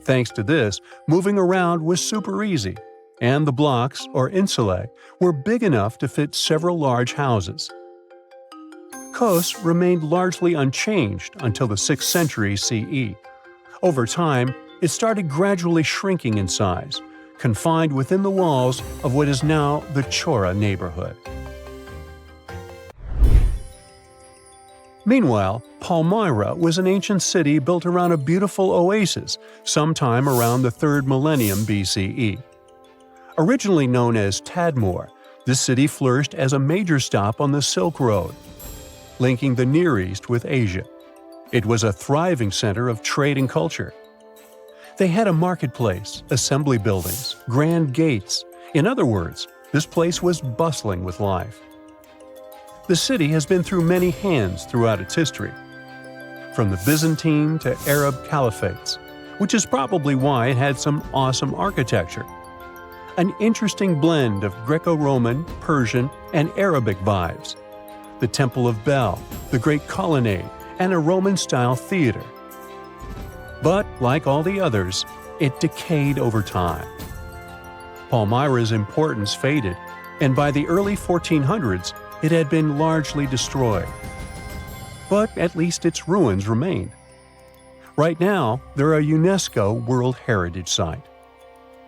Thanks to this, moving around was super easy, and the blocks, or insulae, were big enough to fit several large houses. Kos remained largely unchanged until the 6th century CE. Over time, it started gradually shrinking in size, confined within the walls of what is now the Chora neighborhood. Meanwhile, Palmyra was an ancient city built around a beautiful oasis sometime around the 3rd millennium BCE. Originally known as Tadmor, this city flourished as a major stop on the Silk Road, linking the Near East with Asia. It was a thriving center of trade and culture. They had a marketplace, assembly buildings, grand gates. In other words, this place was bustling with life. The city has been through many hands throughout its history, from the Byzantine to Arab caliphates, which is probably why it had some awesome architecture. An interesting blend of Greco-Roman, Persian, and Arabic vibes. The Temple of Bel, the Great Colonnade, and a Roman-style theater. But, like all the others, it decayed over time. Palmyra's importance faded, and by the early 1400s, it had been largely destroyed. But at least its ruins remained. Right now, they're a UNESCO World Heritage Site.